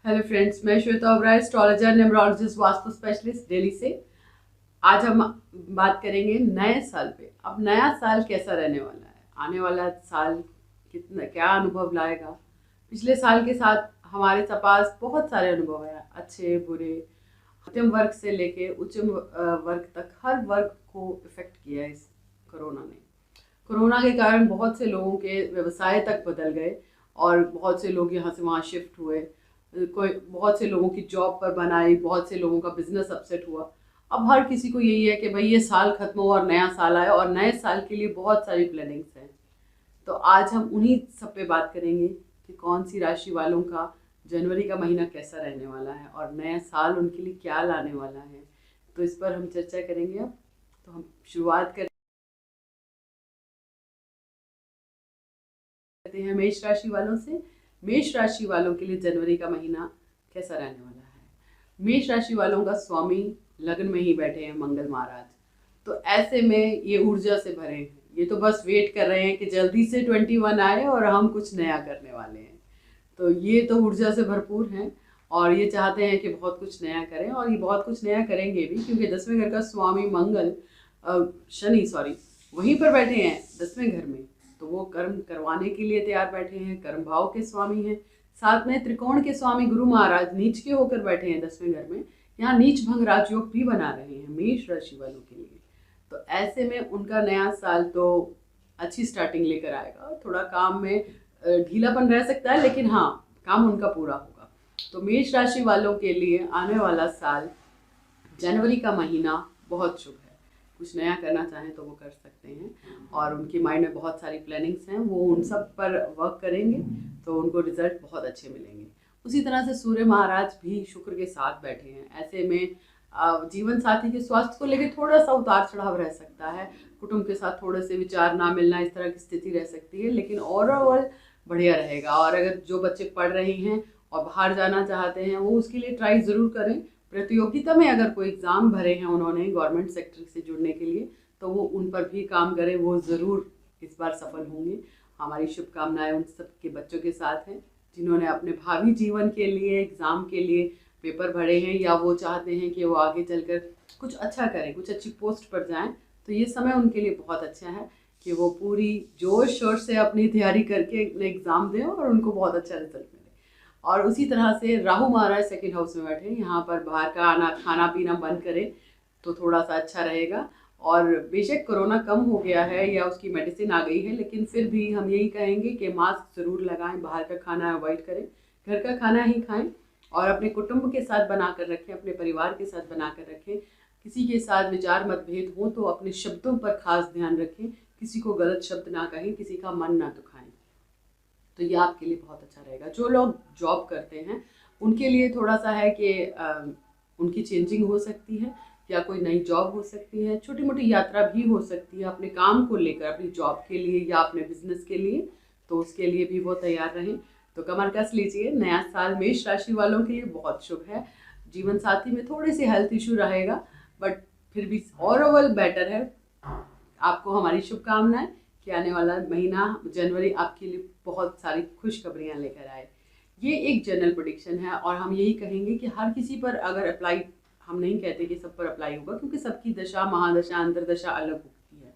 Hello friends, मैं Shweta Oberoi, astrologer, numerologist, vastu specialist Delhi से। आज हम बात करेंगे नए साल पे। अब नया साल कैसा रहने वाला है, आने वाला साल कितना क्या अनुभव लाएगा। पिछले साल के साथ हमारे पास बहुत सारे अनुभव हैं, अच्छे बुरे। मध्यम वर्ग से लेके उच्च वर्ग तक हर वर्ग को इफेक्ट किया है इस कोरोना ने। कोरोना के कारण बहुत से लोगों के व्यवसाय तक बदल गए और बहुत से लोग यहाँ से वहाँ शिफ्ट हुए। कोई बहुत से लोगों की जॉब पर बनाई, बहुत से लोगों का बिजनेस अपसेट हुआ। अब हर किसी को यही है कि भाई ये साल खत्म हो और नया साल आए, और नए साल के लिए बहुत सारी प्लानिंग्स हैं। तो आज हम उन्हीं सब पे बात करेंगे कि कौन सी राशि वालों का जनवरी का महीना कैसा रहने वाला है और नया साल उनके लिए क्या लाने वाला है। तो इस पर हम चर्चा करेंगे। अब तो हम शुरुआत करते हैं मेष राशि वालों से। मेष राशि वालों के लिए जनवरी का महीना कैसा रहने वाला है। मेष राशि वालों का स्वामी लग्न में ही बैठे हैं मंगल महाराज। तो ऐसे में ये ऊर्जा से भरे हैं, ये तो बस वेट कर रहे हैं कि जल्दी से 21 आए और हम कुछ नया करने वाले हैं। तो ये तो ऊर्जा से भरपूर हैं और ये चाहते हैं कि बहुत कुछ नया करें, और ये बहुत कुछ नया करेंगे भी, क्योंकि 10वें घर का स्वामी मंगल शनि सॉरी वहीं पर बैठे हैं 10वें घर में। तो वो कर्म करवाने के लिए तैयार बैठे हैं, कर्म भाव के स्वामी हैं। साथ में त्रिकोण के स्वामी गुरु महाराज नीच के होकर बैठे हैं 10वें घर में। यहाँ नीच भंग राजयोग भी बना रहे हैं मेष राशि वालों के लिए। तो ऐसे में उनका नया साल तो अच्छी स्टार्टिंग लेकर आएगा। थोड़ा काम में ढीलापन रह सकता है, लेकिन हाँ, काम उनका पूरा होगा। तो मेष राशि वालों के लिए आने वाला साल जनवरी का महीना बहुत शुभ है। कुछ नया करना चाहें तो वो कर सकते हैं, और उनके माइंड में बहुत सारी प्लानिंग्स हैं, वो उन सब पर वर्क करेंगे तो उनको रिजल्ट बहुत अच्छे मिलेंगे। उसी तरह से सूर्य महाराज भी शुक्र के साथ बैठे हैं। ऐसे में जीवन साथी के स्वास्थ्य को लेकर थोड़ा सा उतार चढ़ाव रह सकता है, कुटुंब के साथ थोड़े से विचार ना मिलना, इस तरह की स्थिति रह सकती है, लेकिन ओवरऑल बढ़िया रहेगा। और अगर जो बच्चे पढ़ रहे हैं और बाहर जाना चाहते हैं, वो उसके लिए ट्राई ज़रूर करें। प्रतियोगिता में अगर कोई एग्ज़ाम भरे हैं उन्होंने गवर्नमेंट सेक्टर से जुड़ने के लिए, तो वो उन पर भी काम करें, वो ज़रूर इस बार सफल होंगे। हमारी शुभकामनाएं उन सब के बच्चों के साथ हैं जिन्होंने अपने भावी जीवन के लिए एग्ज़ाम के लिए पेपर भरे हैं, या वो चाहते हैं कि वो आगे चलकर कुछ अच्छा करें, कुछ अच्छी पोस्ट पर जाएं। तो ये समय उनके लिए बहुत अच्छा है कि वो पूरी जोश शोर से अपनी तैयारी करके एग्ज़ाम दें और उनको बहुत अच्छा रिजल्ट मिले। और उसी तरह से राहु महाराज सेकंड हाउस में बैठे, यहाँ पर बाहर का आना खाना पीना बंद करें तो थोड़ा सा अच्छा रहेगा। और बेशक कोरोना कम हो गया है या उसकी मेडिसिन आ गई है, लेकिन फिर भी हम यही कहेंगे कि मास्क ज़रूर लगाएं, बाहर का खाना अवॉइड करें, घर का खाना ही खाएं, और अपने कुटुंब के साथ बना कर रखें, अपने परिवार के साथ बना कर रखें। किसी के साथ विचार मतभेद हो तो अपने शब्दों पर खास ध्यान रखें, किसी को गलत शब्द ना कहें, किसी का मन ना दुखाएं। तो ये आपके लिए बहुत अच्छा रहेगा। जो लोग जॉब करते हैं उनके लिए थोड़ा सा है कि उनकी चेंजिंग हो सकती है, या कोई नई जॉब हो सकती है, छोटी मोटी यात्रा भी हो सकती है अपने काम को लेकर, अपनी जॉब के लिए या अपने बिजनेस के लिए। तो उसके लिए भी वो तैयार रहें। तो कमर कस लीजिए, नया साल मेष राशि वालों के लिए बहुत शुभ है। जीवन साथी में थोड़े से हेल्थ इशू रहेगा, बट फिर भी ओवरऑल बेटर है। आपको हमारी शुभकामनाएं कि आने वाला महीना जनवरी आपके लिए बहुत सारी खुशखबरियां लेकर आए। ये एक जनरल प्रेडिक्शन है, और हम यही कहेंगे कि हर किसी पर अगर अप्लाई, हम नहीं कहते कि सब पर अप्लाई होगा, क्योंकि सबकी दशा महादशा अंतरदशा अलग होती है।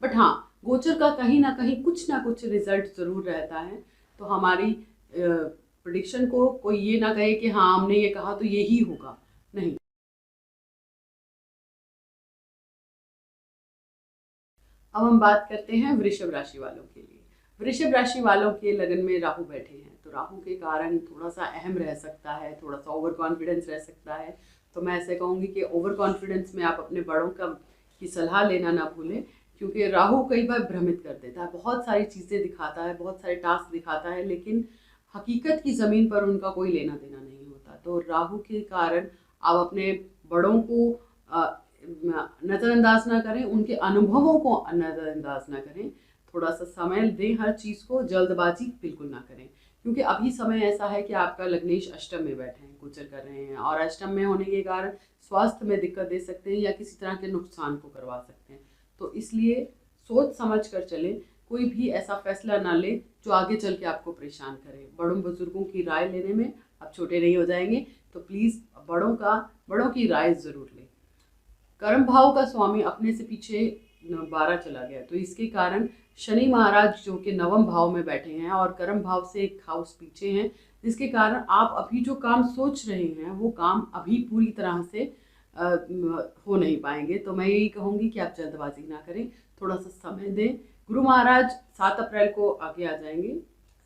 बट हाँ, गोचर का कहीं ना कुछ रिजल्ट जरूर रहता है। तो हमारी प्रेडिक्शन को कोई ये ना कहे कि हाँ हमने ये कहा तो यही होगा, नहीं। अब हम बात करते हैं वृषभ राशि वालों के लिए। वृषभ राशि वालों के लगन में राहु बैठे हैं, तो राहु के कारण थोड़ा सा अहम रह सकता है, थोड़ा सा ओवर कॉन्फिडेंस रह सकता है। तो मैं ऐसे कहूँगी कि ओवर कॉन्फिडेंस में आप अपने बड़ों का की सलाह लेना ना भूलें, क्योंकि राहु कई बार भ्रमित कर देता है, बहुत सारी चीज़ें दिखाता है, बहुत सारे टास्क दिखाता है, लेकिन हकीकत की ज़मीन पर उनका कोई लेना देना नहीं होता। तो राहु के कारण आप अपने बड़ों को नज़रअंदाज ना करें, उनके अनुभवों को नज़रअंदाज ना करें। थोड़ा सा समय दें हर चीज़ को, जल्दबाजी बिल्कुल ना करें, क्योंकि अभी समय ऐसा है कि आपका लग्नेश अष्टम में बैठे हैं, गोचर कर रहे हैं, और अष्टम में होने के कारण स्वास्थ्य में दिक्कत दे सकते हैं या किसी तरह के नुकसान को करवा सकते हैं। तो इसलिए सोच समझ कर चलें, कोई भी ऐसा फैसला ना ले जो आगे चल के आपको परेशान करे। बड़ों बुजुर्गों की राय लेने में आप छोटे नहीं हो जाएंगे। तो प्लीज़ बड़ों की राय ज़रूर लें। कर्म भाव का स्वामी अपने से पीछे 12 चला गया, तो इसके कारण शनि महाराज जो कि नवम भाव में बैठे हैं और कर्म भाव से एक हाउस पीछे हैं, जिसके कारण आप अभी जो काम सोच रहे हैं वो काम अभी पूरी तरह से हो नहीं पाएंगे। तो मैं यही कहूँगी कि आप जल्दबाजी ना करें, थोड़ा सा समय दें। गुरु महाराज 7 अप्रैल को आगे आ जाएंगे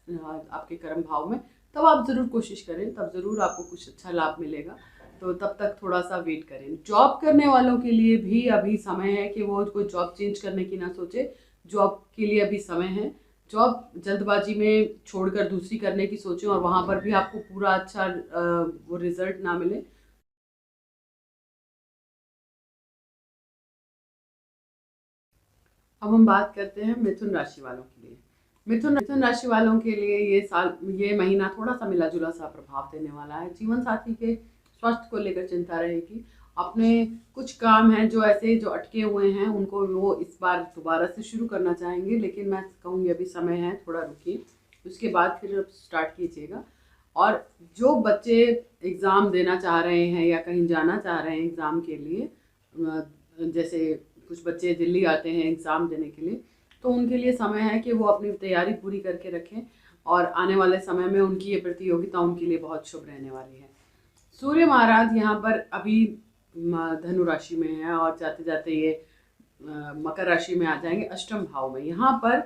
आपके कर्म भाव में, तब आप ज़रूर कोशिश करें, तब ज़रूर आपको कुछ अच्छा लाभ मिलेगा। तो तब तक थोड़ा सा वेट करें। जॉब करने वालों के लिए भी अभी समय है कि वो कोई जॉब चेंज करने की ना सोचे, जॉब के लिए अभी समय है। जॉब जल्दबाजी में छोड़कर दूसरी करने की सोचें और वहाँ पर भी आपको पूरा अच्छा वो रिजल्ट ना मिले। अब हम बात करते हैं मिथुन राशि वालों के लिए। मिथुन राशि वालों के लिए ये महीना थोड़ा सा मिला जुला सा प्रभाव देने वाला है। जीवन साथी के स्वास्थ्य को लेकर चिंता रहेगी। अपने कुछ काम हैं जो ऐसे जो अटके हुए हैं उनको वो इस बार दोबारा से शुरू करना चाहेंगे, लेकिन मैं कहूँगी अभी समय है, थोड़ा रुकिए, उसके बाद फिर स्टार्ट कीजिएगा। और जो बच्चे एग्ज़ाम देना चाह रहे हैं या कहीं जाना चाह रहे हैं एग्ज़ाम के लिए, जैसे कुछ बच्चे दिल्ली आते हैं एग्ज़ाम देने के लिए, तो उनके लिए समय है कि वो अपनी तैयारी पूरी करके रखें और आने वाले समय में उनकी ये प्रतियोगिता उनके लिए बहुत शुभ रहने वाली है। सूर्य महाराज यहाँ पर अभी धनु राशि में है और जाते जाते ये मकर राशि में आ जाएंगे अष्टम भाव में। यहाँ पर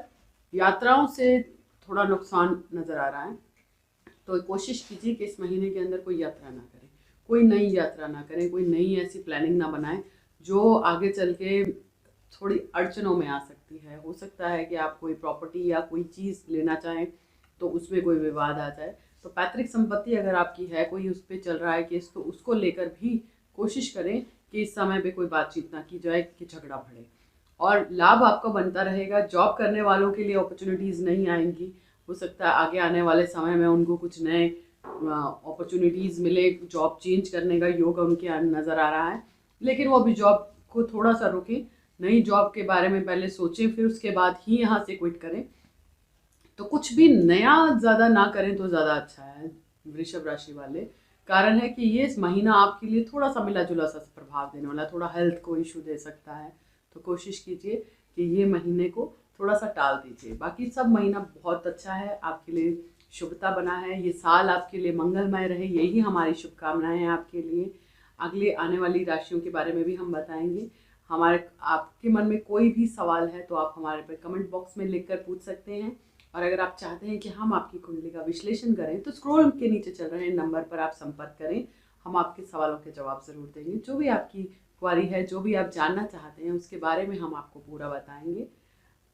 यात्राओं से थोड़ा नुकसान नज़र आ रहा है, तो कोशिश कीजिए कि इस महीने के अंदर कोई यात्रा ना करें, कोई नई यात्रा ना करें, कोई नई ऐसी प्लानिंग ना बनाएं जो आगे चल के थोड़ी अड़चनों में आ सकती है। हो सकता है कि आप कोई प्रॉपर्टी या कोई चीज़ लेना चाहें तो उसमें कोई विवाद आ जाए। तो पैतृक संपत्ति अगर आपकी है, कोई उस पर चल रहा है केस, तो उसको लेकर भी कोशिश करें कि इस समय पे कोई बातचीत ना की जाए कि झगड़ा बढ़े। और लाभ आपको बनता रहेगा। जॉब करने वालों के लिए अपॉर्चुनिटीज़ नहीं आएंगी, हो सकता है आगे आने वाले समय में उनको कुछ नए अपॉर्चुनिटीज़ मिले, जॉब चेंज करने का योग उनके नज़र आ रहा है, लेकिन वो अभी जॉब को थोड़ा सा रोकें, नई जॉब के बारे में पहले सोचें, फिर उसके बाद ही यहाँ से क्विट करें। तो कुछ भी नया ज़्यादा ना करें तो ज़्यादा अच्छा है वृषभ राशि वाले। कारण है कि ये इस महीना आपके लिए थोड़ा सा मिला जुला सा प्रभाव देने वाला है, थोड़ा हेल्थ को इशू दे सकता है। तो कोशिश कीजिए कि ये महीने को थोड़ा सा टाल दीजिए। बाकी सब महीना बहुत अच्छा है, आपके लिए शुभता बना है। ये साल आपके लिए मंगलमय रहे, यही हमारी शुभकामनाएं हैं आपके लिए। अगले आने वाली राशियों के बारे में भी हम बताएंगे। आपके मन में कोई भी सवाल है तो आप हमारे पे कमेंट बॉक्स में लिखकर पूछ सकते हैं। और अगर आप चाहते हैं कि हम आपकी कुंडली का विश्लेषण करें तो स्क्रॉल के नीचे चल रहे नंबर पर आप संपर्क करें, हम आपके सवालों के जवाब ज़रूर देंगे। जो भी आपकी क्वारी है, जो भी आप जानना चाहते हैं, उसके बारे में हम आपको पूरा बताएंगे।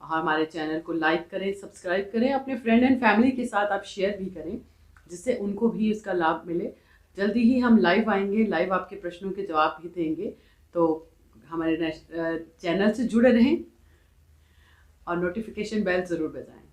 हमारे चैनल को लाइक करें, सब्सक्राइब करें, अपने फ्रेंड एंड फैमिली के साथ आप शेयर भी करें, जिससे उनको भी इसका लाभ मिले। जल्दी ही हम लाइव आएंगे, लाइव आपके प्रश्नों के जवाब भी देंगे। तो हमारे चैनल से जुड़े रहें और नोटिफिकेशन बेल ज़रूर बजाएं।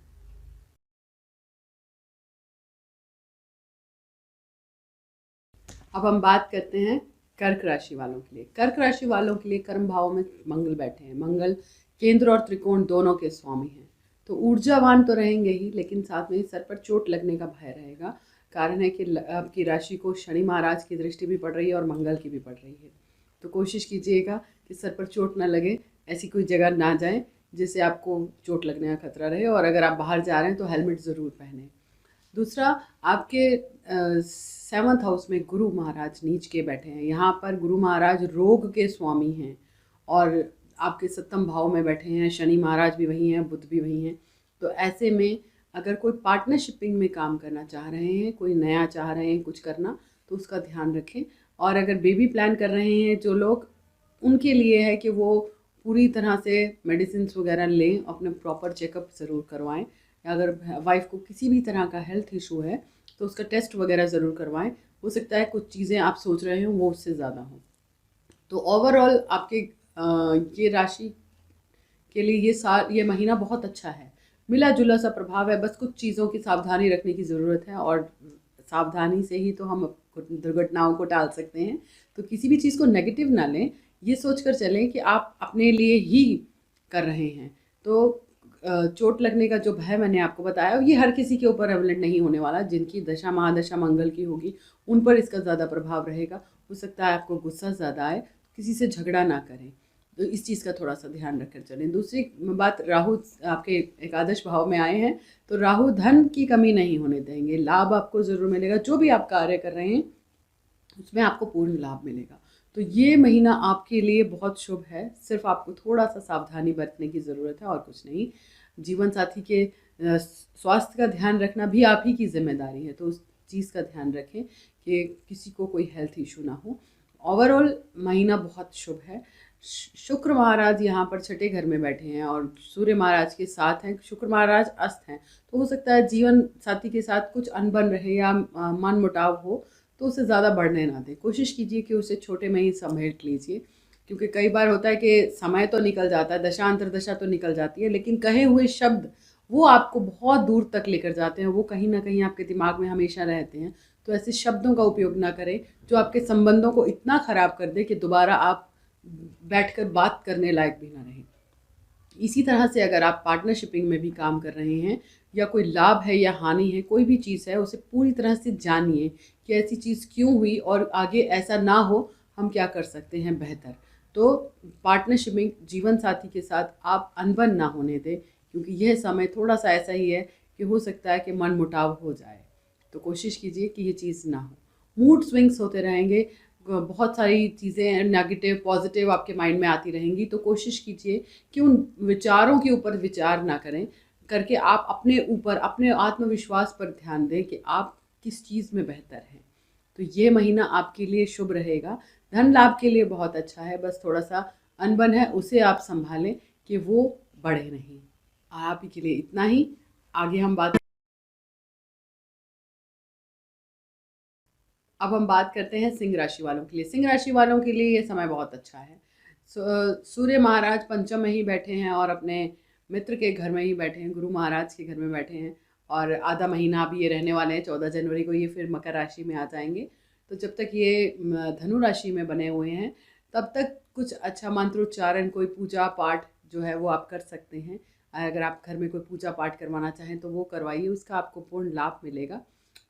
अब हम बात करते हैं कर्क राशि वालों के लिए। कर्क राशि वालों के लिए कर्म भाव में मंगल बैठे हैं। मंगल केंद्र और त्रिकोण दोनों के स्वामी हैं, तो ऊर्जावान तो रहेंगे ही, लेकिन साथ में सर पर चोट लगने का भय रहेगा। कारण है कि आपकी राशि को शनि महाराज की दृष्टि भी पड़ रही है और मंगल की भी पड़ रही है। तो कोशिश कीजिएगा कि सर पर चोट ना लगे, ऐसी कोई जगह ना जाएं जिससे आपको चोट लगने का खतरा रहे। और अगर आप बाहर जा रहे हैं तो हेलमेट ज़रूर पहनें। दूसरा, आपके 7th हाउस में गुरु महाराज नीच के बैठे हैं। यहाँ पर गुरु महाराज रोग के स्वामी हैं और आपके 7th भाव में बैठे हैं। शनि महाराज भी वहीं हैं, बुध भी वहीं हैं। तो ऐसे में अगर कोई पार्टनरशिपिंग में काम करना चाह रहे हैं, कोई नया चाह रहे हैं कुछ करना, तो उसका ध्यान रखें। और अगर बेबी प्लान कर रहे हैं जो लोग, उनके लिए है कि वो पूरी तरह से मेडिसिन वगैरह लें, अपने प्रॉपर चेकअप ज़रूर करवाएं। अगर वाइफ को किसी भी तरह का हेल्थ इशू है तो उसका टेस्ट वगैरह ज़रूर करवाएं। हो सकता है कुछ चीज़ें आप सोच रहे हो वो उससे ज़्यादा हो। तो ओवरऑल आपके ये राशि के लिए ये महीना बहुत अच्छा है, मिला जुला सा प्रभाव है। बस कुछ चीज़ों की सावधानी रखने की ज़रूरत है और सावधानी से ही तो हम दुर्घटनाओं को टाल सकते हैं। तो किसी भी चीज़ को नेगेटिव ना लें, ये सोचकर चलें कि आप अपने लिए ही कर रहे हैं। तो चोट लगने का जो भय मैंने आपको बताया, ये हर किसी के ऊपर अवलंबित नहीं होने वाला। जिनकी दशा महादशा मंगल की होगी उन पर इसका ज़्यादा प्रभाव रहेगा। हो सकता है आपको गुस्सा ज़्यादा आए, किसी से झगड़ा ना करें, तो इस चीज़ का थोड़ा सा ध्यान रखकर चलें। दूसरी बात, राहु आपके एकादश भाव में आए हैं, तो राहु धन की कमी नहीं होने देंगे, लाभ आपको ज़रूर मिलेगा। जो भी आप कार्य कर रहे हैं उसमें आपको पूर्ण लाभ मिलेगा। तो ये महीना आपके लिए बहुत शुभ है। सिर्फ आपको थोड़ा सा सावधानी बरतने की ज़रूरत है और कुछ नहीं। जीवन साथी के स्वास्थ्य का ध्यान रखना भी आप ही की जिम्मेदारी है, तो उस चीज़ का ध्यान रखें कि किसी को कोई हेल्थ इशू ना हो। ओवरऑल महीना बहुत शुभ है। शुक्र महाराज यहाँ पर छठे घर में बैठे हैं और सूर्य महाराज के साथ हैं। शुक्र महाराज अस्त हैं, तो हो सकता है जीवन साथी के साथ कुछ अनबन रहे या मन मुटाव हो, तो उसे ज़्यादा बढ़ने ना दें। कोशिश कीजिए कि उसे छोटे में ही समेट लीजिए, क्योंकि कई बार होता है कि समय तो निकल जाता है, दशा अंतरदशा तो निकल जाती है, लेकिन कहे हुए शब्द वो आपको बहुत दूर तक लेकर जाते हैं। वो कहीं ना कहीं आपके दिमाग में हमेशा रहते हैं। तो ऐसे शब्दों का उपयोग ना करें जो आपके संबंधों को इतना ख़राब कर दे कि दोबारा आप बैठकर बात करने लायक भी ना रहें। इसी तरह से अगर आप पार्टनरशिपिंग में भी काम कर रहे हैं या कोई लाभ है या हानि है, कोई भी चीज़ है, उसे पूरी तरह से जानिए कि ऐसी चीज़ क्यों हुई और आगे ऐसा ना हो हम क्या कर सकते हैं बेहतर। तो पार्टनरशिपिंग जीवन साथी के साथ आप अनबन ना होने दें, क्योंकि यह समय थोड़ा सा ऐसा ही है कि हो सकता है कि मन मुटाव हो जाए। तो कोशिश कीजिए कि ये चीज़ ना हो। मूड स्विंग्स होते रहेंगे, बहुत सारी चीज़ें नेगेटिव पॉजिटिव आपके माइंड में आती रहेंगी, तो कोशिश कीजिए कि उन विचारों के ऊपर विचार ना करें, करके आप अपने ऊपर अपने आत्मविश्वास पर ध्यान दें कि आप किस चीज़ में बेहतर हैं। तो ये महीना आपके लिए शुभ रहेगा। धन लाभ के लिए बहुत अच्छा है, बस थोड़ा सा अनबन है, उसे आप संभालें कि वो बढ़े नहीं। आप ही के लिए इतना ही। आगे हम बात अब हम बात करते हैं सिंह राशि वालों के लिए। सिंह राशि वालों के लिए ये समय बहुत अच्छा है। सूर्य महाराज पंचम में ही बैठे हैं और अपने मित्र के घर में ही बैठे हैं, गुरु महाराज के घर में बैठे हैं, और आधा महीना अभी ये रहने वाले हैं। 14 जनवरी को ये फिर मकर राशि में आ जाएंगे। तो जब तक ये धनु राशि में बने हुए हैं तब तक कुछ अच्छा मंत्रोच्चारण, कोई पूजा पाठ जो है वो आप कर सकते हैं। अगर आप घर में कोई पूजा पाठ करवाना चाहें तो वो करवाइए, उसका आपको पूर्ण लाभ मिलेगा।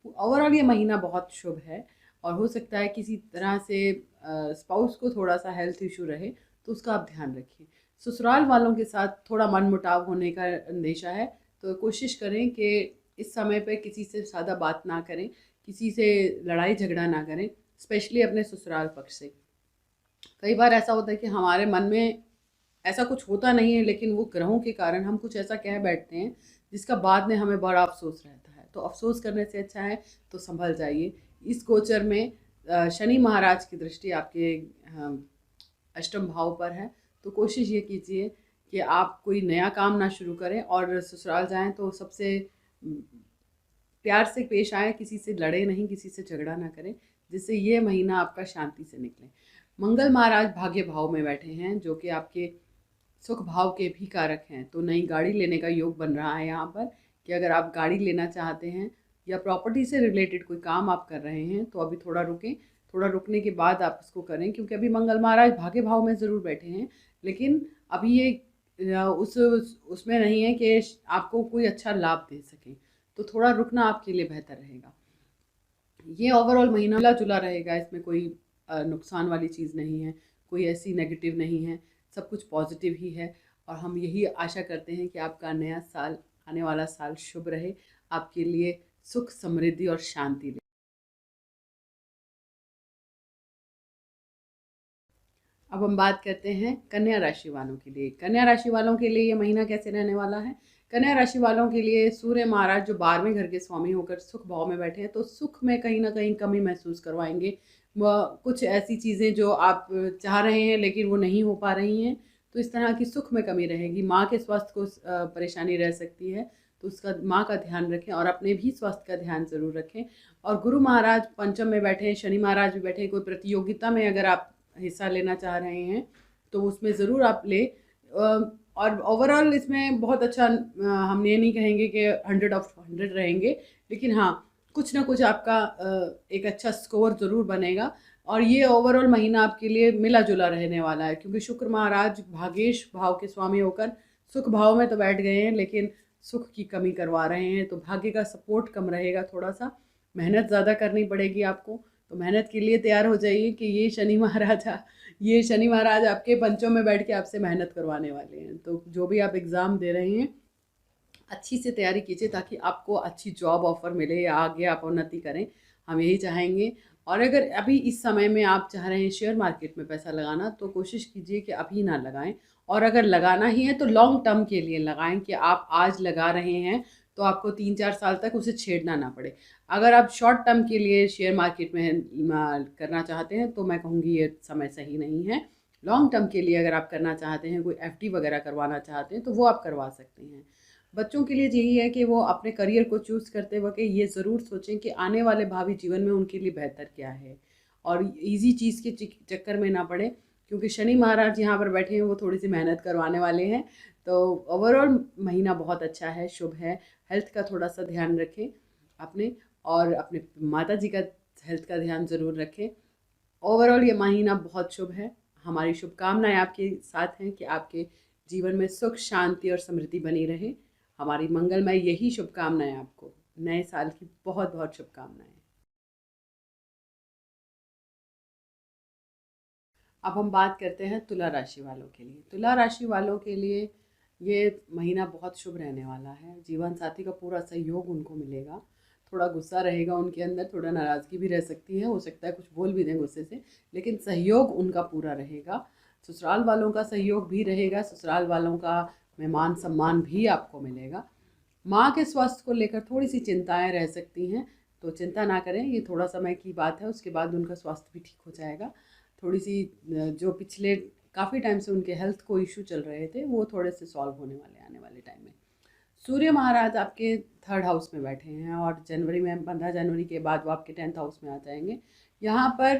ओवरऑल ये महीना बहुत शुभ है। और हो सकता है किसी तरह से स्पाउस को थोड़ा सा हेल्थ इशू रहे, तो उसका आप ध्यान रखिए। ससुराल वालों के साथ थोड़ा मन मुटाव होने का अंदेशा है, तो कोशिश करें कि इस समय पे किसी से ज़्यादा बात ना करें, किसी से लड़ाई झगड़ा ना करें, स्पेशली अपने ससुराल पक्ष से। कई बार ऐसा होता है कि हमारे मन में ऐसा कुछ होता नहीं है, लेकिन वो ग्रहों के कारण हम कुछ ऐसा कह बैठते हैं जिसका बाद में हमें बड़ा अफसोस रहता है। तो अफसोस करने से अच्छा है तो संभल जाइए। इस गोचर में शनि महाराज की दृष्टि आपके अष्टम भाव पर है, तो कोशिश ये कीजिए कि आप कोई नया काम ना शुरू करें और ससुराल जाएं तो सबसे प्यार से पेश आए, किसी से लड़े नहीं, किसी से झगड़ा ना करें, जिससे ये महीना आपका शांति से निकले। मंगल महाराज भाग्य भाव में बैठे हैं, जो कि आपके सुख भाव के भी कारक हैं। तो नई गाड़ी लेने का योग बन रहा है यहाँ पर, कि अगर आप गाड़ी लेना चाहते हैं या प्रॉपर्टी से रिलेटेड कोई काम आप कर रहे हैं तो अभी थोड़ा रुकें, थोड़ा रुकने के बाद आप इसको करें, क्योंकि अभी मंगल महाराज भाग्य भाव में ज़रूर बैठे हैं, लेकिन अभी ये उसमें नहीं है कि आपको कोई अच्छा लाभ दे सकें। तो थोड़ा रुकना आपके लिए बेहतर रहेगा। ये ओवरऑल महीना मिला जुला रहेगा, इसमें कोई नुकसान वाली चीज़ नहीं है, कोई ऐसी नेगेटिव नहीं है, सब कुछ पॉजिटिव ही है। और हम यही आशा करते हैं कि आपका नया साल, आने वाला साल शुभ रहे, आपके लिए सुख समृद्धि और शांति ले। अब हम बात करते हैं कन्या राशि वालों के लिए। कन्या राशि वालों के लिए ये महीना कैसे रहने वाला है। कन्या राशि वालों के लिए सूर्य महाराज जो 12वें घर के स्वामी होकर सुख भाव में बैठे हैं, तो सुख में कहीं ना कहीं कमी महसूस करवाएंगे। कुछ ऐसी चीज़ें जो आप चाह रहे हैं लेकिन वो नहीं हो पा रही हैं, तो इस तरह की सुख में कमी रहेगी। माँ के स्वास्थ्य को परेशानी रह सकती है, तो उसका माँ का ध्यान रखें और अपने भी स्वास्थ्य का ध्यान ज़रूर रखें। और गुरु महाराज पंचम में बैठे हैं, शनि महाराज भी बैठे हैं। कोई प्रतियोगिता में अगर आप हिस्सा लेना चाह रहे हैं तो उसमें ज़रूर आप ले। और ओवरऑल इसमें बहुत अच्छा, हम ये नहीं कहेंगे कि 100 ऑफ 100 रहेंगे, लेकिन हाँ कुछ ना कुछ आपका एक अच्छा स्कोर ज़रूर बनेगा। और ये ओवरऑल महीना आपके लिए मिला जुला रहने वाला है, क्योंकि शुक्र महाराज भागेश भाव के स्वामी होकर सुख भाव में तो बैठ गए हैं लेकिन सुख की कमी करवा रहे हैं, तो भाग्य का सपोर्ट कम रहेगा, थोड़ा सा मेहनत ज़्यादा करनी पड़ेगी आपको। तो मेहनत के लिए तैयार हो जाइए कि ये शनि महाराज आपके पंचों में बैठ के आपसे मेहनत करवाने वाले हैं। तो जो भी आप एग्ज़ाम दे रहे हैं अच्छी से तैयारी कीजिए ताकि आपको अच्छी जॉब ऑफ़र मिले या आगे आप उन्नति करें, हम यही चाहेंगे। और अगर अभी इस समय में आप चाह रहे हैं शेयर मार्केट में पैसा लगाना तो कोशिश कीजिए कि अभी ना लगाएं, और अगर लगाना ही है तो लॉन्ग टर्म के लिए लगाएं कि आप आज लगा रहे हैं तो आपको 3-4 साल तक उसे छेड़ना ना पड़े। अगर आप शॉर्ट टर्म के लिए शेयर मार्केट में करना चाहते हैं तो मैं कहूँगी ये समय सही नहीं है। लॉन्ग टर्म के लिए अगर आप करना चाहते हैं, कोई एफडी वगैरह करवाना चाहते हैं तो वो आप करवा सकते हैं। बच्चों के लिए यही है कि वो अपने करियर को चूज़ करते वक्त ये ज़रूर सोचें कि आने वाले भावी जीवन में उनके लिए बेहतर क्या है, और इजी चीज़ के चक्कर में ना पड़े, क्योंकि शनि महाराज यहाँ पर बैठे हैं, वो थोड़ी सी मेहनत करवाने वाले हैं। तो ओवरऑल महीना बहुत अच्छा है, शुभ है। हेल्थ का थोड़ा सा ध्यान रखें अपने, और अपने माता जी का हेल्थ का ध्यान ज़रूर रखें। ओवरऑल ये महीना बहुत शुभ है। हमारी शुभकामनाएं आपके साथ हैं कि आपके जीवन में सुख, शांति और समृद्धि बनी रहे। हमारी मंगलमय यही शुभकामनाएं आपको। नए साल की बहुत बहुत शुभकामनाएं। अब हम बात करते हैं तुला राशि वालों के लिए। तुला राशि वालों के लिए ये महीना बहुत शुभ रहने वाला है। जीवन साथी का पूरा सहयोग उनको मिलेगा। थोड़ा गुस्सा रहेगा उनके अंदर, थोड़ा नाराज़गी भी रह सकती है, हो सकता है कुछ बोल भी दें गुस्से से, लेकिन सहयोग उनका पूरा रहेगा। ससुराल वालों का सहयोग भी रहेगा, ससुराल वालों का में मान सम्मान भी आपको मिलेगा। माँ के स्वास्थ्य को लेकर थोड़ी सी चिंताएं रह सकती हैं, तो चिंता ना करें, ये थोड़ा समय की बात है, उसके बाद उनका स्वास्थ्य भी ठीक हो जाएगा। थोड़ी सी जो पिछले काफ़ी टाइम से उनके हेल्थ को इशू चल रहे थे वो थोड़े से सॉल्व होने वाले आने वाले टाइम में। सूर्य महाराज आपके 3rd हाउस में बैठे हैं और जनवरी में 15 जनवरी के बाद वो आपके 10th हाउस में आ जाएंगे। यहाँ पर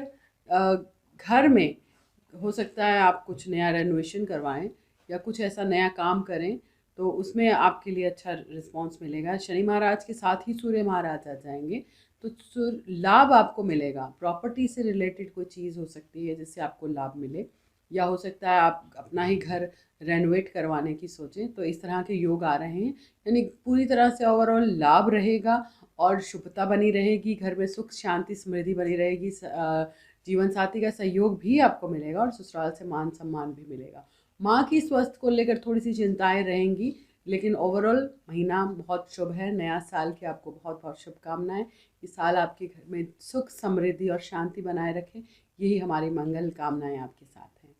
घर में हो सकता है आप कुछ नया रेनोवेशन करवाएं या कुछ ऐसा नया काम करें, तो उसमें आपके लिए अच्छा रिस्पांस मिलेगा। शनि महाराज के साथ ही सूर्य महाराज आ जाएंगे, तो लाभ आपको मिलेगा। प्रॉपर्टी से रिलेटेड कोई चीज़ हो सकती है जिससे आपको लाभ मिले, या हो सकता है आप अपना ही घर रेनोवेट करवाने की सोचें, तो इस तरह के योग आ रहे हैं। यानी पूरी तरह से ओवरऑल लाभ रहेगा और शुभता बनी रहेगी, घर में सुख शांति समृद्धि बनी रहेगी। जीवन साथी का सहयोग भी आपको मिलेगा और ससुराल से मान सम्मान भी मिलेगा। माँ की स्वास्थ्य को लेकर थोड़ी सी चिंताएं रहेंगी, लेकिन ओवरऑल महीना बहुत शुभ है। नया साल की आपको बहुत बहुत शुभकामनाएं। इस साल आपके घर में सुख समृद्धि और शांति बनाए रखें, यही हमारी मंगल कामनाएं आपके साथ हैं।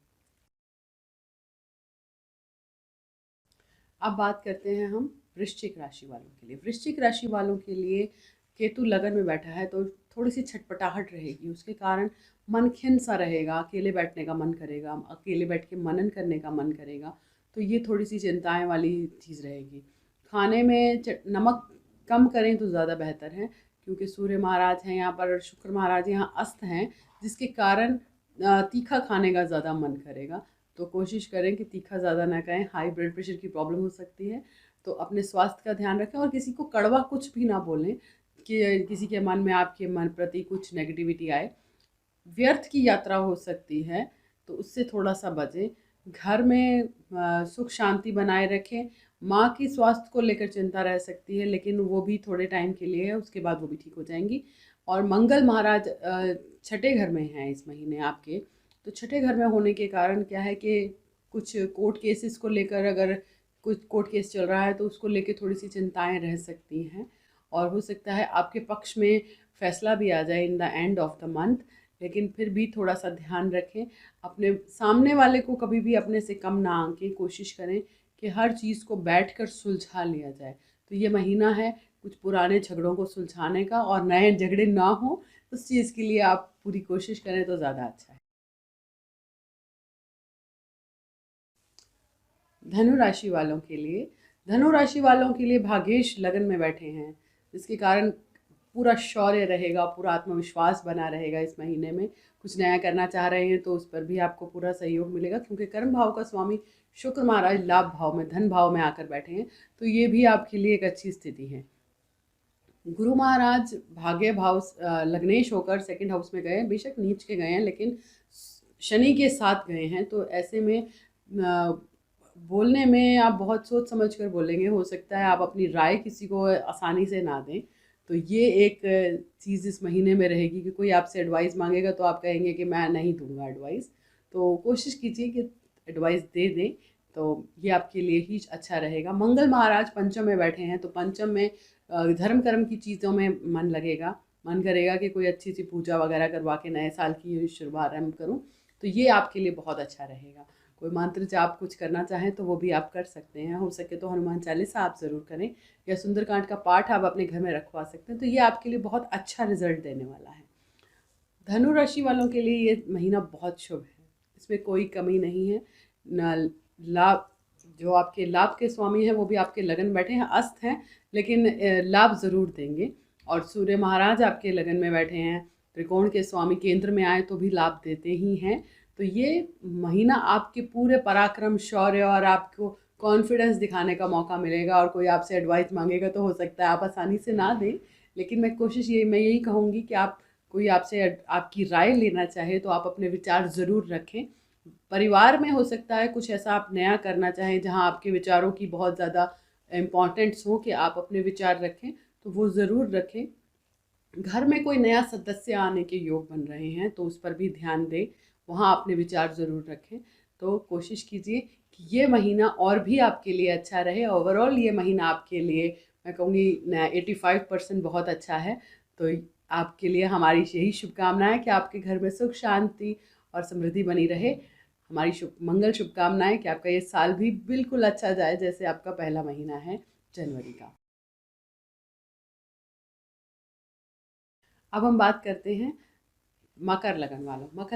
अब बात करते हैं हम वृश्चिक राशि वालों के लिए। वृश्चिक राशि वालों के लिए केतु लगन में बैठा है, तो थोड़ी सी छटपटाहट रहेगी, उसके कारण मन खिन्न सा रहेगा, अकेले बैठने का मन करेगा, अकेले बैठ के मनन करने का मन करेगा। तो ये थोड़ी सी चिंताएं वाली चीज़ रहेगी। खाने में नमक कम करें तो ज़्यादा बेहतर है, क्योंकि सूर्य महाराज हैं यहाँ पर, शुक्र महाराज यहाँ अस्त हैं, जिसके कारण तीखा खाने का ज़्यादा मन करेगा। तो कोशिश करें कि तीखा ज़्यादा ना खाएं, हाई ब्लड प्रेशर की प्रॉब्लम हो सकती है। तो अपने स्वास्थ्य का ध्यान रखें और किसी को कड़वा कुछ भी ना बोलें कि किसी के मन में आपके मन प्रति कुछ नेगेटिविटी आए। व्यर्थ की यात्रा हो सकती है, तो उससे थोड़ा सा बचें। घर में सुख शांति बनाए रखें। माँ की स्वास्थ्य को लेकर चिंता रह सकती है, लेकिन वो भी थोड़े टाइम के लिए है, उसके बाद वो भी ठीक हो जाएंगी। और मंगल महाराज 6ठे घर में हैं इस महीने आपके, तो 6ठे घर में होने के कारण क्या है कि कुछ कोर्ट केसेस को लेकर, अगर कुछ कोर्ट केस चल रहा है तो उसको लेकर थोड़ी सी चिंताएं रह सकती हैं, और हो सकता है आपके पक्ष में फैसला भी आ जाए in the end of the month. लेकिन फिर भी थोड़ा सा ध्यान रखें, अपने सामने वाले को कभी भी अपने से कम ना आंकें। कोशिश करें कि हर चीज़ को बैठकर सुलझा लिया जाए। तो ये महीना है कुछ पुराने झगड़ों को सुलझाने का, और नए झगड़े ना हो उस चीज़ के लिए आप पूरी कोशिश करें तो ज़्यादा अच्छा है। धनु राशि वालों के लिए, धनु राशि वालों के लिए भाग्येश लगन में बैठे हैं, जिसके कारण पूरा शौर्य रहेगा, पूरा आत्मविश्वास बना रहेगा। इस महीने में कुछ नया करना चाह रहे हैं तो उस पर भी आपको पूरा सहयोग मिलेगा, क्योंकि कर्म भाव का स्वामी शुक्र महाराज लाभ भाव में, धन भाव में आकर बैठे हैं, तो ये भी आपके लिए एक अच्छी स्थिति है। गुरु महाराज भाग्य भाव लग्नेश होकर 2nd हाउस में गए, बेशक नीच के गए हैं लेकिन शनि के साथ गए हैं, तो ऐसे में बोलने में आप बहुत सोच समझ कर बोलेंगे, हो सकता है आप अपनी राय किसी को आसानी से ना दें। तो ये एक चीज़ इस महीने में रहेगी कि कोई आपसे एडवाइस मांगेगा तो आप कहेंगे कि मैं नहीं दूंगा एडवाइस। तो कोशिश कीजिए कि एडवाइस दे दें, तो ये आपके लिए ही अच्छा रहेगा। मंगल महाराज पंचम में बैठे हैं, तो पंचम में धर्म कर्म की चीज़ों में मन लगेगा, मन करेगा कि कोई अच्छी सी पूजा वगैरह करवा के नए साल की शुभारंभ करूँ, तो ये आपके लिए बहुत अच्छा रहेगा। कोई मंत्र जाप कुछ करना चाहें तो वो भी आप कर सकते हैं। हो सके तो हनुमान चालीसा आप ज़रूर करें, या सुंदरकांड का पाठ आप अपने घर में रखवा सकते हैं। तो ये आपके लिए बहुत अच्छा रिजल्ट देने वाला है। धनु राशि वालों के लिए ये महीना बहुत शुभ है, इसमें कोई कमी नहीं है। न लाभ, जो आपके लाभ के स्वामी हैं वो भी आपके लगन बैठे हैं, अस्त हैं, लेकिन लाभ ज़रूर देंगे। और सूर्य महाराज आपके लगन में बैठे हैं, त्रिकोण के स्वामी केंद्र में आए तो भी लाभ देते ही हैं। तो ये महीना आपके पूरे पराक्रम, शौर्य और आपको कॉन्फिडेंस दिखाने का मौका मिलेगा। और कोई आपसे एडवाइस मांगेगा तो हो सकता है आप आसानी से ना दें, लेकिन मैं यही कहूँगी कि आप, कोई आपसे आपकी राय लेना चाहे तो आप अपने विचार ज़रूर रखें। परिवार में हो सकता है कुछ ऐसा आप नया करना चाहें जहां आपके विचारों की बहुत ज़्यादा इम्पोर्टेंस हो कि आप अपने विचार रखें, तो वो ज़रूर रखें। घर में कोई नया सदस्य आने के योग बन रहे हैं तो उस पर भी ध्यान दें, वहाँ अपने विचार ज़रूर रखें। तो कोशिश कीजिए कि ये महीना और भी आपके लिए अच्छा रहे। ओवरऑल ये महीना आपके लिए, मैं कहूँगी 85% बहुत अच्छा है। तो आपके लिए हमारी यही शुभकामनाएं कि आपके घर में सुख शांति और समृद्धि बनी रहे। हमारी मंगल शुभकामनाएं कि आपका ये साल भी बिल्कुल अच्छा जाए जैसे आपका पहला महीना है जनवरी का। अब हम बात करते हैं मकर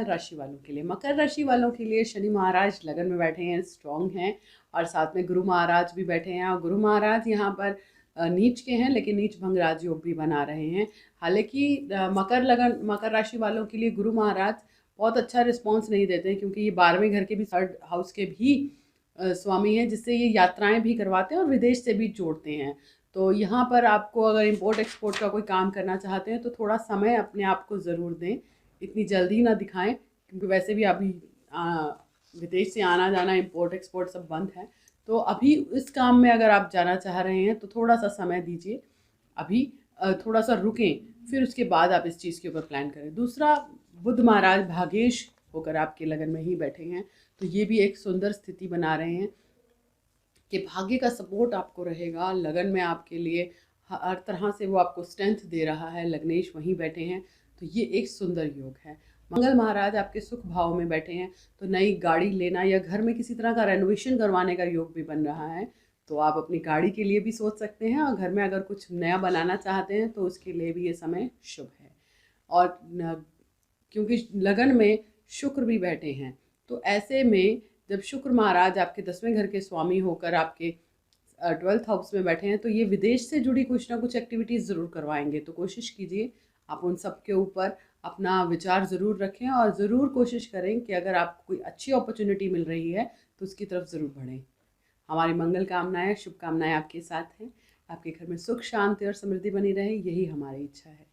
राशि वालों के लिए। मकर राशि वालों के लिए शनि महाराज लगन में बैठे हैं, स्ट्रॉन्ग हैं, और साथ में गुरु महाराज भी बैठे हैं। और गुरु महाराज यहाँ पर नीच के हैं, लेकिन नीच भंग राजयोग भी बना रहे हैं। हालांकि मकर राशि वालों के लिए गुरु महाराज बहुत अच्छा रिस्पॉन्स नहीं देते हैं, क्योंकि ये 12वें घर के भी, 3rd हाउस के भी स्वामी हैं, जिससे ये यात्राएं भी करवाते हैं और विदेश से भी जोड़ते हैं। तो यहाँ पर आपको अगर इम्पोर्ट एक्सपोर्ट का कोई काम करना चाहते हैं तो थोड़ा समय अपने आप को ज़रूर दें, इतनी जल्दी ना दिखाएं, क्योंकि वैसे भी अभी विदेश से आना जाना, इम्पोर्ट एक्सपोर्ट सब बंद है। तो अभी इस काम में अगर आप जाना चाह रहे हैं तो थोड़ा सा समय दीजिए, अभी थोड़ा सा रुकें, फिर उसके बाद आप इस चीज़ के ऊपर प्लान करें। दूसरा, बुध महाराज भागेश होकर आपके लगन में ही बैठे हैं, तो ये भी एक सुंदर स्थिति बना रहे हैं कि भाग्य का सपोर्ट आपको रहेगा। लगन में आपके लिए हर तरह से वो आपको स्ट्रेंथ दे रहा है। लग्नेश वहीं बैठे हैं, तो ये एक सुंदर योग है। मंगल महाराज आपके सुख भाव में बैठे हैं, तो नई गाड़ी लेना या घर में किसी तरह का रेनोवेशन करवाने का योग भी बन रहा है। तो आप अपनी गाड़ी के लिए भी सोच सकते हैं, और घर में अगर कुछ नया बनाना चाहते हैं तो उसके लिए भी ये समय शुभ है। और क्योंकि लगन में शुक्र भी बैठे हैं, तो ऐसे में जब शुक्र महाराज आपके 10वें घर के स्वामी होकर आपके 12th हाउस में बैठे हैं, तो ये विदेश से जुड़ी कुछ ना कुछ एक्टिविटीज़ ज़रूर करवाएंगे। तो कोशिश कीजिए आप उन सब के ऊपर अपना विचार ज़रूर रखें, और ज़रूर कोशिश करें कि अगर आपको कोई अच्छी अपॉर्चुनिटी मिल रही है तो उसकी तरफ ज़रूर बढ़ें। हमारी मंगल कामनाएं, शुभकामनाएं आपके साथ हैं। आपके घर में सुख शांति और समृद्धि बनी रहे, यही हमारी इच्छा है।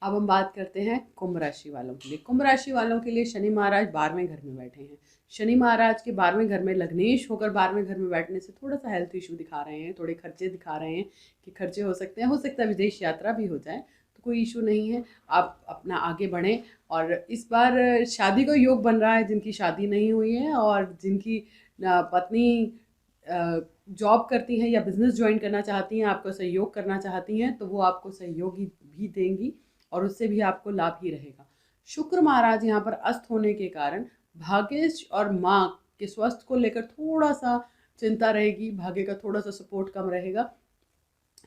अब हम बात करते हैं कुंभ राशि वालों के लिए। कुंभ राशि वालों के लिए शनि महाराज 12वें घर में बैठे हैं। शनि महाराज के 12वें घर में लग्नेश होकर 12वें घर में बैठने से थोड़ा सा हेल्थ इशू दिखा रहे हैं, थोड़े खर्चे दिखा रहे हैं कि खर्चे हो सकते हैं, हो सकता है विदेश यात्रा भी हो जाए, तो कोई इशू नहीं है। आप अपना आगे बढ़ें। और इस बार शादी का योग बन रहा है, जिनकी शादी नहीं हुई है और जिनकी पत्नी जॉब करती हैं या बिजनेस ज्वाइन करना चाहती हैं, आपको सहयोग करना चाहती हैं, तो वो आपको सहयोग भी देंगी और उससे भी आपको लाभ ही रहेगा। शुक्र महाराज यहाँ पर अस्त होने के कारण भाग्येश और माँ के स्वास्थ्य को लेकर थोड़ा सा चिंता रहेगी, भाग्य का थोड़ा सा सपोर्ट कम रहेगा,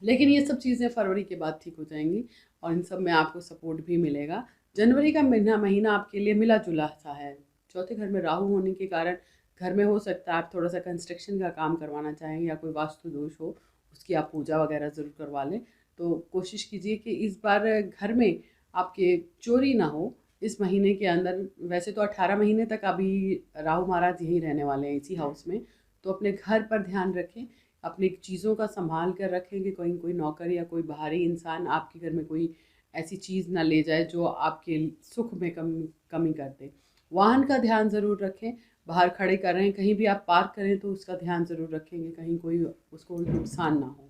लेकिन ये सब चीज़ें फरवरी के बाद ठीक हो जाएंगी और इन सब में आपको सपोर्ट भी मिलेगा। जनवरी का महीना आपके लिए मिला जुला सा है। चौथे घर में राहु होने के कारण घर में हो सकता है आप थोड़ा सा कंस्ट्रक्शन का काम करवाना चाहें, या कोई वास्तु दोष हो उसकी आप पूजा वगैरह ज़रूर करवा लें। तो कोशिश कीजिए कि इस बार घर में आपके चोरी ना हो इस महीने के अंदर। वैसे तो 18 महीने तक अभी राहु महाराज यहीं रहने वाले हैं, इसी हाउस में। तो अपने घर पर ध्यान रखें, अपनी चीज़ों का संभाल कर रखें कि कोई कोई नौकर या कोई बाहरी इंसान आपके घर में कोई ऐसी चीज़ ना ले जाए जो आपके सुख में कमी कर दे। वाहन का ध्यान ज़रूर रखें, बाहर खड़े कर रहे हैं कहीं भी आप पार्क करें तो उसका ध्यान ज़रूर रखेंगे, कहीं कोई उसको नुकसान ना हो।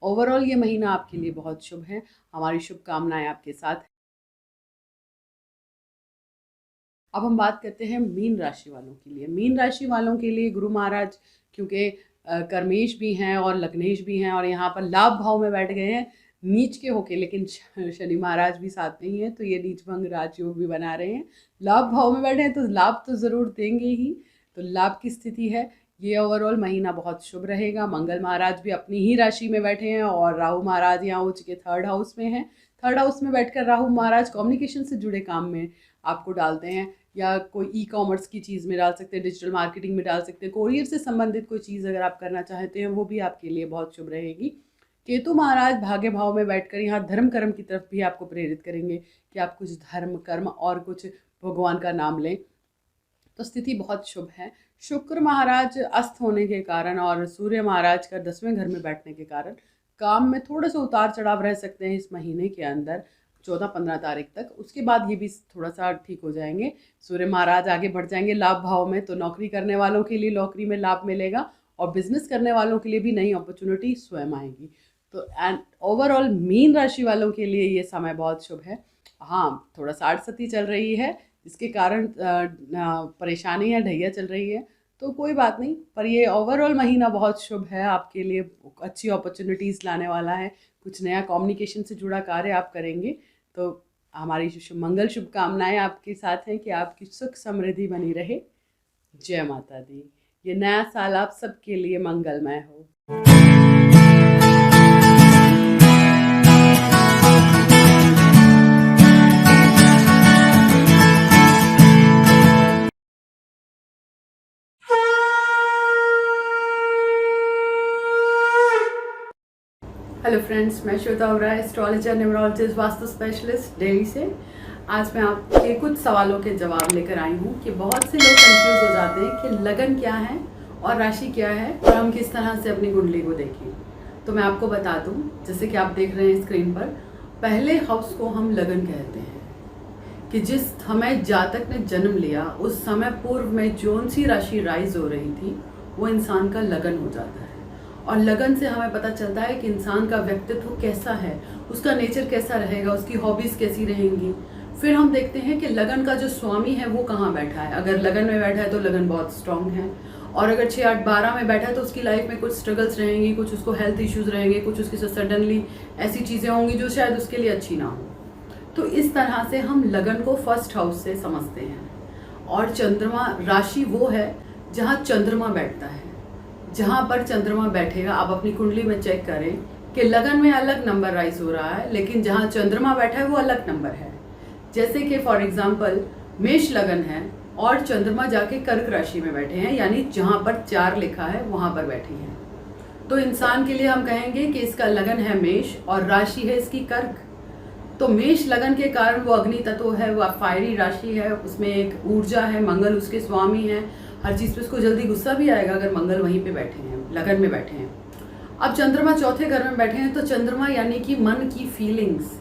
ओवरऑल ये महीना आपके लिए बहुत शुभ है, हमारी शुभकामनाएं आपके साथ। अब हम बात करते हैं मीन राशि वालों के लिए। मीन राशि वालों के लिए गुरु महाराज क्योंकि कर्मेश भी हैं और लग्नेश भी हैं और यहाँ पर लाभ भाव में बैठ गए हैं नीच के होके, लेकिन शनि महाराज भी साथ नहीं है तो ये नीच भंग राजयोग भी बना रहे हैं। लाभ भाव में बैठे हैं तो लाभ तो ज़रूर देंगे ही, तो लाभ की स्थिति है। ये ओवरऑल महीना बहुत शुभ रहेगा। मंगल महाराज भी अपनी ही राशि में बैठे हैं और राहु महाराज यहाँ हो चुके 3rd हाउस में हैं। 3rd हाउस में बैठकर राहु महाराज कम्युनिकेशन से जुड़े काम में आपको डालते हैं, या कोई ई कॉमर्स की चीज़ में डाल सकते हैं, डिजिटल मार्केटिंग में डाल सकते हैं, कोरियर से संबंधित कोई चीज़ अगर आप करना चाहते हैं वो भी आपके लिए बहुत शुभ रहेगी। केतु महाराज भाग्य भाव में बैठकर यहाँ धर्म कर्म की तरफ भी आपको प्रेरित करेंगे कि आप कुछ धर्म कर्म और कुछ भगवान का नाम लें, तो स्थिति बहुत शुभ है। शुक्र महाराज अस्त होने के कारण और सूर्य महाराज का 10वें घर में बैठने के कारण काम में थोड़ा सा उतार चढ़ाव रह सकते हैं इस महीने के अंदर 14-15 तारीख तक। उसके बाद ये भी थोड़ा सा ठीक हो जाएंगे। सूर्य महाराज आगे बढ़ जाएंगे लाभ भाव में, तो नौकरी करने वालों के लिए नौकरी में लाभ मिलेगा और बिजनेस करने वालों के लिए भी नई अपॉर्चुनिटी स्वयं आएगी। तो एंड ओवरऑल मीन राशि वालों के लिए ये समय बहुत शुभ है। हाँ, थोड़ा सा आड़सती चल रही है जिसके कारण परेशानी है, ढैया चल रही है, तो कोई बात नहीं, पर ये ओवरऑल महीना बहुत शुभ है आपके लिए। अच्छी अपॉर्चुनिटीज़ लाने वाला है, कुछ नया कम्युनिकेशन से जुड़ा कार्य आप करेंगे, तो हमारी मंगल शुभकामनाएं आपके साथ हैं कि आपकी सुख समृद्धि बनी रहे। जय माता दी। ये नया साल आप सबके लिए मंगलमय हो। हेलो फ्रेंड्स, मैं Shweta Oberoi, astrologer, numerologist, vastu specialist Delhi से। आज मैं आपके कुछ सवालों के जवाब लेकर आई हूँ कि बहुत से लोग कंफ्यूज हो जाते हैं कि लगन क्या है और राशि क्या है और हम किस तरह से अपनी कुंडली को देखें। तो मैं आपको बता दूँ, जैसे कि आप देख रहे हैं स्क्रीन पर, पहले हाउस को हम लगन कहते हैं कि जिस समय जातक ने जन्म लिया उस समय पूर्व में जौन सी राशि राइज हो रही थी वो इंसान का लगन हो जाता है। और लगन से हमें पता चलता है कि इंसान का व्यक्तित्व कैसा है, उसका नेचर कैसा रहेगा, उसकी हॉबीज़ कैसी रहेंगी। फिर हम देखते हैं कि लगन का जो स्वामी है वो कहाँ बैठा है। अगर लगन में बैठा है तो लगन बहुत स्ट्रांग है, और अगर 6, 8, 12 में बैठा है तो उसकी लाइफ में कुछ स्ट्रगल्स रहेंगी, कुछ उसको हेल्थ इश्यूज़ रहेंगे, कुछ उसके साथ सडनली ऐसी चीज़ें होंगी जो शायद उसके लिए अच्छी ना हो। तो इस तरह से हम लगन को 1st हाउस से समझते हैं। और चंद्रमा राशि वो है जहाँ चंद्रमा बैठता है। जहाँ पर चंद्रमा बैठेगा, आप अपनी कुंडली में चेक करें कि लगन में अलग नंबर राइज हो रहा है, लेकिन जहाँ चंद्रमा बैठा है वो अलग नंबर है। जैसे कि फॉर एग्जांपल मेष लगन है और चंद्रमा जाके कर्क राशि में बैठे हैं, यानी जहाँ पर 4 लिखा है वहाँ पर बैठी हैं, तो इंसान के लिए हम कहेंगे कि इसका लगन है मेष और राशि है इसकी कर्क। तो मेष लगन के कारण वो अग्नि तत्व है, वो फायरी राशि है, उसमें एक ऊर्जा है, मंगल उसके स्वामी है, हर चीज़ पे उसको जल्दी गुस्सा भी आएगा अगर मंगल वहीं पे बैठे हैं, लगन में बैठे हैं। अब चंद्रमा 4थे घर में बैठे हैं, तो चंद्रमा यानी कि मन की फीलिंग्स,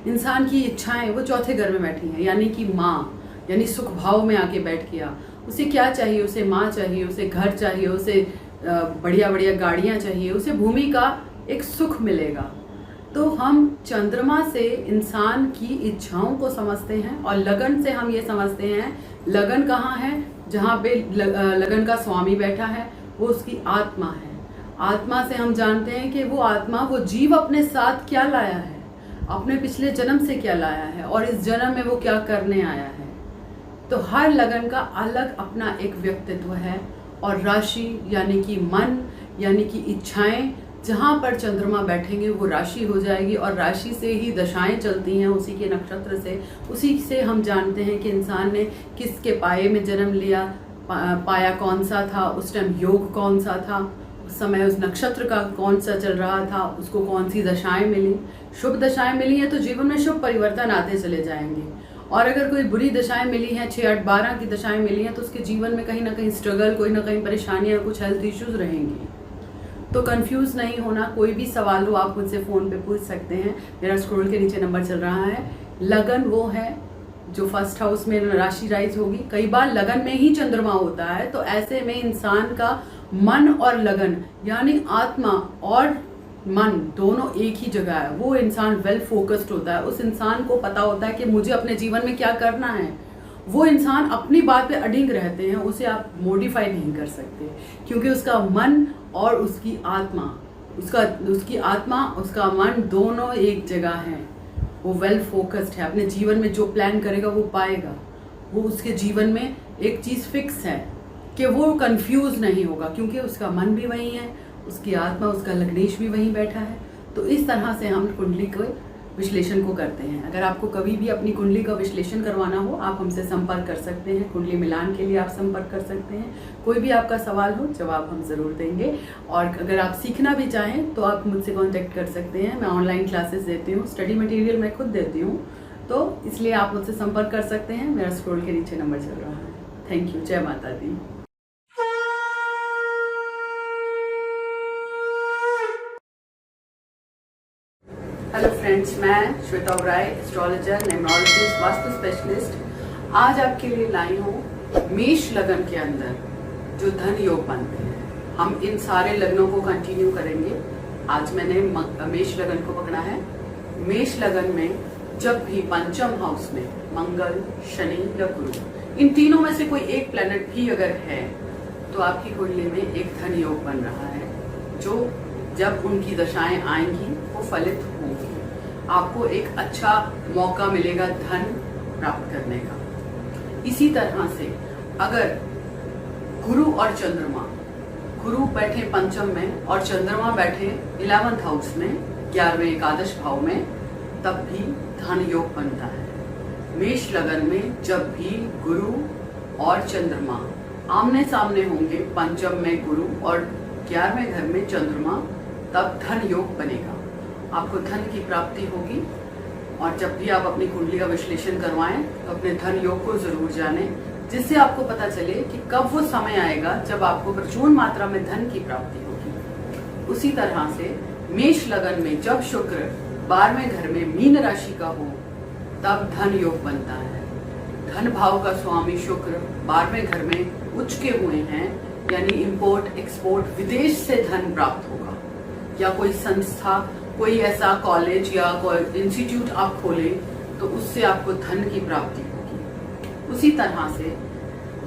इंसान की इच्छाएं, वो 4थे घर में बैठी हैं, यानी कि माँ, यानी सुख भाव में आके बैठ गया। उसे क्या चाहिए, उसे माँ चाहिए, उसे घर चाहिए, उसे बढ़िया बढ़िया गाड़ियाँ चाहिए, उसे भूमि का एक सुख मिलेगा। तो हम चंद्रमा से इंसान की इच्छाओं को समझते हैं और लगन से हम ये समझते हैं लगन कहाँ है, जहाँ पे लगन का स्वामी बैठा है वो उसकी आत्मा है। आत्मा से हम जानते हैं कि वो आत्मा, वो जीव अपने साथ क्या लाया है, अपने पिछले जन्म से क्या लाया है और इस जन्म में वो क्या करने आया है। तो हर लगन का अलग अपना एक व्यक्तित्व है। और राशि यानी कि मन, यानी कि इच्छाएं, जहाँ पर चंद्रमा बैठेंगे वो राशि हो जाएगी और राशि से ही दशाएं चलती हैं, उसी के नक्षत्र से। उसी से हम जानते हैं कि इंसान ने किसके पाये में जन्म लिया, पाया कौन सा था, उस टाइम योग कौन सा था, उस समय उस नक्षत्र का कौन सा चल रहा था, उसको कौन सी दशाएं मिली। शुभ दशाएं मिली हैं तो जीवन में शुभ परिवर्तन आते चले जाएंगे, और अगर कोई बुरी दशाएं मिली हैं, 6, 8, 12 की दशाएं मिली हैं, तो उसके जीवन में कहीं ना कहीं स्ट्रगल, कोई ना कहीं परेशानियाँ, कुछ हेल्थ इश्यूज रहेंगी। तो कंफ्यूज नहीं होना, कोई भी सवाल हो आप मुझसे फ़ोन पे पूछ सकते हैं, मेरा स्क्रॉल के नीचे नंबर चल रहा है। लगन वो है जो फर्स्ट हाउस में राशि राइज होगी। कई बार लगन में ही चंद्रमा होता है, तो ऐसे में इंसान का मन और लगन यानी आत्मा और मन दोनों एक ही जगह है। वो इंसान वेल फोकस्ड होता है, उस इंसान को पता होता है कि मुझे अपने जीवन में क्या करना है। वो इंसान अपनी बात पे अडिग रहते हैं, उसे आप मॉडिफाई नहीं कर सकते, क्योंकि उसका मन और उसकी आत्मा उसका मन दोनों एक जगह हैं। वो वेल फोकस्ड है, अपने जीवन में जो प्लान करेगा वो पाएगा। वो उसके जीवन में एक चीज़ फिक्स है कि वो कंफ्यूज नहीं होगा, क्योंकि उसका मन भी वही है, उसकी आत्मा, उसका लग्नेश भी वहीं बैठा है। तो इस तरह से हम कुंडली के विश्लेषण को करते हैं। अगर आपको कभी भी अपनी कुंडली का विश्लेषण करवाना हो, आप हमसे संपर्क कर सकते हैं। कुंडली मिलान के लिए आप संपर्क कर सकते हैं। कोई भी आपका सवाल हो, जवाब हम ज़रूर देंगे। और अगर आप सीखना भी चाहें तो आप मुझसे कांटेक्ट कर सकते हैं। मैं ऑनलाइन क्लासेस देती हूँ, स्टडी मटेरियल मैं खुद देती हूँ, तो इसलिए आप मुझसे संपर्क कर सकते हैं। मेरा स्क्रॉल के नीचे नंबर चल रहा है। Thank you. जय माता दी। हेलो फ्रेंड्स, मैं Shweta Oberoi, astrologer, numerologist, vastu specialist, आज आपके लिए लाई हूँ मेष लगन के अंदर जो धन योग बनते हैं। हम इन सारे लग्नों को कंटिन्यू करेंगे। आज मैंने मेष लगन को पकड़ा है। मेष लगन में जब भी पंचम हाउस में मंगल, शनि या गुरु, इन तीनों में से कोई एक प्लैनेट भी अगर है तो आपकी कुंडली में एक धन योग बन रहा है, जो जब उनकी दशाएं आएंगी वो फलित होंगी। आपको एक अच्छा मौका मिलेगा धन प्राप्त करने का। इसी तरह से अगर गुरु और चंद्रमा, गुरु बैठे पंचम में और चंद्रमा बैठे 11th हाउस में, 11वें एकादश भाव में, तब भी धन योग बनता है। मेष लगन में जब भी गुरु और चंद्रमा आमने सामने होंगे, पंचम में गुरु और 11वें घर में चंद्रमा, तब धन योग बनेगा। आपको धन की प्राप्ति होगी। और जब भी आप अपनी कुंडली का विश्लेषण करवाएं तो अपने धन योग को जरूर जानें, जिससे आपको पता चले कि कब वो समय आएगा जब आपको प्रचुर मात्रा में धन की प्राप्ति होगी। उसी तरह से मेष लगन में जब शुक्र 12वें घर में मीन राशि का हो, तब धन योग बनता है। धन भाव का स्वामी शुक्र 12वें घर में उच्च के हुए हैं, यानी इंपोर्ट एक्सपोर्ट, विदेश से धन प्राप्त होगा। या कोई संस्था, कोई ऐसा कॉलेज या कोई इंस्टीट्यूट आप खोलें तो उससे आपको धन की प्राप्ति होगी। उसी तरह से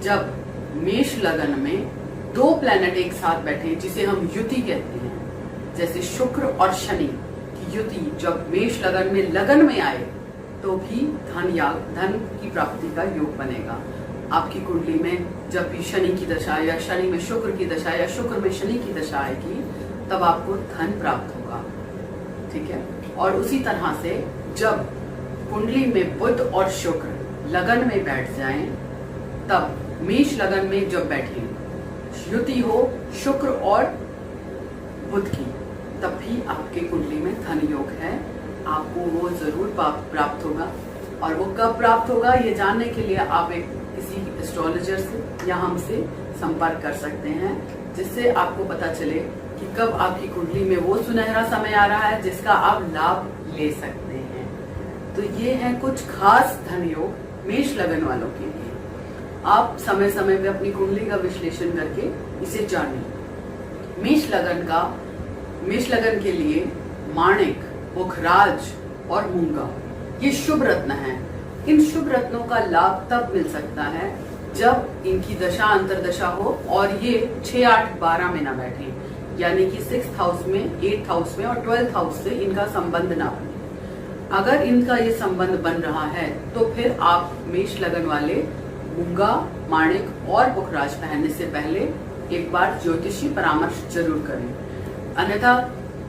जब मेष लगन में दो प्लैनेट एक साथ बैठे, जिसे हम युति कहते हैं, जैसे शुक्र और शनि की युति जब मेष लगन में लगन में आए तो भी धन की प्राप्ति का योग बनेगा। आपकी कुंडली में जब भी शनि की दशा या शनि में शुक्र की दशा या शुक्र में शनि की दशा आएगी, तब आपको धन प्राप्त होगा। ठीक है। और उसी तरह से जब कुंडली में बुध और शुक्र लगन में बैठ जाएं, तब मेष लगन में जब बैठे युति हो शुक्र और बुध की, तब भी आपके कुंडली में धन योग है। आपको वो जरूर प्राप्त होगा। और वो कब प्राप्त होगा ये जानने के लिए आप किसी एस्ट्रोलॉजर से या हमसे संपर्क कर सकते हैं, जिससे आपको पता चले कि कब आपकी कुंडली में वो सुनहरा समय आ रहा है जिसका आप लाभ ले सकते हैं। तो ये है कुछ खास धन योग मेष लगन वालों के लिए। आप समय समय पे अपनी कुंडली का विश्लेषण करके इसे जानें। मेष लगन के लिए माणिक, पुखराज और मूंगा ये शुभ रत्न हैं। इन शुभ रत्नों का लाभ तब मिल सकता है जब इनकी दशा अंतरदशा हो और ये 6, 8, 12 में ना बैठे, यानी कि 6th हाउस में, 8th हाउस में और 12th हाउस से इनका संबंध ना बने। अगर इनका ये संबंध बन रहा है तो फिर आप मेष लगन वाले मूंगा, माणिक और पुखराज पहनने से पहले एक बार ज्योतिषी परामर्श जरूर करें, अन्यथा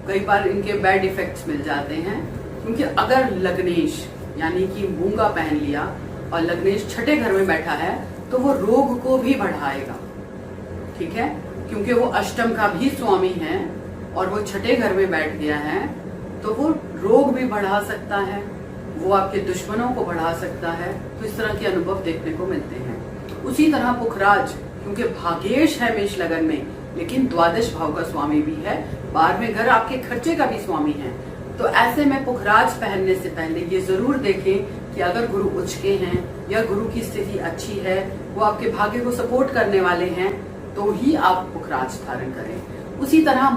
कई बार इनके बैड इफेक्ट्स मिल जाते हैं। क्योंकि अगर लग्नेश यानी कि मूंगा पहन लिया और लग्नेश 6ठे घर में बैठा है तो वो रोग को भी बढ़ाएगा। ठीक है, क्योंकि वो अष्टम का भी स्वामी है और वो 6ठे घर में बैठ गया है, तो वो रोग भी बढ़ा सकता है, वो आपके दुश्मनों को बढ़ा सकता है। तो इस तरह के अनुभव देखने को मिलते हैं। उसी तरह पुखराज, क्योंकि भाग्येश है मेष लगन में, लेकिन द्वादश भाव का स्वामी भी है, 12वें घर आपके खर्चे का भी स्वामी है। तो ऐसे में पुखराज पहनने से पहले ये जरूर देखें कि अगर गुरु उच्च के हैं या गुरु की स्थिति अच्छी है, वो आपके भाग्य को सपोर्ट करने वाले हैं, तो ही आप पुखराज धारण करें। उसी तरह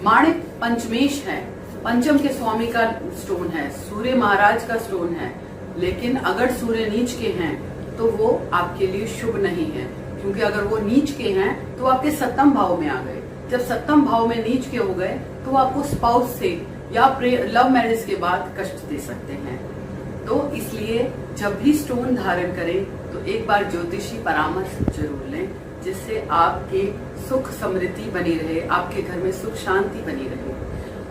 माणिक पंचमेश है, पंचम के स्वामी का स्टोन है, सूर्य महाराज का स्टोन है, लेकिन अगर सूर्य नीच के हैं तो वो आपके लिए शुभ नहीं है, क्योंकि अगर वो नीच के हैं तो आपके सप्तम भाव में आ गए। जब सप्तम भाव में नीच के हो गए तो वो आपको स्पाउस से या लव मैरिज के बाद कष्ट दे सकते हैं। तो इसलिए जब भी स्टोन धारण करें तो एक बार ज्योतिषी परामर्श जरूर लें, जिससे आपके सुख समृद्धि बनी रहे, आपके घर में सुख शांति बनी रहे।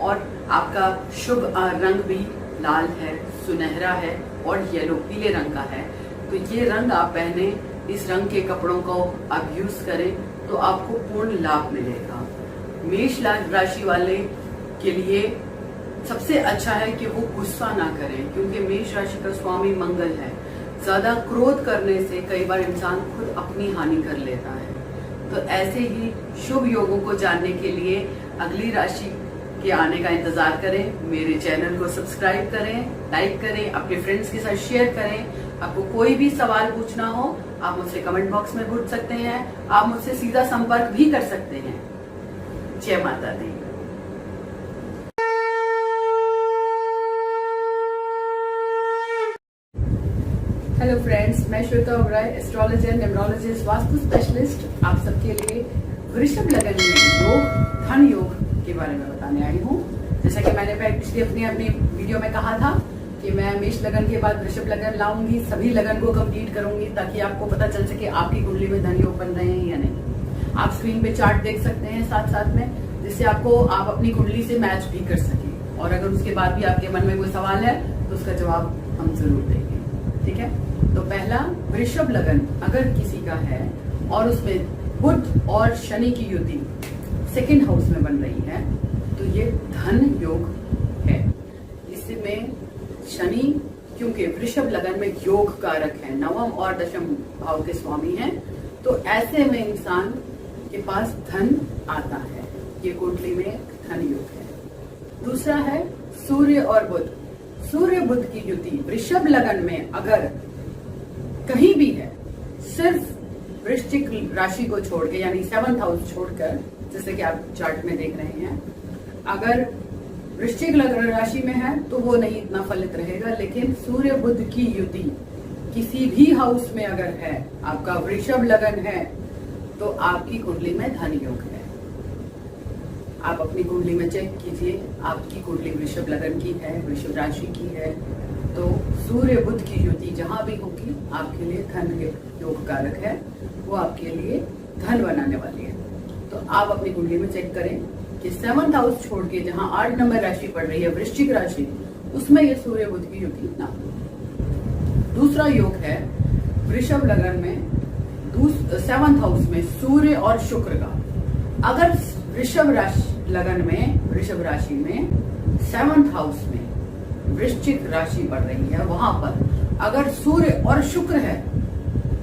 और आपका शुभ रंग भी लाल है, सुनहरा है और येलो पीले रंग का है। तो ये रंग आप पहने, इस रंग के कपड़ों को आप यूज करें तो आपको पूर्ण लाभ मिलेगा। मेष राशि वाले के लिए सबसे अच्छा है कि वो गुस्सा ना करें, क्योंकि मेष राशि का स्वामी मंगल है। ज्यादा क्रोध करने से कई बार इंसान खुद अपनी हानि कर लेता है। तो ऐसे ही शुभ योगों को जानने के लिए अगली राशि के आने का इंतजार करें। मेरे चैनल को सब्सक्राइब करें, लाइक करें, अपने फ्रेंड्स के साथ शेयर करें। आपको कोई भी सवाल पूछना हो आप मुझसे कमेंट बॉक्स में पूछ सकते हैं, आप मुझसे सीधा संपर्क भी कर सकते हैं। जय माता दी। हेलो फ्रेंड्स, मैं Shweta Oberoi, astrologer, numerologist, vastu specialist, आप सबके लिए वृषभ लगन में योग, धन योग के बारे में बताने आई हूँ। जैसा कि मैंने पिछली अपनी वीडियो में कहा था कि मैं मेष लगन के बाद वृषभ लगन लाऊंगी, सभी लगन को कंप्लीट करूंगी ताकि आपको पता चल सके आपकी कुंडली में धन योग बन रहे हैं या नहीं। आप स्क्रीन पे चार्ट देख सकते हैं साथ साथ में, जिससे आपको आप अपनी कुंडली से मैच भी कर सकें। और अगर उसके बाद भी आपके मन में कोई सवाल है तो उसका जवाब हम जरूर देंगे। ठीक है, तो पहला वृषभ लगन अगर किसी का है और उसमें बुध और शनि की युति सेकंड हाउस में बन रही है तो ये धन योग है। इसमें शनि क्योंकि वृषभ लगन में योग कारक है, नवम और दशम भाव के स्वामी हैं, तो ऐसे में इंसान के पास धन आता है। ये कुंडली में धन योग है। दूसरा है सूर्य और बुध। सूर्य बुध की युति वृषभ लगन में अगर कहीं भी है, सिर्फ वृश्चिक राशि को छोड़ के, यानी 7th हाउस छोड़कर, जैसे कि आप चार्ट में देख रहे हैं, अगर वृश्चिक राशि में है तो वो नहीं इतना फलित रहेगा। लेकिन सूर्य बुध की युति किसी भी हाउस में अगर है, आपका वृषभ लगन है, तो आपकी कुंडली में धन योग है। आप अपनी कुंडली में चेक कीजिए, आपकी कुंडली वृषभ लगन की है, वृषभ राशि की है, तो सूर्य बुध की युति जहां भी होगी आपके लिए धन योग कारक है, वो आपके लिए धन बनाने वाली है। तो आप अपनी कुंडली में चेक करें कि 7th हाउस छोड़ के जहां 8 नंबर राशि पड़ रही है वृश्चिक राशि, उसमें ये सूर्य बुध की युति ना हो। दूसरा योग है वृषभ लगन में 7th हाउस में सूर्य और शुक्र का। अगर वृषभ लगन में, वृषभ राशि में 7th हाउस में वृश्चिक राशि बढ़ रही है, वहां पर अगर सूर्य और शुक्र है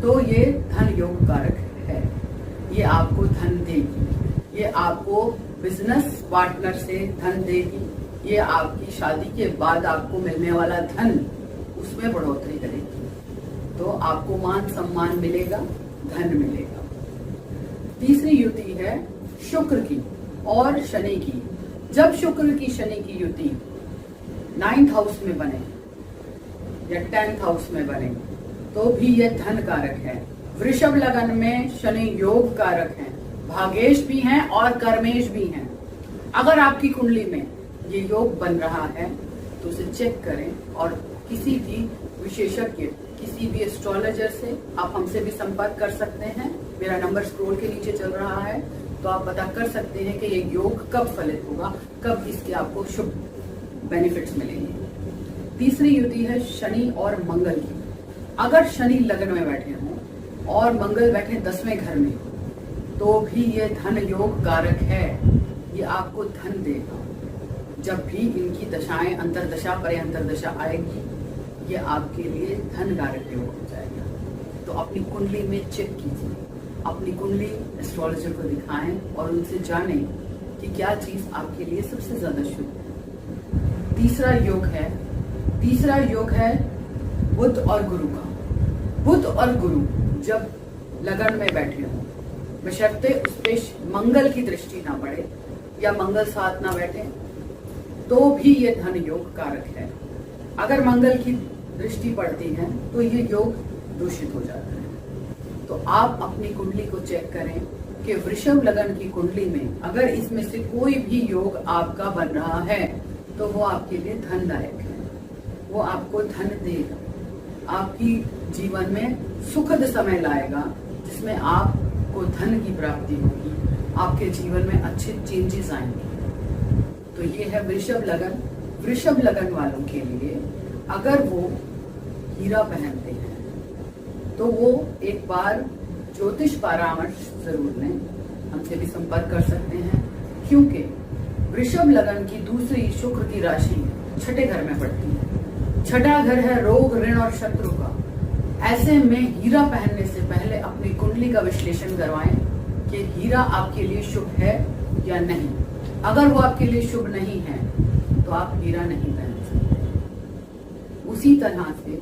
तो ये धन योग कारक है। ये आपको धन देगी, ये आपको बिजनेस पार्टनर से धन देगी, ये आपकी शादी के बाद आपको मिलने वाला धन उसमें बढ़ोतरी करेगी। तो आपको मान सम्मान मिलेगा, धन मिलेगा। तीसरी युति है शुक्र की और शनि की। जब शुक्र की शनि की युति 9th हाउस में बने या 10th हाउस में बने तो भी यह धन कारक है। वृषभ लगन में शनि योग कारक है, भागेश भी हैं और कर्मेश भी हैं। अगर आपकी कुंडली में ये योग बन रहा है तो उसे चेक करें और किसी भी विशेषज्ञ, किसी भी एस्ट्रोलॉजर से आप हमसे भी संपर्क कर सकते हैं। मेरा नंबर स्क्रोल के नीचे चल रहा है, तो आप पता कर सकते हैं कि ये योग कब फलित होगा, कब इसके आपको शुभ बेनिफिट्स मिलेंगे। तीसरी युति है शनि और मंगल की। अगर शनि लगन में बैठे हों और मंगल बैठे 10वें घर में तो भी ये धन योग कारक है, ये आपको धन देगा। जब भी इनकी दशाएं अंतरदशा पर अंतरदशा आएगी, ये आपके लिए धन कारक योग हो जाएगा। तो अपनी कुंडली में चेक कीजिए, अपनी कुंडली एस्ट्रोलॉजर को दिखाएं और उनसे जानें कि क्या चीज आपके लिए सबसे ज्यादा शुभ है। तीसरा योग है बुध और गुरु का। बुध और गुरु जब लगन में बैठे हों, बशर्ते उस पे मंगल की दृष्टि ना पड़े या मंगल साथ ना बैठे, तो भी ये धन योग कारक है। अगर मंगल की दृष्टि पड़ती है तो ये योग दूषित हो जाता है। तो आप अपनी कुंडली को चेक करें कि वृषभ लगन की कुंडली में अगर इसमें से कोई भी योग आपका बन रहा है तो वो आपके लिए धनदायक है, वो आपको धन देगा, आपकी जीवन में सुखद समय लाएगा, जिसमें आपको धन की प्राप्ति होगी, आपके जीवन में अच्छे चेंजेस आएंगे। तो ये है वृषभ लगन। वृषभ लगन वालों के लिए अगर वो हीरा पहनते हैं तो वो एक बार ज्योतिष परामर्श जरूर लें, हमसे भी संपर्क कर सकते हैं, क्योंकि वृषभ लगन की दूसरी शुक्र की राशि छठे घर में पड़ती है। छठा घर है रोग, ऋण और शत्रु का। ऐसे में हीरा पहनने से पहले अपनी कुंडली का विश्लेषण करवाएं कि हीरा आपके लिए शुभ है या नहीं। अगर वो आपके लिए शुभ नहीं है तो आप हीरा नहीं पहन सकते। उसी तरह से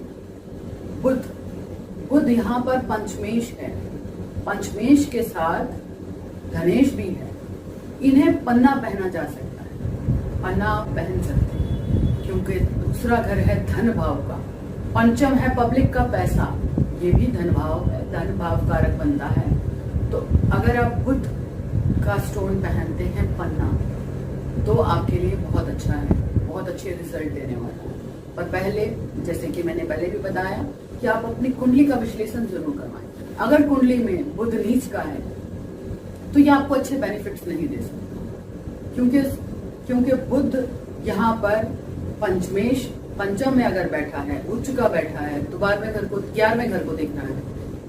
बुध यहाँ पर पंचमेश है, पंचमेश के साथ धनेश भी है। इन्हें पन्ना पहना जा सकता है, पन्ना पहन सकते हैं, क्योंकि दूसरा घर है धन भाव का, पंचम है पब्लिक का पैसा, ये भी धन भाव है, धन भाव कारक बनता है। तो अगर आप बुध का स्टोन पहनते हैं पन्ना, तो आपके लिए बहुत अच्छा है, बहुत अच्छे रिजल्ट देने वाला है। पर पहले, जैसे कि मैंने पहले भी बताया, कि आप अपनी कुंडली का विश्लेषण जरूर करवाएं। अगर कुंडली में बुध नीच का है तो ये आपको अच्छे बेनिफिट्स नहीं दे सकता, क्योंकि बुध यहाँ पर पंचम में अगर बैठा है, उच्च का बैठा है, तो 11वें घर को देखना है।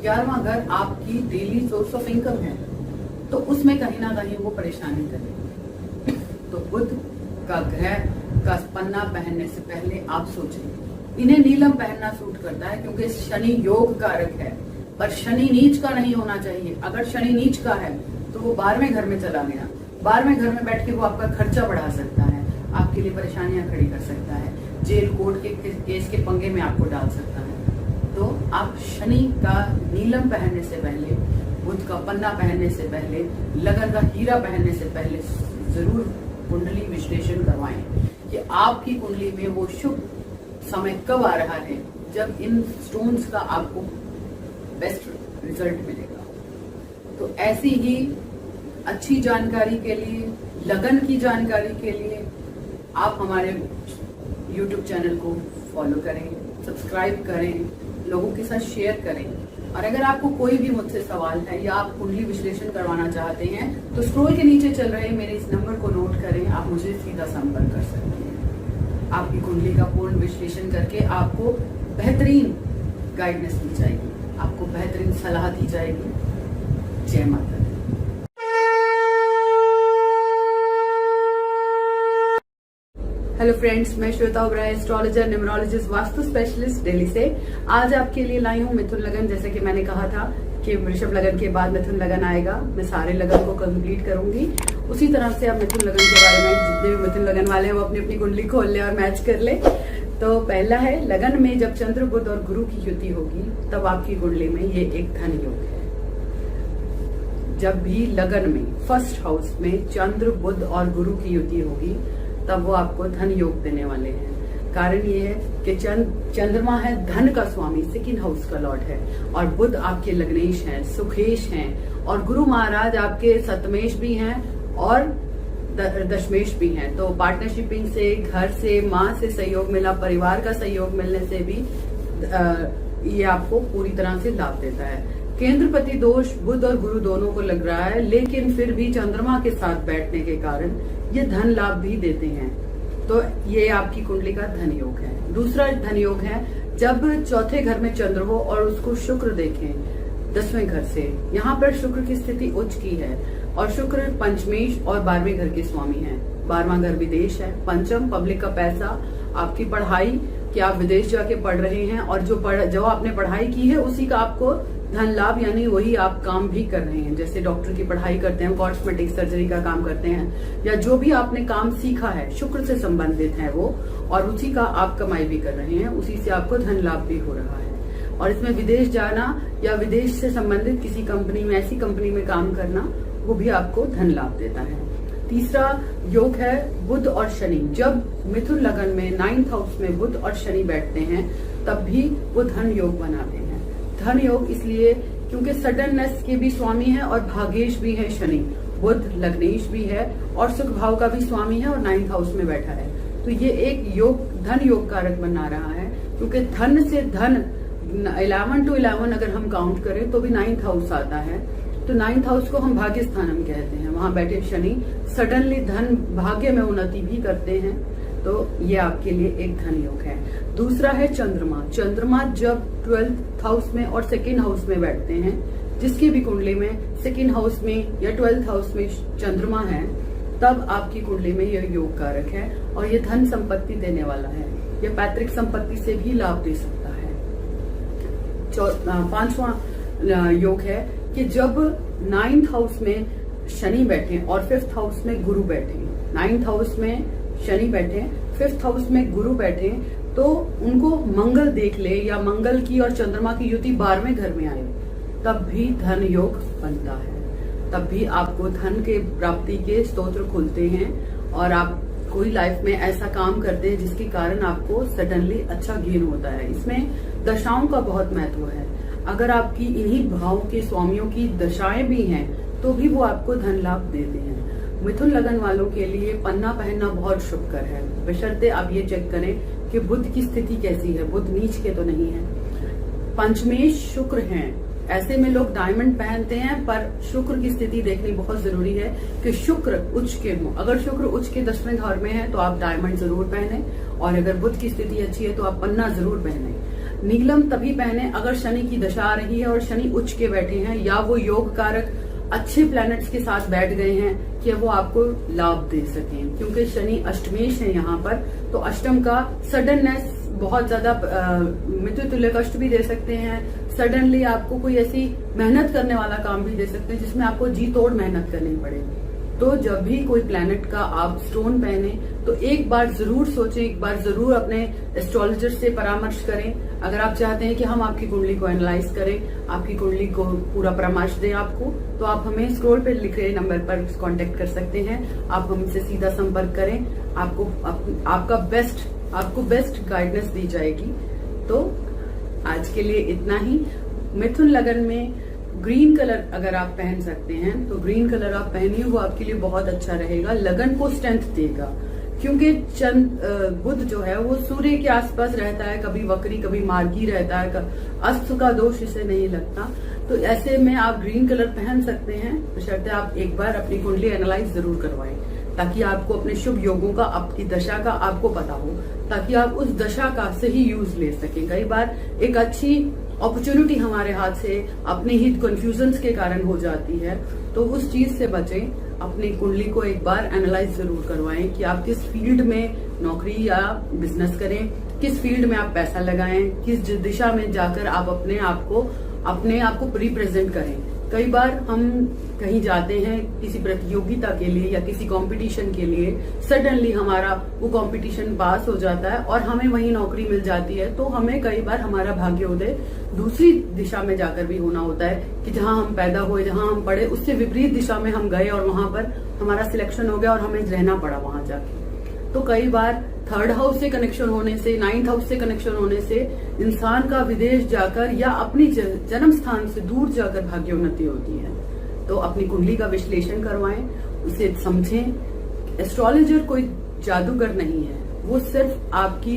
11वां घर आपकी डेली सोर्स ऑफ इनकम है, तो उसमें कहीं ना कहीं वो परेशानी करेगी। तो बुध का ग्रह का पन्ना पहनने से पहले आप सोचें। इन्हें नीलम पहनना सूट करता है क्योंकि शनि योग कारक है, पर शनि नीच का नहीं होना चाहिए। अगर शनि नीच का है तो वो 12वें घर में चला गया, 12वें घर में बैठ के वो आपका खर्चा बढ़ा सकता है, आपके लिए परेशानियां खड़ी कर सकता है, जेल कोर्ट के केस के पंगे में आपको डाल सकता है। तो आप शनि का नीलम पहनने से पहले, बुध का पन्ना पहनने से पहले, लगन का हीरा पहनने से पहले जरूर कुंडली विश्लेषण करवाएं कि आपकी कुंडली में वो शुभ समय कब आ रहा है जब इन स्टोन्स का आपको बेस्ट रिजल्ट मिलेगा। तो ऐसी ही अच्छी जानकारी के लिए, लगन की जानकारी के लिए आप हमारे YouTube चैनल को फॉलो करें, सब्सक्राइब करें, लोगों के साथ शेयर करें। और अगर आपको कोई भी मुझसे सवाल है या आप कुंडली विश्लेषण करवाना चाहते हैं तो स्क्रोल के नीचे चल रहे मेरे इस नंबर को नोट करें, आप मुझे सीधा संपर्क कर सकते हैं। आपकी कुंडली का पूर्ण विश्लेषण करके आपको बेहतरीन गाइडेंस दी जाएगी, आपको बेहतरीन सलाह दी जाएगी। जय माता दी। हेलो फ्रेंड्स, मैं Shweta Oberoi, astrologer, numerologist, vastu specialist Delhi से। आज आपके लिए लाई हूँ मिथुन लगन। जैसे कि मैंने कहा था कि वृषभ लगन के बाद मिथुन लगन आएगा, मैं सारे लगन को कंप्लीट करूंगी। उसी तरह से आप मिथुन लगन के बारे में, जितने भी मिथुन लगन वाले हैं वो अपनी अपनी कुंडली खोल ले और मैच कर ले। तो पहला है, लगन में जब चंद्र, बुध और गुरु की युति होगी तब आपकी कुंडली में ये एक धन योग है। जब भी लगन में फर्स्ट हाउस में चंद्र, बुध और गुरु की युति होगी तब वो आपको धन योग देने वाले हैं। कारण ये है कि चंद्रमा है धन का स्वामी, सेकंड हाउस का लॉर्ड है, और बुध आपके लग्नेश हैं, सुखेश हैं, और गुरु महाराज आपके सप्तमेश भी हैं और दशमेश भी हैं। तो पार्टनरशिपिंग से, घर से, माँ से सहयोग मिला, परिवार का सहयोग मिलने से भी ये आपको पूरी तरह से लाभ देता है। केंद्रपति दोष बुध और गुरु दोनों को लग रहा है, लेकिन फिर भी चंद्रमा के साथ बैठने के कारण ये धन लाभ भी देते हैं। तो ये आपकी कुंडली का धन योग है। दूसरा धन योग है जब चौथे घर में चंद्र हो और उसको शुक्र देखें 10वें घर से। यहाँ पर शुक्र की स्थिति उच्च की है और शुक्र पंचमेश और 12वें घर के स्वामी है। 12वां घर विदेश है, पंचम पब्लिक का पैसा, आपकी पढ़ाई कि आप विदेश जाके पढ़ रहे हैं और जो आपने पढ़ाई की है उसी का आपको धन लाभ यानी वही आप काम भी कर रहे हैं, जैसे डॉक्टर की पढ़ाई करते हैं, कॉस्मेटिक सर्जरी का काम करते हैं, या जो भी आपने काम सीखा है शुक्र से संबंधित है वो, और उसी का आप कमाई भी कर रहे हैं, उसी से आपको धन लाभ भी हो रहा है। और इसमें विदेश जाना या विदेश से संबंधित किसी कंपनी में, ऐसी कंपनी में काम करना, वो भी आपको धन लाभ देता है। तीसरा योग है बुध और शनि। जब मिथुन लगन में 9th हाउस में बुध और शनि बैठते हैं तब भी वो धन योग बनाते हैं। धन योग इसलिए क्योंकि सडननेस के भी स्वामी है और भाग्येश भी है शनि, बुध लग्नेश भी है और सुख भाव का भी स्वामी है और 9th हाउस में बैठा है। तो ये एक योग धन योग कारक बना रहा है, क्योंकि धन से धन 11 to 11 अगर हम काउंट करें तो भी 9th हाउस आता है। तो 9th हाउस को हम भाग्य स्थान हम कहते हैं। वहां बैठे शनि सडनली धन भाग्य में उन्नति भी करते हैं, तो ये आपके लिए एक धन योग है। दूसरा है चंद्रमा। चंद्रमा जब 12th हाउस में और 2nd हाउस में बैठते हैं, जिसकी भी कुंडली में 2nd हाउस में या 12th हाउस में चंद्रमा है, तब आपकी कुंडली में यह योग कारक है और ये धन संपत्ति देने वाला है। यह पैतृक संपत्ति से भी लाभ दे सकता है। 5वां योग है कि जब 9th हाउस में शनि बैठे और 5th हाउस में गुरु बैठे, 9th हाउस में शनि बैठे, 5th हाउस में गुरु बैठे, तो उनको मंगल देख ले या मंगल की और चंद्रमा की युति 12वें घर में आए, तब भी धन योग बनता है। तब भी आपको धन के प्राप्ति के स्तोत्र खुलते हैं और आप कोई लाइफ में ऐसा काम करते हैं जिसके कारण आपको सडनली अच्छा गेन होता है। इसमें दशाओं का बहुत महत्व है। अगर आपकी इन्हीं भाव के स्वामियों की दशाएं भी हैं तो भी वो आपको धन लाभ देते हैं। मिथुन लगन वालों के लिए पन्ना पहनना बहुत शुभकर है, बशर्ते आप ये चेक करें कि बुध की स्थिति कैसी है, बुध नीच के तो नहीं है। पंचमेश शुक्र हैं, ऐसे में लोग डायमंड पहनते हैं, पर शुक्र की स्थिति देखनी बहुत जरूरी है कि शुक्र उच्च के हो। अगर शुक्र उच्च के 10वें घर में है तो आप डायमंड जरूर पहने, और अगर बुध की स्थिति अच्छी है तो आप पन्ना जरूर पहने। नीलम तभी पहने अगर शनि की दशा आ रही है और शनि उच्च के बैठे हैं, या वो योग कारक अच्छे प्लैनेट्स के साथ बैठ गए हैं कि वो आपको लाभ दे सकें। क्योंकि शनि अष्टमेश है यहाँ पर, तो अष्टम का सडननेस बहुत ज्यादा मृत्यु तुल्य कष्ट भी दे सकते हैं। सडनली आपको कोई ऐसी मेहनत करने वाला काम भी दे सकते हैं जिसमें आपको जी तोड़ मेहनत करनी पड़े। तो जब भी कोई प्लैनेट का आप स्टोन पहने तो एक बार जरूर सोचें, एक बार जरूर अपने एस्ट्रोलॉजर से परामर्श करें। अगर आप चाहते हैं कि हम आपकी कुंडली को एनालाइज करें, आपकी कुंडली को पूरा परामर्श दें आपको, तो आप हमें स्क्रॉल पे लिखे रहे नंबर पर कांटेक्ट कर सकते हैं। आप हमसे सीधा संपर्क करें, आपको बेस्ट गाइडेंस दी जाएगी। तो आज के लिए इतना ही। मिथुन लगन में ग्रीन कलर अगर आप पहन सकते हैं तो ग्रीन कलर आप पहनिए, वो आपके लिए बहुत अच्छा रहेगा, लगन को स्ट्रेंथ देगा। क्योंकि बुध जो है वो सूर्य के आसपास रहता है, कभी वक्री कभी मार्गी रहता है, अस्त का दोष इसे नहीं लगता। तो ऐसे में आप ग्रीन कलर पहन सकते हैं, बशर्ते आप एक बार अपनी कुंडली एनालाइज जरूर करवाएं, ताकि आपको अपने शुभ योगों का, आपकी दशा का आपको पता हो, ताकि आप उस दशा का सही यूज ले सकें। कई बार एक अच्छी अपॉर्चुनिटी हमारे हाथ से अपने ही कंफ्यूजन्स के कारण हो जाती है, तो उस चीज से बचें। अपनी कुंडली को एक बार एनालाइज जरूर करवाएं कि आप किस फील्ड में नौकरी या बिजनेस करें, किस फील्ड में आप पैसा लगाएं, किस दिशा में जाकर आप अपने आप को रिप्रेजेंट करें। कई बार हम कहीं जाते हैं किसी प्रतियोगिता के लिए या किसी कंपटीशन के लिए, सडनली हमारा वो कंपटीशन पास हो जाता है और हमें वहीं नौकरी मिल जाती है, तो हमें कई बार हमारा भाग्योदय दूसरी दिशा में जाकर भी होना होता है कि जहां हम पैदा हुए, जहां हम पढ़े, उससे विपरीत दिशा में हम गए और वहां पर हमारा सिलेक्शन हो गया और हमें रहना पड़ा वहां जाके। तो कई बार 3rd हाउस से कनेक्शन होने से, 9th हाउस से कनेक्शन होने से इंसान का विदेश जाकर या अपनी जन्म स्थान से दूर जाकर भाग्योन्नति होती है। तो अपनी कुंडली का विश्लेषण करवाएं, उसे समझें। एस्ट्रोलॉजर कोई जादूगर नहीं है, वो सिर्फ आपकी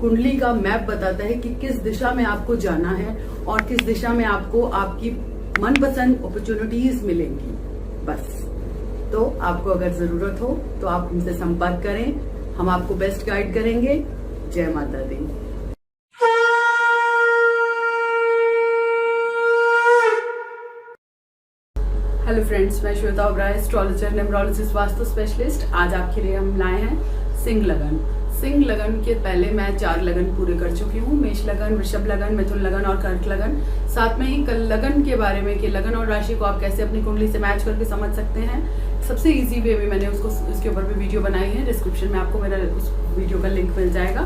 कुंडली का मैप बताता है कि किस दिशा में आपको जाना है और किस दिशा में आपको आपकी मनपसंद अपॉर्चुनिटीज मिलेंगी, बस। तो आपको अगर जरूरत हो तो आप हमसे संपर्क करें, हम आपको बेस्ट गाइड करेंगे। जय माता दी। हेलो फ्रेंड्स, मैं Shweta Oberoi, astrologer, numerologist, vastu specialist. आज आपके लिए हम लाए हैं सिंह लगन। सिंह लगन के पहले मैं 4 लगन पूरे कर चुकी हूँ, मेष लगन, वृषभ लगन, मिथुन लगन और कर्क लगन। साथ में ही कल लगन के बारे में कि लगन और राशि को आप कैसे अपनी कुंडली से मैच करके समझ सकते हैं, सबसे इजी वे में मैंने उसके ऊपर भी वीडियो बनाई है। डिस्क्रिप्शन में आपको मेरा उस वीडियो का लिंक मिल जाएगा।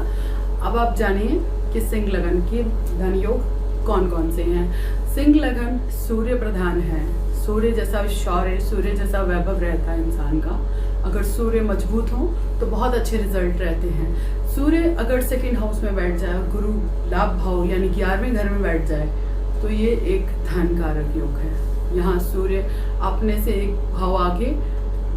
अब आप जानिए कि सिंह लगन के धन योग कौन कौन से हैं। सिंह लगन सूर्य प्रधान है, सूर्य जैसा शौर्य, सूर्य जैसा वैभव रहता है इंसान का। अगर सूर्य मजबूत हो तो बहुत अच्छे रिजल्ट रहते हैं। सूर्य अगर सेकंड हाउस में बैठ जाए और गुरु लाभ भाव यानी 11वें घर में बैठ जाए तो ये एक धन कारक योग है। यहाँ सूर्य अपने से एक भाव आगे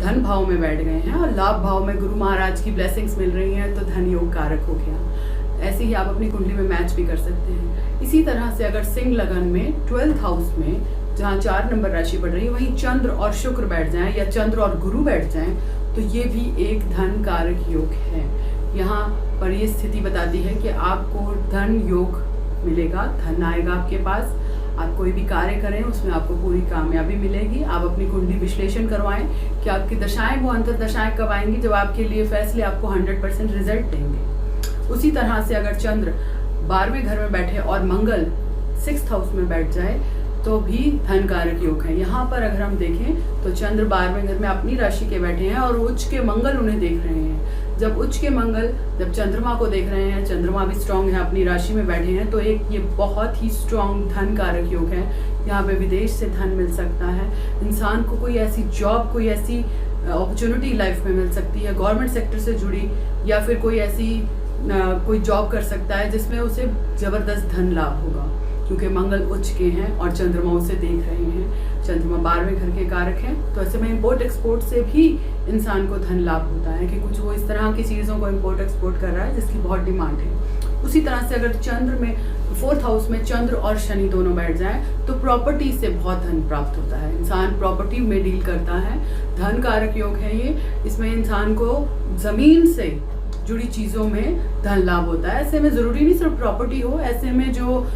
धन भाव में बैठ गए हैं और लाभ भाव में गुरु महाराज की ब्लेसिंग्स मिल रही हैं, तो धन योग कारक हो गया। ऐसे ही आप अपनी कुंडली में मैच भी कर सकते हैं। इसी तरह से अगर सिंह लगन में 12th हाउस में जहाँ 4 नंबर राशि बढ़ रही है वहीं चंद्र और शुक्र बैठ जाएं या चंद्र और गुरु बैठ जाएं तो ये भी एक धन कारक योग है। यहाँ पर ये स्थिति बताती है कि आपको धन योग मिलेगा, धन आएगा आपके पास। आप कोई भी कार्य करें उसमें आपको पूरी कामयाबी मिलेगी। आप अपनी कुंडली विश्लेषण करवाएं कि आपकी दशाएं वो अंतर दशाएं कब आएंगी जब आपके लिए फैसले आपको 100% रिजल्ट देंगे। उसी तरह से अगर चंद्र 12वें घर में बैठे और मंगल 6th हाउस में बैठ जाए तो भी धन कारक योग है। यहाँ पर अगर हम देखें तो चंद्र 12वें घर में अपनी राशि के बैठे हैं और उच्च के मंगल उन्हें देख रहे हैं। जब उच्च के मंगल जब चंद्रमा को देख रहे हैं, चंद्रमा भी स्ट्रांग है, अपनी राशि में बैठे हैं, तो एक ये बहुत ही स्ट्रांग धन कारक योग है। यहाँ पे विदेश से धन मिल सकता है, इंसान को कोई ऐसी जॉब, कोई ऐसी अपॉर्चुनिटी लाइफ में मिल सकती है गवर्नमेंट सेक्टर से जुड़ी, या फिर कोई ऐसी कोई जॉब कर सकता है जिसमें उसे जबरदस्त धन लाभ होगा, क्योंकि मंगल उच्च के हैं और चंद्रमा उसे देख रहे हैं। चंद्रमा 12वें घर के कारक हैं, तो ऐसे में इंपोर्ट एक्सपोर्ट से भी इंसान को धन लाभ होता है कि कुछ वो इस तरह की चीज़ों को इंपोर्ट एक्सपोर्ट कर रहा है जिसकी बहुत डिमांड है। उसी तरह से अगर चंद्र में 4th हाउस में चंद्र और शनि दोनों बैठ जाएं तो प्रॉपर्टी से बहुत धन प्राप्त होता है। इंसान प्रॉपर्टी में डील करता है, धन कारक योग है ये। इसमें इंसान को जमीन से जुड़ी चीज़ों में धन लाभ होता है। ऐसे में ज़रूरी नहीं सिर्फ प्रॉपर्टी हो, ऐसे में जो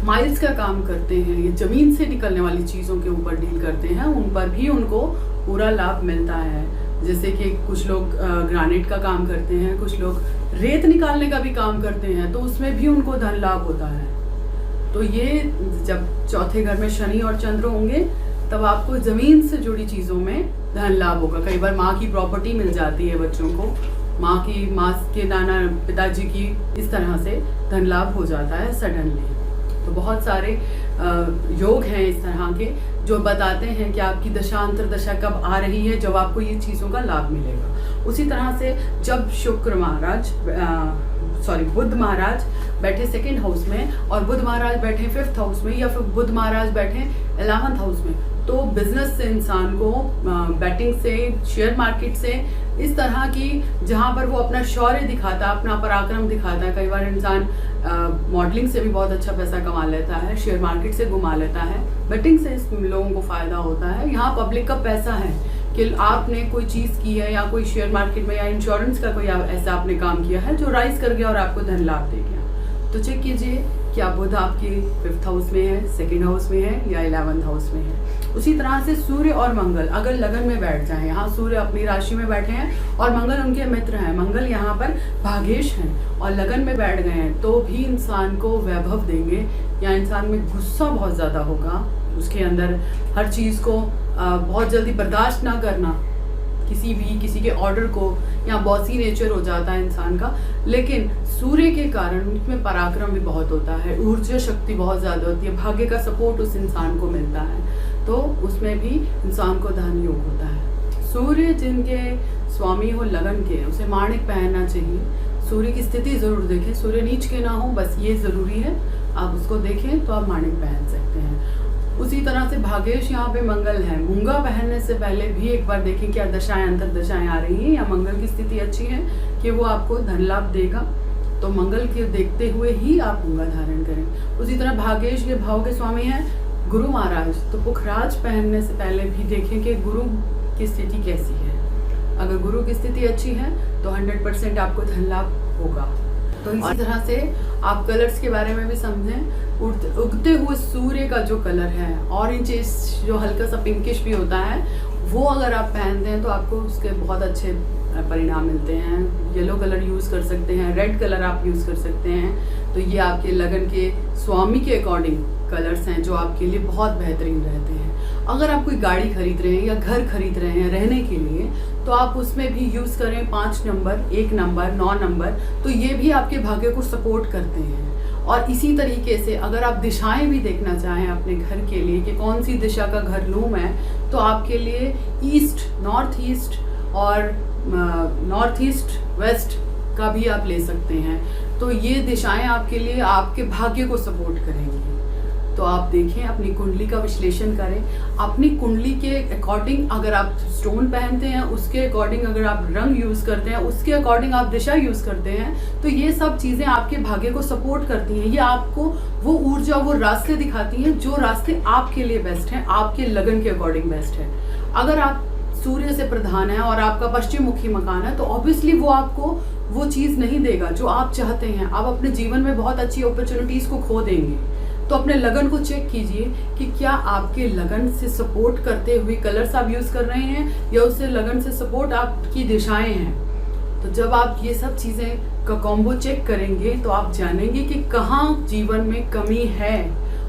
माइल्स का काम करते हैं, ये ज़मीन से निकलने वाली चीज़ों के ऊपर डील करते हैं, उन पर भी उनको पूरा लाभ मिलता है। जैसे कि कुछ लोग ग्रानाइट का काम करते हैं, कुछ लोग रेत निकालने का भी काम करते हैं, तो उसमें भी उनको धन लाभ होता है। तो ये जब 4थे घर में शनि और चंद्र होंगे तब आपको ज़मीन से जुड़ी चीज़ों में धन लाभ होगा। कई बार माँ की प्रॉपर्टी मिल जाती है बच्चों को, माँ के नाना पिताजी की, इस तरह से धन लाभ हो जाता है सडनली। तो बहुत सारे योग हैं इस तरह के जो बताते हैं कि आपकी दशा अंतर दशा कब आ रही है जब आपको ये चीज़ों का लाभ मिलेगा। उसी तरह से जब बुध महाराज बैठे 2nd हाउस में और बुध महाराज बैठे 5th हाउस में, या फिर बुध महाराज बैठे 11th हाउस में, तो बिजनेस से इंसान को बैटिंग से, शेयर मार्केट से, इस तरह की जहाँ पर वो अपना शौर्य दिखाता है, अपना पराक्रम दिखाता है। कई बार इंसान मॉडलिंग से भी बहुत अच्छा पैसा कमा लेता है, शेयर मार्केट से घुमा लेता है, बैटिंग से लोगों को फ़ायदा होता है। यहाँ पब्लिक का पैसा है कि आपने कोई चीज़ की है या कोई शेयर मार्केट में या इंश्योरेंस का कोई ऐसा आपने काम किया है जो राइज कर गया और आपको धन लाभ दे गया। तो चेक कीजिए क्या बुध आपके 5th हाउस में है, 2nd हाउस में है या 11th हाउस में है। उसी तरह से सूर्य और मंगल अगर लगन में बैठ जाएं, यहाँ सूर्य अपनी राशि में बैठे हैं और मंगल उनके मित्र हैं, मंगल यहाँ पर भागेश हैं और लगन में बैठ गए हैं, तो भी इंसान को वैभव देंगे। या इंसान में गुस्सा बहुत ज़्यादा होगा, उसके अंदर हर चीज़ को बहुत जल्दी बर्दाश्त ना करना, किसी के ऑर्डर को, या बॉसी नेचर हो जाता है इंसान का। लेकिन सूर्य के कारण उसमें पराक्रम भी बहुत होता है, ऊर्जा शक्ति बहुत ज़्यादा होती है, भाग्य का सपोर्ट उस इंसान को मिलता है, तो उसमें भी इंसान को धन योग होता है। सूर्य जिनके स्वामी हो लगन के, उसे माणिक पहनना चाहिए। सूर्य की स्थिति ज़रूर देखें, सूर्य नीच के ना हो, बस ये ज़रूरी है। आप उसको देखें तो आप माणिक पहन सकते हैं। उसी तरह से भागेश यहाँ पे मंगल है, मूंगा पहनने से पहले भी एक बार देखें क्या दशाएं अंतर दशाएं आ रही हैं या मंगल की स्थिति अच्छी है कि वो आपको धन लाभ देगा, तो मंगल के देखते हुए ही आप मूंगा धारण करें। उसी तरह भागेश के भाव के स्वामी हैं गुरु महाराज, तो पुखराज पहनने से पहले भी देखें कि गुरु की स्थिति कैसी है। अगर गुरु की स्थिति अच्छी है तो 100% आपको धन लाभ होगा। तो इसी तरह से आप कलर्स के बारे में भी समझें। उगते हुए सूर्य का जो कलर है ऑरेंजिश, जो हल्का सा पिंकिश भी होता है, वो अगर आप पहनते हैं तो आपको उसके बहुत अच्छे परिणाम मिलते हैं। येलो कलर यूज़ कर सकते हैं, रेड कलर आप यूज़ कर सकते हैं। तो ये आपके लगन के स्वामी के अकॉर्डिंग कलर्स हैं जो आपके लिए बहुत बेहतरीन रहते हैं। अगर आप कोई गाड़ी खरीद रहे हैं या घर खरीद रहे हैं रहने के लिए, तो आप उसमें भी यूज़ करें 5 नंबर, 1 नंबर, 9 नंबर, तो ये भी आपके भाग्य को सपोर्ट करते हैं। और इसी तरीके से अगर आप दिशाएं भी देखना चाहें अपने घर के लिए कि कौन सी दिशा का घर लूँ मैं, तो आपके लिए ईस्ट, नॉर्थ ईस्ट और नॉर्थ ईस्ट वेस्ट का भी आप ले सकते हैं। तो ये दिशाएं आपके लिए आपके भाग्य को सपोर्ट करेंगी। तो आप देखें, अपनी कुंडली का विश्लेषण करें, अपनी कुंडली के अकॉर्डिंग अगर आप स्टोन पहनते हैं, उसके अकॉर्डिंग अगर आप रंग यूज़ करते हैं, उसके अकॉर्डिंग आप दिशा यूज़ करते हैं, तो ये सब चीज़ें आपके भाग्य को सपोर्ट करती हैं। ये आपको वो ऊर्जा, वो रास्ते दिखाती हैं जो रास्ते आपके लिए बेस्ट हैं, आपके लगन के अकॉर्डिंग बेस्ट है। अगर आप सूर्य से प्रधान है और आपका पश्चिम मुखी मकान है, तो ऑब्वियसली वो आपको वो चीज़ नहीं देगा जो आप चाहते हैं। आप अपने जीवन में बहुत अच्छी अपॉर्चुनिटीज़ को खो देंगे। तो अपने लगन को चेक कीजिए कि क्या आपके लगन से सपोर्ट करते हुए कलर्स आप यूज़ कर रहे हैं या उससे लगन से सपोर्ट आपकी दिशाएं हैं। तो जब आप ये सब चीज़ें का कॉम्बो चेक करेंगे तो आप जानेंगे कि कहाँ जीवन में कमी है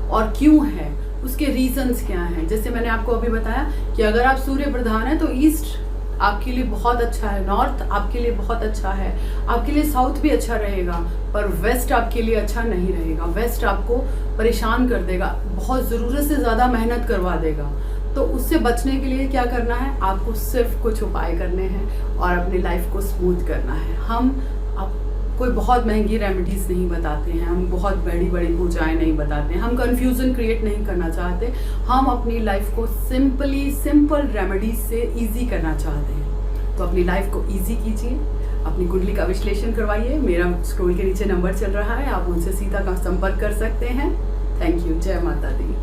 और क्यों है, उसके रीजंस क्या हैं। जैसे मैंने आपको अभी बताया कि अगर आप सूर्य प्रधान है तो ईस्ट आपके लिए बहुत अच्छा है, नॉर्थ आपके लिए बहुत अच्छा है, आपके लिए साउथ भी अच्छा रहेगा, पर वेस्ट आपके लिए अच्छा नहीं रहेगा। वेस्ट आपको परेशान कर देगा, बहुत ज़रूरत से ज़्यादा मेहनत करवा देगा। तो उससे बचने के लिए क्या करना है, आपको सिर्फ कुछ उपाय करने हैं और अपनी लाइफ को स्मूथ करना है। हम अब कोई बहुत महंगी रेमेडीज़ नहीं बताते हैं, हम बहुत बड़ी बड़ी पूजाएं नहीं बताते हैं, हम कंफ्यूजन क्रिएट नहीं करना चाहते। हम अपनी लाइफ को सिंपल रेमेडीज से इजी करना चाहते हैं। तो अपनी लाइफ को इजी कीजिए, अपनी कुंडली का विश्लेषण करवाइए। मेरा स्क्रोल के नीचे नंबर चल रहा है, आप उनसे सीधा संपर्क कर सकते हैं। Thank you. जय माता दी।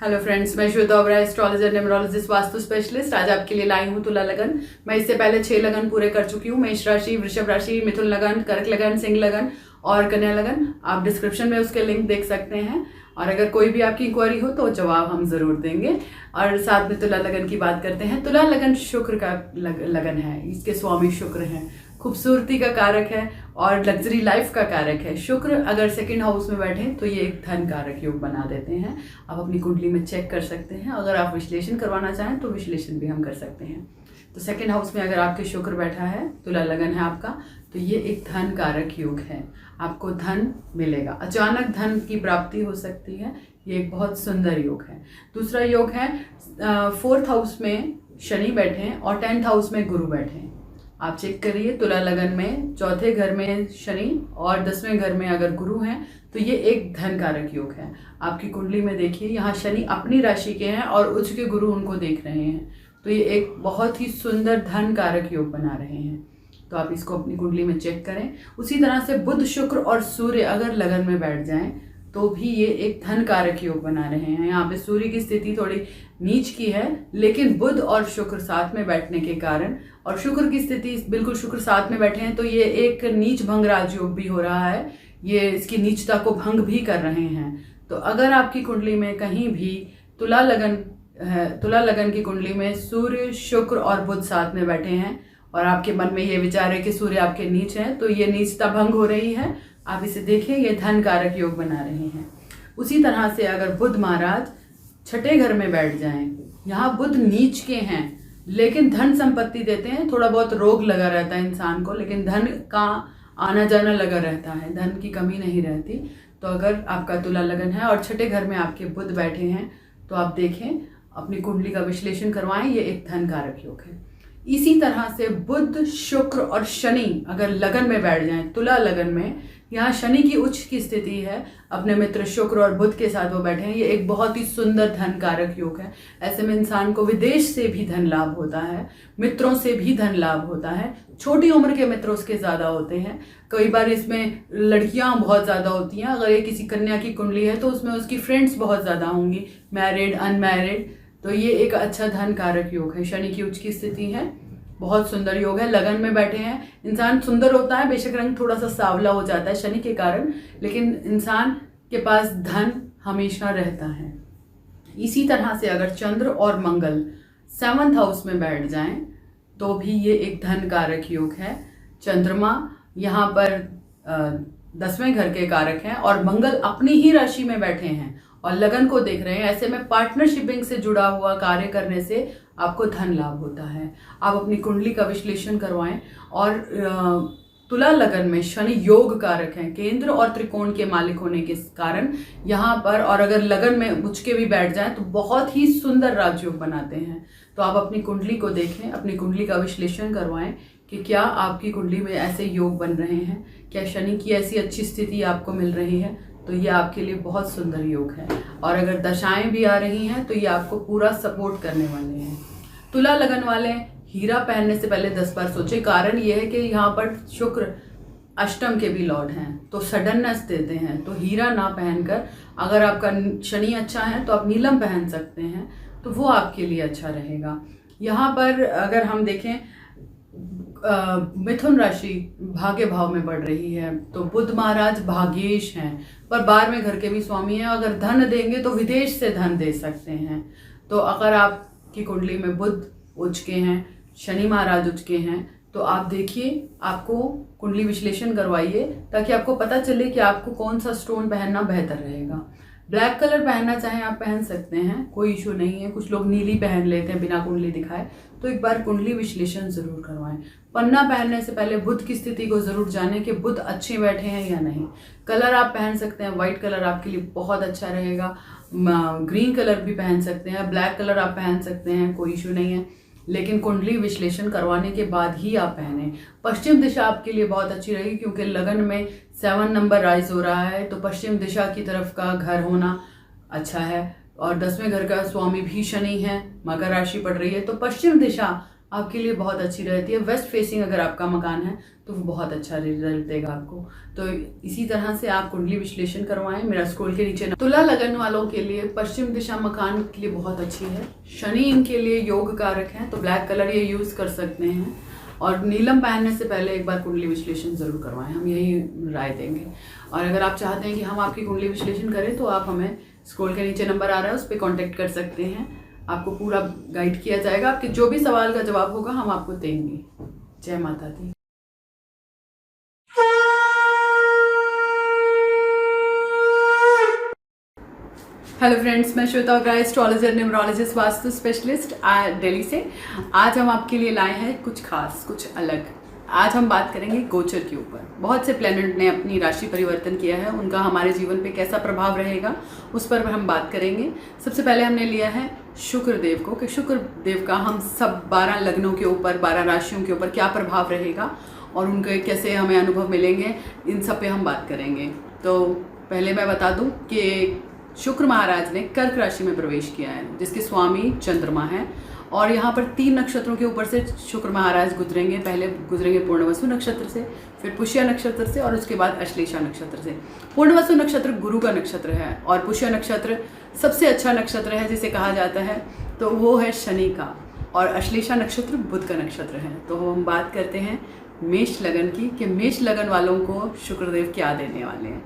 हेलो फ्रेंड्स, मैं Shweta Oberoi, astrologer, numerologist, vastu specialist. आज आपके लिए लाई हूँ तुला लगन। मैं इससे पहले 6 लगन पूरे कर चुकी हूँ। मेष राशि, वृषभ राशि, मिथुन लगन, कर्क लगन, सिंह लगन और कन्या लगन। आप डिस्क्रिप्शन में उसके लिंक देख सकते हैं। और अगर कोई भी आपकी इंक्वायरी हो तो जवाब हम ज़रूर देंगे। और साथ में तुला लगन की बात करते हैं। तुला लगन शुक्र का लगन है, इसके स्वामी शुक्र हैं, खूबसूरती का कारक है और लग्जरी लाइफ का कारक है। शुक्र अगर सेकंड हाउस में बैठे तो ये एक धन कारक योग बना देते हैं। आप अपनी कुंडली में चेक कर सकते हैं। अगर आप विश्लेषण करवाना चाहें तो विश्लेषण भी हम कर सकते हैं। तो सेकंड हाउस में अगर आपके शुक्र बैठा है, तुला लगन है आपका, तो ये एक धन कारक योग है। आपको धन मिलेगा, अचानक धन की प्राप्ति हो सकती है। ये एक बहुत सुंदर योग है। दूसरा योग है 4th हाउस में शनि बैठे हैं और 10th हाउस में गुरु बैठे हैं। आप चेक करिए, तुला लगन में 4थे घर में शनि और 10वें घर में अगर गुरु हैं तो ये एक धन कारक योग है। आपकी कुंडली में देखिए, यहाँ शनि अपनी राशि के हैं और उच्च के गुरु उनको देख रहे हैं। तो ये एक बहुत ही सुंदर धन कारक योग बना रहे हैं। तो आप इसको अपनी कुंडली में चेक करें। उसी तरह से बुध, शुक्र और सूर्य अगर लगन में बैठ जाएं तो भी ये एक धन कारक योग बना रहे हैं। यहाँ पे सूर्य की स्थिति थोड़ी नीच की है, लेकिन बुध और शुक्र साथ में बैठने के कारण, और शुक्र की स्थिति बिल्कुल शुक्र साथ में बैठे हैं तो ये एक नीच भंग राजयोग भी हो रहा है। ये इसकी नीचता को भंग भी कर रहे हैं। तो अगर आपकी कुंडली में कहीं भी तुला लगन है, तुला लगन की कुंडली में सूर्य, शुक्र और बुध साथ में बैठे हैं और आपके मन में ये विचार है कि सूर्य आपके नीच है, तो ये नीचता भंग हो रही है। आप इसे देखिए, ये धन कारक योग बना रहे हैं। उसी तरह से अगर बुध महाराज 6ठे घर में बैठ जाएं, यहाँ बुध नीच के हैं लेकिन धन संपत्ति देते हैं। थोड़ा बहुत रोग लगा रहता है इंसान को, लेकिन धन का आना जाना लगा रहता है, धन की कमी नहीं रहती। तो अगर आपका तुला लगन है और 6ठे घर में आपके बुध बैठे हैं तो आप देखें, अपनी कुंडली का विश्लेषण करवाएं। ये एक धन कारक योग है। इसी तरह से बुध, शुक्र और शनि अगर लगन में बैठ जाएं, तुला लगन में, यहाँ शनि की उच्च की स्थिति है, अपने मित्र शुक्र और बुध के साथ वो बैठे हैं। ये एक बहुत ही सुंदर धन कारक योग है। ऐसे में इंसान को विदेश से भी धन लाभ होता है, मित्रों से भी धन लाभ होता है। छोटी उम्र के मित्र उसके ज़्यादा होते हैं। कई बार इसमें लड़कियां बहुत ज़्यादा होती हैं। अगर ये किसी कन्या की कुंडली है तो उसमें उसकी फ्रेंड्स बहुत ज़्यादा होंगी, मैरिड, अनमैरिड। तो ये एक अच्छा धन कारक योग है। शनि की उच्च की स्थिति है, बहुत सुंदर योग है। लगन में बैठे हैं, इंसान सुंदर होता है, बेशक रंग थोड़ा सा सांवला हो जाता है शनि के कारण, लेकिन इंसान के पास धन हमेशा रहता है। इसी तरह से अगर चंद्र और मंगल 7th हाउस में बैठ जाएं तो भी ये एक धन कारक योग है। चंद्रमा यहाँ पर 10वें घर के कारक हैं और मंगल अपनी ही राशि में बैठे हैं और लगन को देख रहे हैं। ऐसे में पार्टनरशिपिंग से जुड़ा हुआ कार्य करने से आपको धन लाभ होता है। आप अपनी कुंडली का विश्लेषण करवाएं। और तुला लगन में शनि योग कारक हैं, केंद्र और त्रिकोण के मालिक होने के कारण यहाँ पर, और अगर लगन में उच्च के भी बैठ जाएं तो बहुत ही सुंदर राजयोग बनाते हैं। तो आप अपनी कुंडली को देखें, अपनी कुंडली का विश्लेषण करवाएं कि क्या आपकी कुंडली में ऐसे योग बन रहे हैं, क्या शनि की ऐसी अच्छी स्थिति आपको मिल रही है, तो ये आपके लिए बहुत सुंदर योग है। और अगर दशाएं भी आ रही हैं तो ये आपको पूरा सपोर्ट करने वाले हैं। तुला लगन वाले हीरा पहनने से पहले 10 बार सोचें। कारण ये है कि यहाँ पर शुक्र अष्टम के भी लॉर्ड हैं तो सडननेस देते हैं। तो हीरा ना पहनकर, अगर आपका शनि अच्छा है तो आप नीलम पहन सकते हैं, तो वो आपके लिए अच्छा रहेगा। यहाँ पर अगर हम देखें मिथुन राशि भाग्य भाव में बढ़ रही है तो बुध महाराज भाग्येश हैं पर 12वें घर के भी स्वामी हैं। अगर धन देंगे तो विदेश से धन दे सकते हैं। तो अगर आपकी कुंडली में बुध उच्च के हैं, शनि महाराज उच्च के हैं, तो आप देखिए, आपको कुंडली विश्लेषण करवाइए ताकि आपको पता चले कि आपको कौन सा स्टोन पहनना बेहतर रहेगा। ब्लैक कलर पहनना चाहें आप पहन सकते हैं, कोई इशू नहीं है। कुछ लोग नीली पहन लेते हैं बिना कुंडली दिखाए, तो एक बार कुंडली विश्लेषण जरूर करवाएं। पन्ना पहनने से पहले बुध की स्थिति को जरूर जानें कि बुध अच्छे बैठे हैं या नहीं। कलर आप पहन सकते हैं, व्हाइट कलर आपके लिए बहुत अच्छा रहेगा। ग्रीन कलर भी पहन सकते हैं, ब्लैक कलर आप पहन सकते हैं, कोई इशू नहीं है। लेकिन कुंडली विश्लेषण करवाने के बाद ही आप पहने। पश्चिम दिशा आपके लिए बहुत अच्छी रहेगी क्योंकि लगन में 7 नंबर राइज हो रहा है, तो पश्चिम दिशा की तरफ का घर होना अच्छा है। और 10वें घर का स्वामी भी शनि है, मकर राशि पड़ रही है, तो पश्चिम दिशा आपके लिए बहुत अच्छी रहती है। वेस्ट फेसिंग अगर आपका मकान है तो वो बहुत अच्छा रिजल्ट देगा आपको। तो इसी तरह से आप कुंडली विश्लेषण करवाएं। मेरा स्क्रॉल के नीचे तुला लगन वालों के लिए पश्चिम दिशा मकान के लिए बहुत अच्छी है। शनि इनके लिए योग कारक हैं, तो ब्लैक कलर ये यूज कर सकते हैं। और नीलम पहनने से पहले एक बार कुंडली विश्लेषण जरूर करवाएं, हम यही राय देंगे। और अगर आप चाहते हैं कि हम आपकी कुंडली विश्लेषण करें तो आप हमें स्क्रॉल के नीचे नंबर आ रहा है, उस पर कॉन्टेक्ट कर सकते हैं। आपको पूरा गाइड किया जाएगा, आपके जो भी सवाल का जवाब होगा हम आपको देंगे। जय माता दी। हेलो फ्रेंड्स, मैं Shweta Oberoi, astrologer, numerologist, vastu specialist Delhi से। आज हम आपके लिए लाए हैं कुछ खास, कुछ अलग। आज हम बात करेंगे गोचर के ऊपर। बहुत से प्लैनेट ने अपनी राशि परिवर्तन किया है, उनका हमारे जीवन पे कैसा प्रभाव रहेगा उस पर हम बात करेंगे। सबसे पहले हमने लिया है शुक्र देव को, कि शुक्र देव का हम सब 12 लग्नों के ऊपर, 12 राशियों के ऊपर क्या प्रभाव रहेगा और उनके कैसे हमें अनुभव मिलेंगे, इन सब पे हम बात करेंगे। तो पहले मैं बता दूं कि शुक्र महाराज ने कर्क राशि में प्रवेश किया है, जिसके स्वामी चंद्रमा है। और यहाँ पर 3 नक्षत्रों के ऊपर से शुक्र महाराज गुजरेंगे। पहले गुजरेंगे पूर्णवसु नक्षत्र से, फिर पुष्य नक्षत्र से और उसके बाद अश्लेषा नक्षत्र से। पूर्णवसु नक्षत्र गुरु का नक्षत्र है और पुष्य नक्षत्र सबसे अच्छा नक्षत्र है जिसे कहा जाता है, तो वो है शनि का। और अश्लेषा नक्षत्र बुध का नक्षत्र है। तो हम बात करते हैं मेष लगन की, कि मेष लगन वालों को शुक्रदेव क्या देने वाले हैं।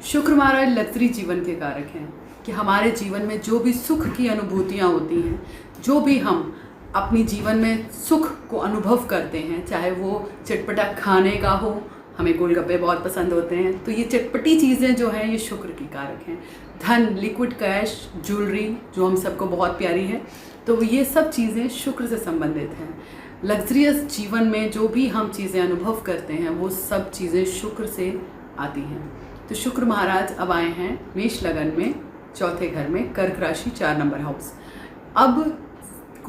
शुक्र महाराज लग्जरी जीवन के कारक हैं, कि हमारे जीवन में जो भी सुख की अनुभूतियाँ होती हैं, जो भी हम अपनी जीवन में सुख को अनुभव करते हैं, चाहे वो चटपटा खाने का हो, हमें गोलगप्पे बहुत पसंद होते हैं, तो ये चटपटी चीज़ें जो हैं ये शुक्र की कारक हैं। धन, लिक्विड कैश, ज्वेलरी जो हम सबको बहुत प्यारी है, तो ये सब चीज़ें शुक्र से संबंधित हैं। लग्जरियस जीवन में जो भी हम चीज़ें अनुभव करते हैं वो सब चीज़ें शुक्र से आती हैं। तो शुक्र महाराज अब आए हैं मेष लगन में, चौथे घर में, कर्क राशि, 4 नंबर हाउस। अब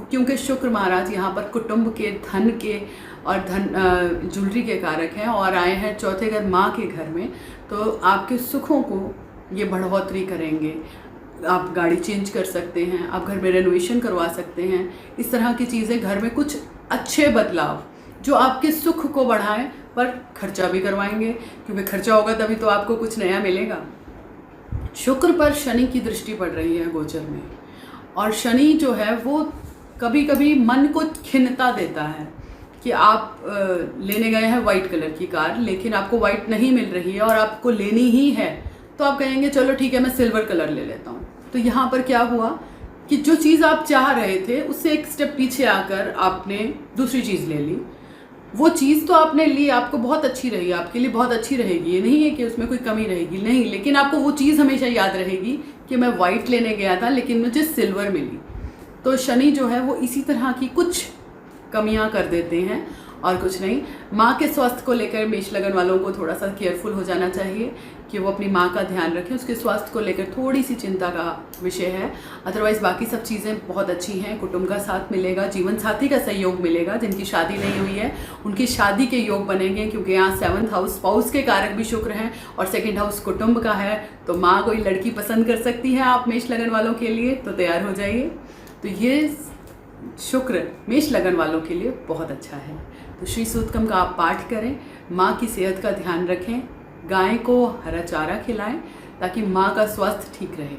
क्योंकि शुक्र महाराज यहाँ पर कुटुंब के, धन के और ज्वेलरी के कारक हैं और आए हैं चौथे घर माँ के घर में, तो आपके सुखों को ये बढ़ोतरी करेंगे। आप गाड़ी चेंज कर सकते हैं, आप घर में रेनोवेशन करवा सकते हैं। इस तरह की चीज़ें, घर में कुछ अच्छे बदलाव जो आपके सुख को बढ़ाएं, पर खर्चा भी करवाएंगे, क्योंकि खर्चा होगा तभी तो आपको कुछ नया मिलेगा। शुक्र पर शनि की दृष्टि पड़ रही है गोचर में, और शनि जो है वो कभी कभी मन को खिन्नता देता है कि आप लेने गए हैं वाइट कलर की कार, लेकिन आपको वाइट नहीं मिल रही है और आपको लेनी ही है, तो आप कहेंगे चलो ठीक है मैं सिल्वर कलर ले लेता हूँ। तो यहाँ पर क्या हुआ कि जो चीज़ आप चाह रहे थे उससे एक स्टेप पीछे आकर आपने दूसरी चीज़ ले ली। वो चीज़ तो आपने ली, आपको बहुत अच्छी रही, आपके लिए बहुत अच्छी रहेगी, ये नहीं है कि उसमें कोई कमी रहेगी, नहीं, लेकिन आपको वो चीज़ हमेशा याद रहेगी कि मैं वाइट लेने गया था लेकिन मुझे सिल्वर मिली। तो शनि जो है वो इसी तरह की कुछ कमियां कर देते हैं और कुछ नहीं। माँ के स्वास्थ्य को लेकर मेष लगन वालों को थोड़ा सा केयरफुल हो जाना चाहिए कि वो अपनी माँ का ध्यान रखें, उसके स्वास्थ्य को लेकर थोड़ी सी चिंता का विषय है। अदरवाइज़ बाकी सब चीज़ें बहुत अच्छी हैं। कुटुंब का साथ मिलेगा, जीवन साथी का सहयोग मिलेगा। जिनकी शादी नहीं हुई है उनकी शादी के योग बनेंगे, क्योंकि यहाँ 7th हाउस स्पाउस के कारक भी शुक्र हैं और 2nd हाउस कुटुंब का है। तो माँ कोई लड़की पसंद कर सकती है आप मेष लगन वालों के लिए, तो तैयार हो जाइए। तो ये शुक्र मेष लगन वालों के लिए बहुत अच्छा है। तो श्री सूतकम का आप पाठ करें, माँ की सेहत का ध्यान रखें, गाय को हरा चारा खिलाएं ताकि माँ का स्वास्थ्य ठीक रहे।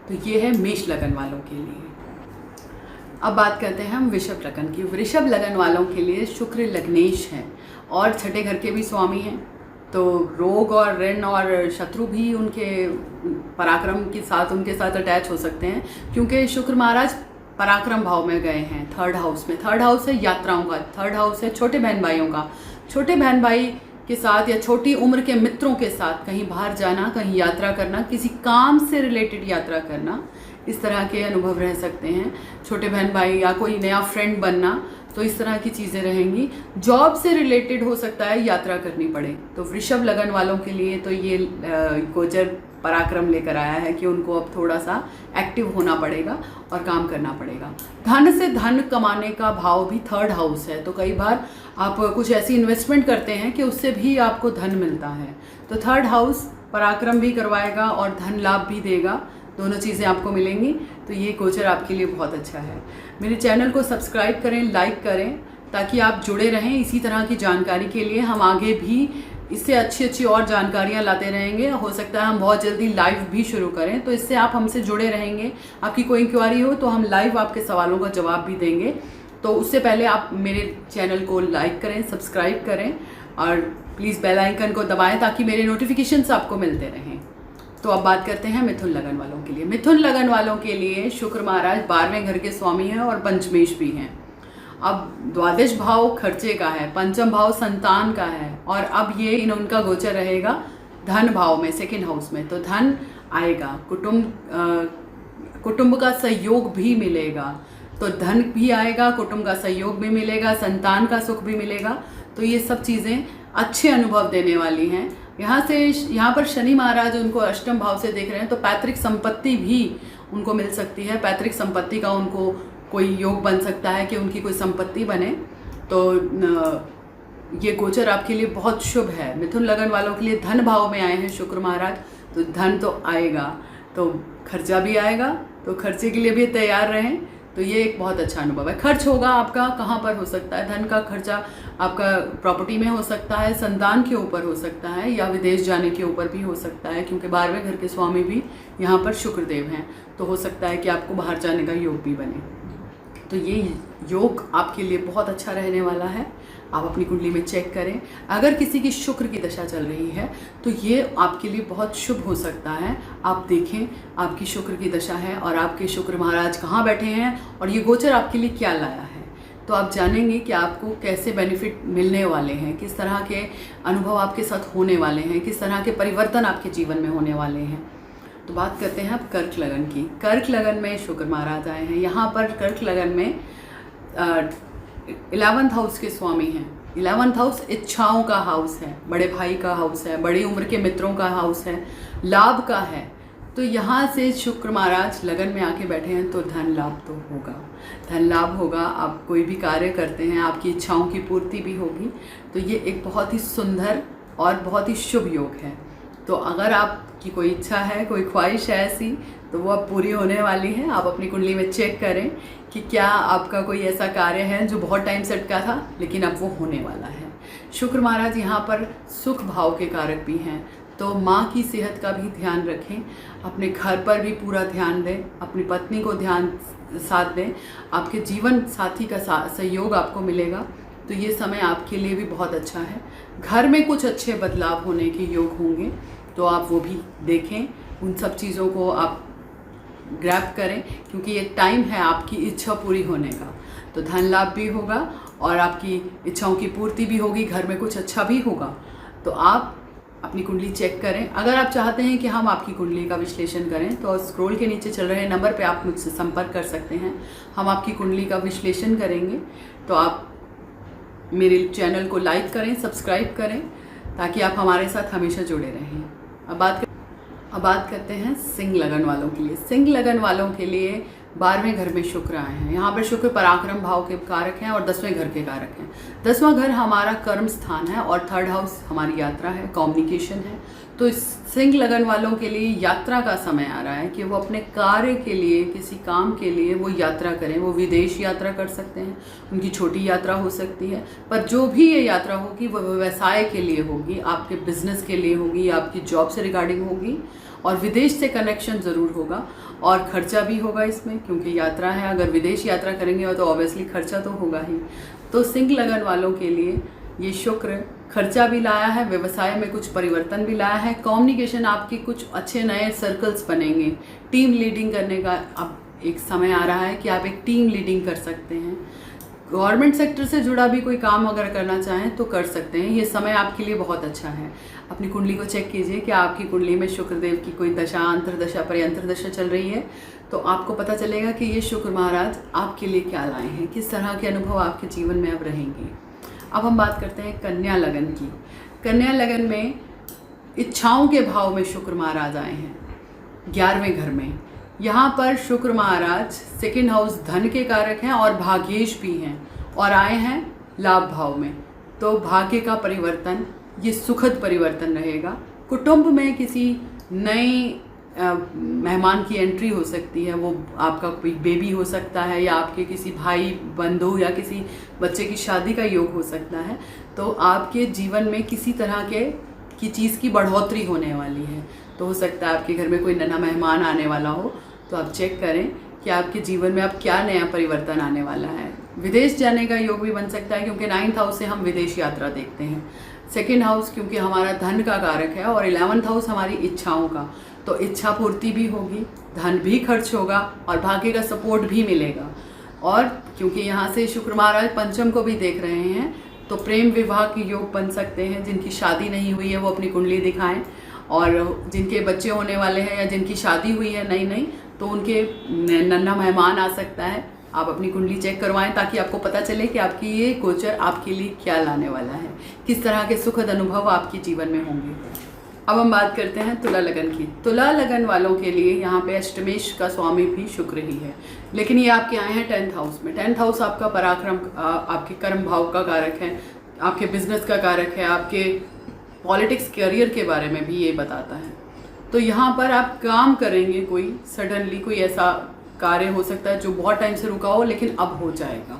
तो ये है मेष लगन वालों के लिए। अब बात करते हैं हम वृषभ लगन की। वृषभ लगन वालों के लिए शुक्र लग्नेश है और छठे घर के भी स्वामी हैं। तो रोग और ऋण और शत्रु भी उनके पराक्रम के साथ उनके साथ अटैच हो सकते हैं, क्योंकि शुक्र महाराज पराक्रम भाव में गए हैं 3rd हाउस में। 3rd हाउस है यात्राओं का, 3rd हाउस है छोटे बहन भाइयों का। छोटे बहन भाई के साथ या छोटी उम्र के मित्रों के साथ कहीं बाहर जाना, कहीं यात्रा करना, किसी काम से रिलेटेड यात्रा करना, इस तरह के अनुभव रह सकते हैं। छोटे बहन भाई या कोई नया फ्रेंड बनना, तो इस तरह की चीज़ें रहेंगी। जॉब से रिलेटेड हो सकता है यात्रा करनी पड़े। तो वृषभ लगन वालों के लिए तो ये गोचर पराक्रम लेकर आया है कि उनको अब थोड़ा सा एक्टिव होना पड़ेगा और काम करना पड़ेगा। धन से धन कमाने का भाव भी 3rd हाउस है। तो कई बार आप कुछ ऐसी इन्वेस्टमेंट करते हैं कि उससे भी आपको धन मिलता है। तो 3rd हाउस पराक्रम भी करवाएगा और धन लाभ भी देगा, दोनों चीज़ें आपको मिलेंगी। तो ये गोचर आपके लिए बहुत अच्छा है। मेरे चैनल को सब्सक्राइब करें, लाइक करें, ताकि आप जुड़े रहें इसी तरह की जानकारी के लिए। हम आगे भी इससे अच्छी अच्छी और जानकारियाँ लाते रहेंगे। हो सकता है हम बहुत जल्दी लाइव भी शुरू करें, तो इससे आप हमसे जुड़े रहेंगे। आपकी कोई इंक्वायरी हो तो हम लाइव आपके सवालों का जवाब भी देंगे। तो उससे पहले आप मेरे चैनल को लाइक करें, सब्सक्राइब करें और प्लीज़ बेल आइकन को दबाएं ताकि मेरे नोटिफिकेशंस आपको मिलते रहें। तो अब बात करते हैं मिथुन लगन वालों के लिए। मिथुन लगन वालों के लिए शुक्र महाराज 12वें घर के स्वामी हैं और पंचमेश भी हैं। अब द्वादश भाव खर्चे का है, पंचम भाव संतान का है, और अब ये उनका गोचर रहेगा धन भाव में, 2nd हाउस में। तो धन आएगा, कुटुंब का सहयोग भी मिलेगा। तो धन भी आएगा, कुटुंब का सहयोग भी मिलेगा, संतान का सुख भी मिलेगा। तो ये सब चीज़ें अच्छे अनुभव देने वाली हैं। यहाँ पर शनि महाराज उनको अष्टम भाव से देख रहे हैं, तो पैतृक संपत्ति भी उनको मिल सकती है। पैतृक संपत्ति का उनको कोई योग बन सकता है कि उनकी कोई संपत्ति बने। तो ये गोचर आपके लिए बहुत शुभ है। मिथुन लगन वालों के लिए धन भाव में आए हैं शुक्र महाराज, तो धन तो आएगा, तो खर्चा भी आएगा, तो खर्चे के लिए भी तैयार रहें। तो ये एक बहुत अच्छा अनुभव है। खर्च होगा आपका कहाँ पर हो सकता है? धन का खर्चा आपका प्रॉपर्टी में हो सकता है, संतान के ऊपर हो सकता है, या विदेश जाने के ऊपर भी हो सकता है, क्योंकि 12वें घर के स्वामी भी यहाँ पर शुक्रदेव हैं। तो हो सकता है कि आपको बाहर जाने का योग भी बने। तो ये योग आपके लिए बहुत अच्छा रहने वाला है। आप अपनी कुंडली में चेक करें। अगर किसी की शुक्र की दशा चल रही है तो ये आपके लिए बहुत शुभ हो सकता है। आप देखें आपकी शुक्र की दशा है और आपके शुक्र महाराज कहाँ बैठे हैं और ये गोचर आपके लिए क्या लाया है। तो आप जानेंगे कि आपको कैसे बेनिफिट मिलने वाले हैं, किस तरह के अनुभव आपके साथ होने वाले हैं, किस तरह के परिवर्तन आपके जीवन में होने वाले हैं। तो बात करते हैं आप कर्क लगन की। कर्क लगन में शुक्र महाराज आए हैं। यहाँ पर कर्क लगन में 11th हाउस के स्वामी हैं। 11th हाउस इच्छाओं का हाउस है, बड़े भाई का हाउस है, बड़ी उम्र के मित्रों का हाउस है, लाभ का है। तो यहाँ से शुक्र महाराज लगन में आके बैठे हैं, तो धन लाभ तो होगा, धन लाभ होगा। आप कोई भी कार्य करते हैं आपकी इच्छाओं की पूर्ति भी होगी। तो ये एक बहुत ही सुंदर और बहुत ही शुभ योग है। तो अगर आपकी कोई इच्छा है, कोई ख्वाहिश है ऐसी, तो वो अब पूरी होने वाली है। आप अपनी कुंडली में चेक करें कि क्या आपका कोई ऐसा कार्य है जो बहुत टाइम से अटका था लेकिन अब वो होने वाला है। शुक्र महाराज यहाँ पर सुख भाव के कारक भी हैं। तो माँ की सेहत का भी ध्यान रखें, अपने घर पर भी पूरा ध्यान दें, अपनी पत्नी को ध्यान साथ दें, आपके जीवन साथी का सहयोग आपको मिलेगा। तो ये समय आपके लिए भी बहुत अच्छा है। घर में कुछ अच्छे बदलाव होने के योग होंगे, तो आप वो भी देखें। उन सब चीज़ों को आप ग्रैब करें, क्योंकि ये टाइम है आपकी इच्छा पूरी होने का। तो धन लाभ भी होगा और आपकी इच्छाओं की पूर्ति भी होगी, घर में कुछ अच्छा भी होगा। तो आप अपनी कुंडली चेक करें। अगर आप चाहते हैं कि हम आपकी कुंडली का विश्लेषण करें तो स्क्रॉल के नीचे चल रहे नंबर पे आप मुझसे संपर्क कर सकते हैं। हम आपकी कुंडली का विश्लेषण करेंगे। तो आप मेरे चैनल को लाइक करें, सब्सक्राइब करें, ताकि आप हमारे साथ हमेशा जुड़े रहें। अब बात करते हैं सिंह लगन वालों के लिए। सिंह लगन वालों के लिए 12वें घर में शुक्र आए हैं। यहाँ पर शुक्र पराक्रम भाव के कारक हैं और 10वें घर के कारक हैं। 10वां घर हमारा कर्म स्थान है और 3rd हाउस हमारी यात्रा है, कम्युनिकेशन है। तो इस सिंह लगन वालों के लिए यात्रा का समय आ रहा है कि वो अपने कार्य के लिए, किसी काम के लिए वो यात्रा करें। वो विदेश यात्रा कर सकते हैं, उनकी छोटी यात्रा हो सकती है, पर जो भी ये यात्रा होगी वो व्यवसाय के लिए होगी, आपके बिजनेस के लिए होगी, आपकी जॉब से रिगार्डिंग होगी और विदेश से कनेक्शन ज़रूर होगा और खर्चा भी होगा इसमें, क्योंकि यात्रा है। अगर विदेश यात्रा करेंगे तो ऑब्वियसली खर्चा तो होगा ही। तो सिंह लगन वालों के लिए ये शुक्र खर्चा भी लाया है, व्यवसाय में कुछ परिवर्तन भी लाया है, कम्युनिकेशन आपकी कुछ अच्छे नए सर्कल्स बनेंगे, टीम लीडिंग करने का अब एक समय आ रहा है कि आप एक टीम लीडिंग कर सकते हैं। गवर्नमेंट सेक्टर से जुड़ा भी कोई काम अगर करना चाहें तो कर सकते हैं। ये समय आपके लिए बहुत अच्छा है। अपनी कुंडली को चेक कीजिए कि आपकी कुंडली में शुक्रदेव की कोई दशा, अंतरदशा, पर्यंतर दशा चल रही है, तो आपको पता चलेगा कि ये शुक्र महाराज आपके लिए क्या लाए हैं, किस तरह के अनुभव आपके जीवन में अब रहेंगे। अब हम बात करते हैं कन्या लगन की। कन्या लगन में इच्छाओं के भाव में शुक्र महाराज आए हैं 11वें घर में। यहाँ पर शुक्र महाराज 2nd हाउस धन के कारक हैं और भाग्येश भी हैं और आए हैं लाभ भाव में। तो भाग्य का परिवर्तन, ये सुखद परिवर्तन रहेगा। कुटुंब में किसी नए मेहमान की एंट्री हो सकती है, वो आपका कोई बेबी हो सकता है या आपके किसी भाई बंधु या किसी बच्चे की शादी का योग हो सकता है। तो आपके जीवन में किसी तरह की चीज़ की बढ़ोतरी होने वाली है। तो हो सकता है आपके घर में कोई नया मेहमान आने वाला हो, तो आप चेक करें कि आपके जीवन में अब क्या नया परिवर्तन आने वाला है। विदेश जाने का योग भी बन सकता है, क्योंकि 9th हाउस से हम विदेश यात्रा देखते हैं। 2nd हाउस क्योंकि हमारा धन का कारक है और 11th हाउस हमारी इच्छाओं का, तो इच्छा पूर्ति भी होगी, धन भी खर्च होगा और भाग्य का सपोर्ट भी मिलेगा। और क्योंकि यहाँ से शुक्र महाराज पंचम को भी देख रहे हैं, तो प्रेम विवाह के योग बन सकते हैं। जिनकी शादी नहीं हुई है वो अपनी कुंडली दिखाएं, और जिनके बच्चे होने वाले हैं या जिनकी शादी हुई है नई तो उनके नन्हा मेहमान आ सकता है। आप अपनी कुंडली चेक करवाएं ताकि आपको पता चले कि आपकी ये गोचर आपके लिए क्या लाने वाला है, किस तरह के सुखद अनुभव आपके जीवन में होंगे। अब हम बात करते हैं तुला लगन की। तुला लगन वालों के लिए यहाँ पे अष्टमेश का स्वामी भी शुक्र ही है, लेकिन ये आपके आए हैं 10th हाउस में। 10th हाउस आपका पराक्रम, आपके कर्म भाव का कारक है, आपके बिजनेस का कारक है, आपके पॉलिटिक्स करियर के बारे में भी ये बताता है। तो यहाँ पर आप काम करेंगे, कोई सडनली कोई ऐसा कार्य हो सकता है जो बहुत टाइम से रुका हो लेकिन अब हो जाएगा।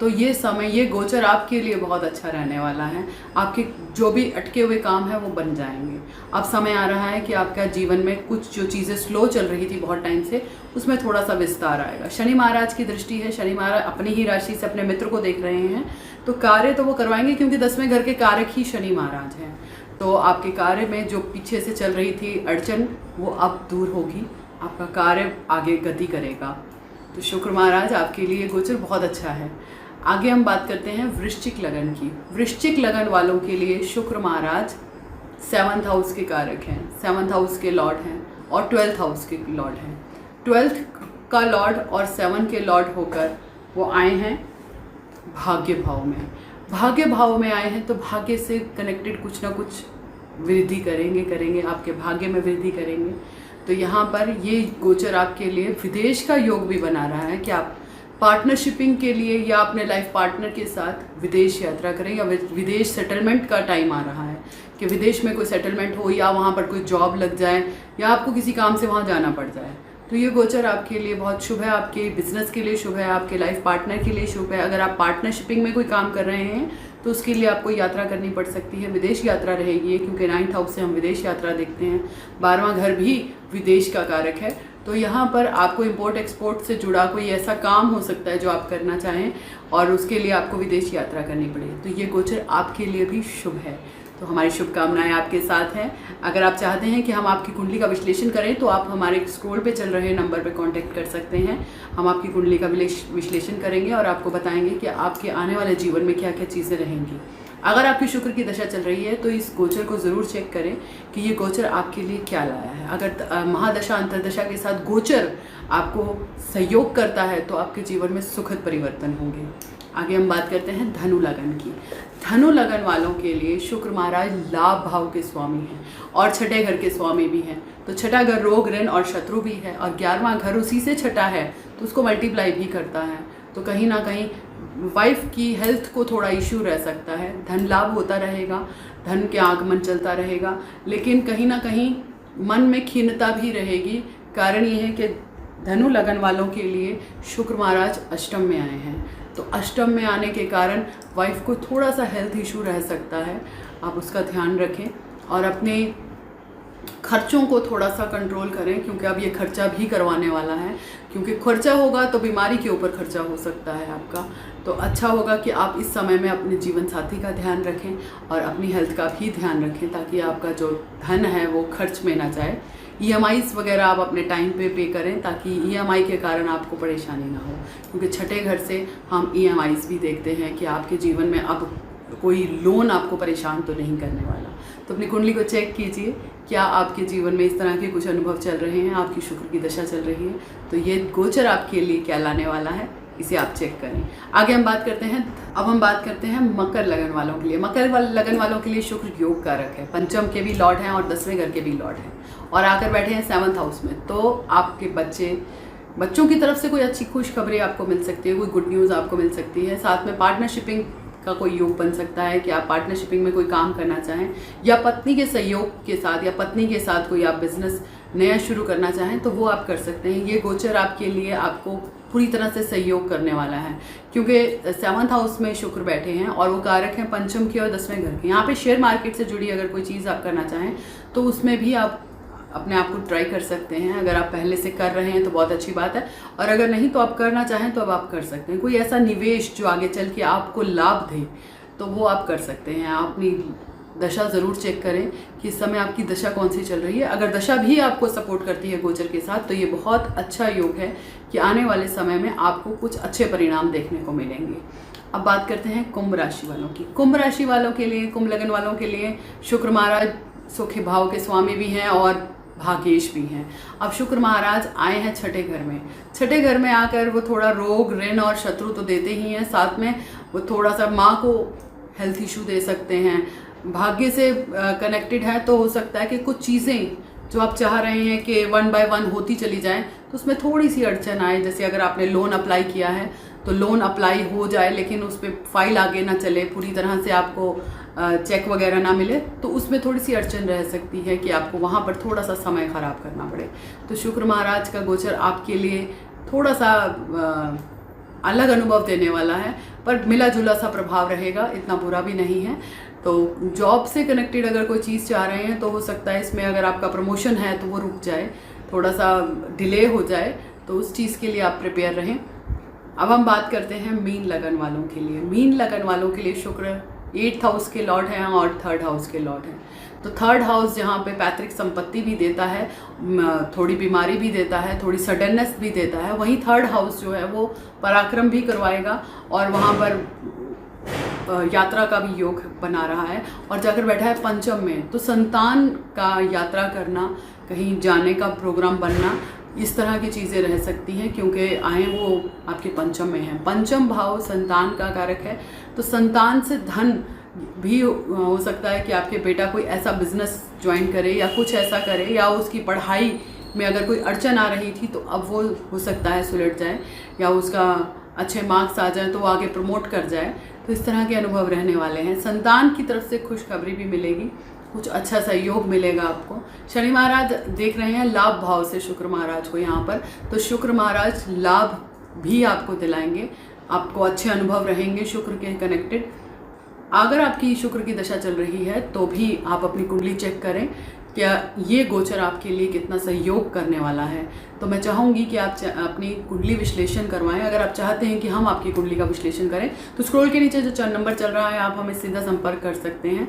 तो ये समय, ये गोचर आपके लिए बहुत अच्छा रहने वाला है। आपके जो भी अटके हुए काम है वो बन जाएंगे। अब समय आ रहा है कि आपका जीवन में कुछ जो चीज़ें स्लो चल रही थी बहुत टाइम से, उसमें थोड़ा सा विस्तार आएगा। शनि महाराज की दृष्टि है, शनि महाराज अपनी ही राशि से अपने मित्र को देख रहे हैं, तो कार्य तो वो करवाएंगे क्योंकि 10वें घर के कारक ही शनि महाराज हैं। तो आपके कार्य में जो पीछे से चल रही थी अड़चन, वो अब दूर होगी, आपका कार्य आगे गति करेगा। तो शुक्र महाराज आपके लिए गोचर बहुत अच्छा है। आगे हम बात करते हैं वृश्चिक लगन की। वृश्चिक लगन वालों के लिए शुक्र महाराज 7th हाउस के कारक हैं, 7th हाउस के लॉर्ड हैं और 12th हाउस के लॉर्ड हैं। 12th का लॉर्ड और 7 के लॉर्ड होकर वो आए हैं भाग्य भाव में। भाग्य भाव में आए हैं तो भाग्य से कनेक्टेड कुछ ना कुछ वृद्धि करेंगे, आपके भाग्य में वृद्धि करेंगे। तो यहाँ पर ये गोचर आपके लिए विदेश का योग भी बना रहा है कि आप पार्टनरशिपिंग के लिए या अपने लाइफ पार्टनर के साथ विदेश यात्रा करें, या विदेश सेटलमेंट का टाइम आ रहा है कि विदेश में कोई सेटलमेंट हो या वहाँ पर कोई जॉब लग जाए या आपको किसी काम से वहाँ जाना पड़ जाए। तो ये गोचर आपके लिए बहुत शुभ है, आपके बिजनेस के लिए शुभ है, आपके लाइफ पार्टनर के लिए शुभ है। अगर आप पार्टनरशिपिंग में कोई काम कर रहे हैं तो उसके लिए आपको यात्रा करनी पड़ सकती है, विदेश यात्रा रहेगी, क्योंकि 9th हाउस से हम विदेश यात्रा देखते हैं। 12वां घर भी विदेश का कारक है। तो यहाँ पर आपको इंपोर्ट एक्सपोर्ट से जुड़ा कोई ऐसा काम हो सकता है जो आप करना चाहें और उसके लिए आपको विदेश यात्रा करनी पड़े। तो ये गोचर आपके लिए भी शुभ है। तो तो हमारी शुभकामनाएं आपके साथ हैं। अगर आप चाहते हैं कि हम आपकी कुंडली का विश्लेषण करें तो आप हमारे स्क्रोल पे चल रहे नंबर पे कांटेक्ट कर सकते हैं। हम आपकी कुंडली का विश्लेषण करेंगे और आपको बताएंगे कि आपके आने वाले जीवन में क्या क्या चीज़ें रहेंगी। अगर आपकी शुक्र की दशा चल रही है तो इस गोचर को ज़रूर चेक करें कि ये गोचर आपके लिए क्या लाया है। अगर महादशा अंतरदशा के साथ गोचर आपको सहयोग करता है तो आपके जीवन में सुखद परिवर्तन होंगे। आगे हम बात करते हैं धनु लगन की। धनु लगन वालों के लिए शुक्र महाराज लाभ भाव के स्वामी हैं और छठे घर के स्वामी भी हैं। तो छठा घर रोग ऋण और शत्रु भी है और 11वां घर उसी से छठा है तो उसको मल्टीप्लाई भी करता है। तो कहीं ना कहीं वाइफ की हेल्थ को थोड़ा इश्यू रह सकता है। धन लाभ होता रहेगा, धन के आगमन चलता रहेगा, लेकिन कहीं ना कहीं मन में खीनता भी रहेगी। कारण ये है कि धनु लगन वालों के लिए शुक्र महाराज अष्टम में आए हैं, तो अष्टम में आने के कारण वाइफ को थोड़ा सा हेल्थ इशू रह सकता है। आप उसका ध्यान रखें और अपने खर्चों को थोड़ा सा कंट्रोल करें, क्योंकि अब ये खर्चा भी करवाने वाला है। क्योंकि खर्चा होगा तो बीमारी के ऊपर खर्चा हो सकता है आपका। तो अच्छा होगा कि आप इस समय में अपने जीवन साथी का ध्यान रखें और अपनी हेल्थ का भी ध्यान रखें, ताकि आपका जो धन है वो खर्च में ना जाए। EMIs वगैरह आप अपने टाइम पे करें, ताकि EMI के कारण आपको परेशानी ना हो। क्योंकि छठे घर से हम EMIs भी देखते हैं कि आपके जीवन में अब कोई लोन आपको परेशान तो नहीं करने वाला। तो अपनी कुंडली को चेक कीजिए, क्या आपके जीवन में इस तरह के कुछ अनुभव चल रहे हैं, आपकी शुक्र की दशा चल रही है, तो ये गोचर आपके लिए क्या लाने वाला है, इसे आप चेक करें। आगे हम बात करते हैं, अब हम बात करते हैं मकर लगन वालों के लिए। मकर लगन वालों के लिए शुक्र योग कारक है, पंचम के भी लॉर्ड हैं और 10वें घर के भी लॉर्ड हैं और आकर बैठे हैं 7th हाउस में। तो आपके बच्चों की तरफ से कोई अच्छी खुशखबरी आपको मिल सकती है, कोई गुड न्यूज़ आपको मिल सकती है। साथ में पार्टनरशिपिंग का कोई योग बन सकता है कि आप पार्टनरशिपिंग में कोई काम करना चाहें, या पत्नी के सहयोग के साथ या पत्नी के साथ कोई आप बिजनेस नया शुरू करना चाहें तो वो आप कर सकते हैं। ये गोचर आपके लिए आपको पूरी तरह से सहयोग करने वाला है, क्योंकि 7th हाउस में शुक्र बैठे हैं और वो कारक हैं पंचम के और 10वें घर के। यहाँ पे शेयर मार्केट से जुड़ी अगर कोई चीज़ आप करना चाहें तो उसमें भी आप अपने आप को ट्राई कर सकते हैं। अगर आप पहले से कर रहे हैं तो बहुत अच्छी बात है, और अगर नहीं तो आप करना चाहें तो अब आप कर सकते हैं। कोई ऐसा निवेश जो आगे चल के आपको लाभ दे तो वो आप कर सकते हैं। आप अपनी दशा ज़रूर चेक करें कि इस समय आपकी दशा कौन सी चल रही है। अगर दशा भी आपको सपोर्ट करती है गोचर के साथ तो ये बहुत अच्छा योग है कि आने वाले समय में आपको कुछ अच्छे परिणाम देखने को मिलेंगे। अब बात करते हैं कुंभ राशि वालों की। कुंभ राशि वालों के लिए, कुंभ लगन वालों के लिए शुक्र महाराज सुख भाव के स्वामी भी हैं और भाग्येश भी हैं। अब शुक्र महाराज आए हैं छठे घर में। छठे घर में आकर वो थोड़ा रोग ऋण और शत्रु तो देते ही हैं, साथ में वो थोड़ा सा माँ को हेल्थ इशू दे सकते हैं। भाग्य से कनेक्टेड है तो हो सकता है कि कुछ चीज़ें जो आप चाह रहे हैं कि 1 by 1 होती चली जाएं तो उसमें थोड़ी सी अड़चन आए। जैसे अगर आपने लोन अप्लाई किया है तो लोन अप्लाई हो जाए लेकिन उस पर फाइल आगे ना चले, पूरी तरह से आपको चेक वगैरह ना मिले, तो उसमें थोड़ी सी अड़चन रह सकती है कि आपको वहाँ पर थोड़ा सा समय ख़राब करना पड़े। तो शुक्र महाराज का गोचर आपके लिए थोड़ा सा अलग अनुभव देने वाला है, पर मिला जुला सा प्रभाव रहेगा, इतना बुरा भी नहीं है। तो जॉब से कनेक्टेड अगर कोई चीज़ चाह रहे हैं तो हो सकता है इसमें अगर आपका प्रमोशन है तो वो रुक जाए, थोड़ा सा डिले हो जाए, तो उस चीज़ के लिए आप प्रिपेयर रहें। अब हम बात करते हैं मीन लगन वालों के लिए। मीन लगन वालों के लिए शुक्र 8th हाउस के लॉर्ड हैं और 3rd हाउस के लॉर्ड हैं। तो 3rd हाउस जहाँ पे पैतृक संपत्ति भी देता है, थोड़ी बीमारी भी देता है, थोड़ी सडननेस भी देता है, वहीं 3rd हाउस जो है वो पराक्रम भी करवाएगा और वहाँ पर यात्रा का भी योग बना रहा है और जाकर बैठा है पंचम में। तो संतान का यात्रा करना, कहीं जाने का प्रोग्राम बनना, इस तरह की चीज़ें रह सकती हैं, क्योंकि आए वो आपके पंचम में हैं। पंचम भाव संतान का कारक है, तो संतान से धन भी हो सकता है कि आपके बेटा कोई ऐसा बिजनेस ज्वाइन करे या कुछ ऐसा करे, या उसकी पढ़ाई में अगर कोई अड़चन आ रही थी तो अब वो हो सकता है सुलझ जाए, या उसका अच्छे मार्क्स आ जाए तो वो आगे प्रमोट कर जाए। तो इस तरह के अनुभव रहने वाले हैं। संतान की तरफ से खुशखबरी भी मिलेगी, कुछ अच्छा सहयोग मिलेगा आपको। शनि महाराज देख रहे हैं लाभ भाव से शुक्र महाराज को यहाँ पर, तो शुक्र महाराज लाभ भी आपको दिलाएंगे, आपको अच्छे अनुभव रहेंगे शुक्र के कनेक्टेड। अगर आपकी शुक्र की दशा चल रही है तो भी आप अपनी कुंडली चेक करें, क्या ये गोचर आपके लिए कितना सहयोग करने वाला है। तो मैं चाहूँगी कि आप अपनी कुंडली विश्लेषण करवाएं। अगर आप चाहते हैं कि हम आपकी कुंडली का विश्लेषण करें तो स्क्रॉल के नीचे जो नंबर चल रहा है आप हमें सीधा संपर्क कर सकते हैं।